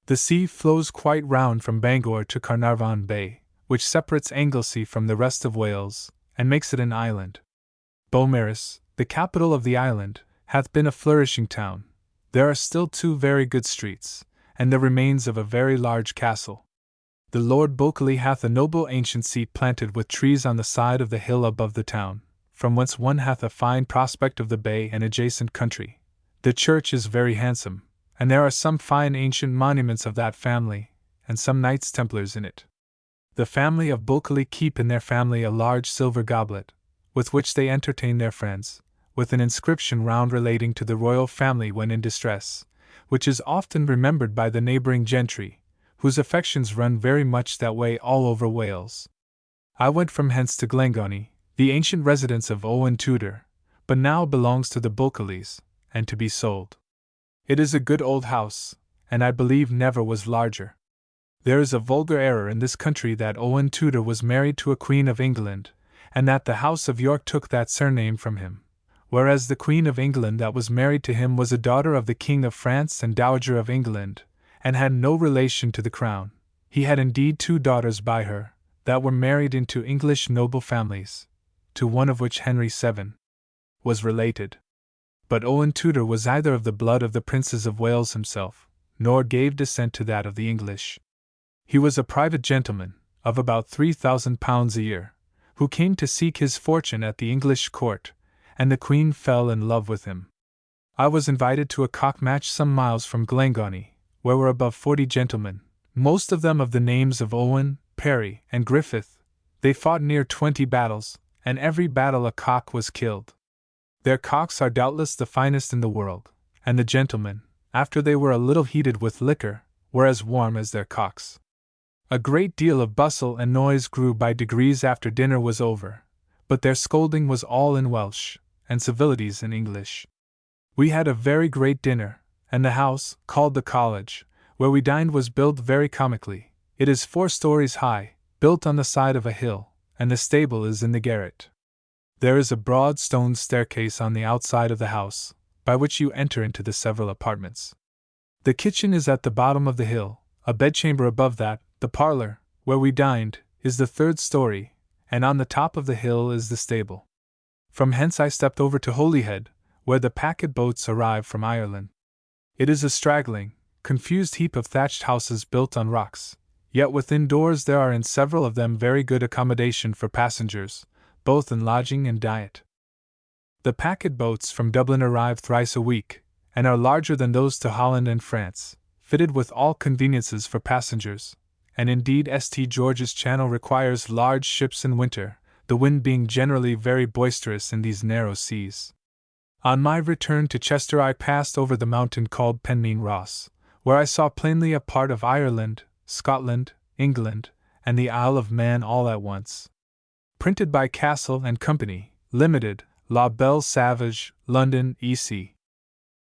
The sea flows quite round from Bangor to Carnarvon Bay, which separates Anglesey from the rest of Wales, and makes it an island. Beaumaris, the capital of the island, hath been a flourishing town. There are still 2 very good streets, and the remains of a very large castle. The Lord Bulkeley hath a noble ancient seat planted with trees on the side of the hill above the town, from whence one hath a fine prospect of the bay and adjacent country. The church is very handsome, and there are some fine ancient monuments of that family, and some Knights Templars in it. The family of Bulkeley keep in their family a large silver goblet, with which they entertain their friends, with an inscription round relating to the royal family when in distress, which is often remembered by the neighbouring gentry, whose affections run very much that way all over Wales. I went from hence to Glengony, the ancient residence of Owen Tudor, but now belongs to the Bulkeleys, and to be sold. It is a good old house, and I believe never was larger. There is a vulgar error in this country that Owen Tudor was married to a Queen of England, and that the House of York took that surname from him, whereas the Queen of England that was married to him was a daughter of the King of France and Dowager of England, and had no relation to the crown. He had indeed 2 daughters by her, that were married into English noble families, to one of which Henry VII was related. But Owen Tudor was either of the blood of the princes of Wales himself, nor gave descent to that of the English. He was a private gentleman, of about £3,000 a year, who came to seek his fortune at the English court, and the Queen fell in love with him. I was invited to a cock match some miles from Glengony, where were above 40 gentlemen, most of them of the names of Owen, Parry, and Griffith. They fought near 20 battles, and every battle a cock was killed. Their cocks are doubtless the finest in the world, and the gentlemen, after they were a little heated with liquor, were as warm as their cocks. A great deal of bustle and noise grew by degrees after dinner was over, but their scolding was all in Welsh, and civilities in English. We had a very great dinner, and the house, called the College, where we dined was built very comically. It is 4 stories high, built on the side of a hill, and the stable is in the garret. There is a broad stone staircase on the outside of the house, by which you enter into the several apartments. The kitchen is at the bottom of the hill, a bedchamber above that. The parlour, where we dined, is the 3rd story, and on the top of the hill is the stable. From hence I stepped over to Holyhead, where the packet boats arrive from Ireland. It is a straggling, confused heap of thatched houses built on rocks, yet within doors there are in several of them very good accommodation for passengers, both in lodging and diet. The packet boats from Dublin arrive thrice a week, and are larger than those to Holland and France, fitted with all conveniences for passengers, and indeed St. George's Channel requires large ships in winter, the wind being generally very boisterous in these narrow seas. On my return to Chester I passed over the mountain called Penmyn-Ross, where I saw plainly a part of Ireland, Scotland, England, and the Isle of Man all at once. Printed by Castle and Company, Limited, La Belle Savage, London, E.C.